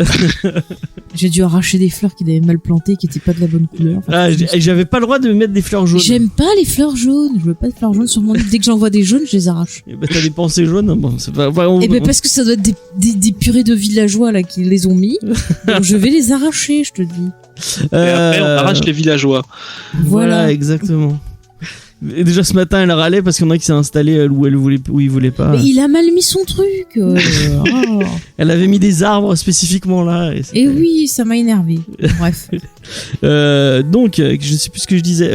J'ai dû arracher des fleurs qui avaient mal plantées, qui étaient pas de la bonne couleur. Enfin, Ah, j'avais pas le droit de mettre des fleurs jaunes. j'aime pas les fleurs jaunes, je veux pas de fleurs jaunes sur mon île. Dès que j'en vois des jaunes, je les arrache. Eh ben, t'as des pensées jaunes. Bon, c'est pas. Et ben parce que ça doit être des purées de villageois là qui les ont mis. Donc je vais les arracher, je te dis. Et après, on arrache les villageois. Voilà, exactement. Et déjà ce matin, elle râlait parce qu'il y en a qui s'est installé où il voulait pas. Mais il a mal mis son truc. Oh. Elle avait mis des arbres spécifiquement là. Et oui, ça m'a énervé. Bref. Donc, je sais plus ce que je disais.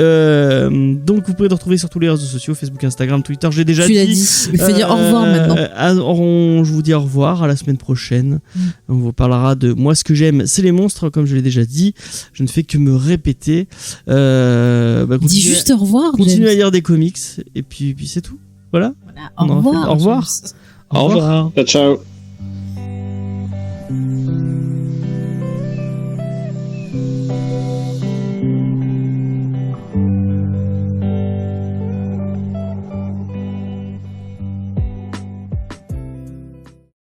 Donc, vous pouvez nous retrouver sur tous les réseaux sociaux, Facebook, Instagram, Twitter. J'ai déjà Tu l'as dit. dit. Il faut dire au revoir maintenant. Je vous dis au revoir à la semaine prochaine. On vous parlera de moi. Ce que j'aime, c'est les monstres, comme je l'ai déjà dit. Je ne fais que me répéter. Dis juste au revoir. Continuez James. à lire des comics et puis c'est tout. Voilà. Voilà, On au aura fait- revoir. au revoir. James. Au revoir. Ciao, ciao.